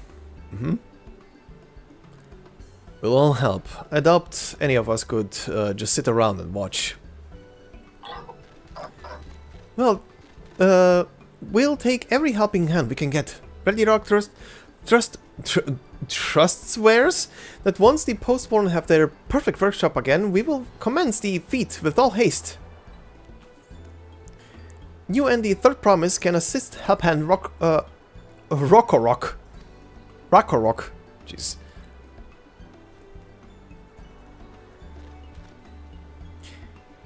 We'll all help. I doubt any of us could just sit around and watch. Well, we'll take every helping hand we can get. Ready Rock trusts swears that once the postborn have their perfect workshop again, we will commence the feat with all haste. You and the third promise can assist help hand Rokorok. Jeez.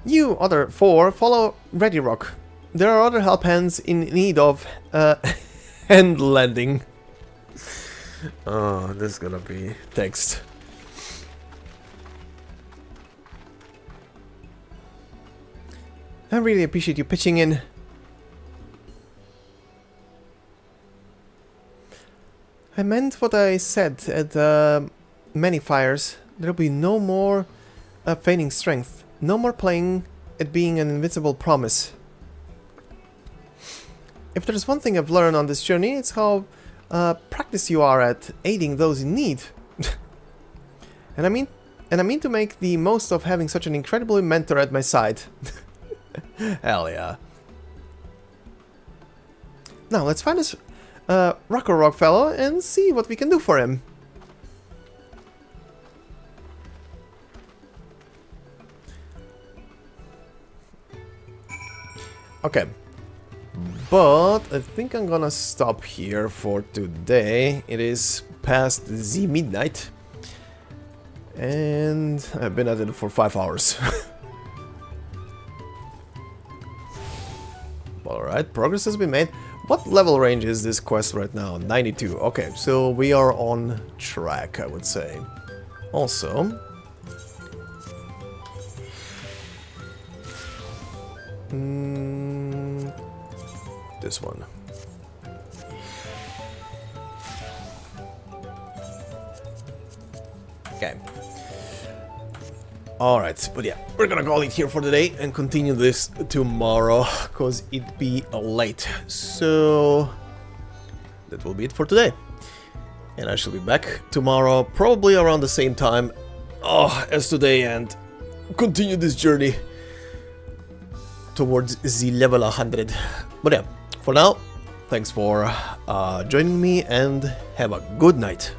You other 4 follow Ready Rock. There are other help hands in need of hand landing. Oh, this is gonna be text. I really appreciate you pitching in. I meant what I said at many fires. There'll be no more feigning strength. No more playing it being an invincible promise. If there's one thing I've learned on this journey, it's how practiced you are at aiding those in need. and I mean to make the most of having such an incredible mentor at my side. Hell yeah. Now let's find this Rock fellow and see what we can do for him. Okay. But I think I'm gonna stop here for today. It is past the midnight. And I've been at it for 5 hours. Alright, progress has been made. What level range is this quest right now? 92. Okay, so we are on track, I would say. Also... this one. Okay. Alright, but yeah, we're gonna call it here for the day and continue this tomorrow, because it be late. So, that will be it for today. And I shall be back tomorrow, probably around the same time as today, and continue this journey towards the level 100. But yeah, for now, thanks for joining me and have a good night.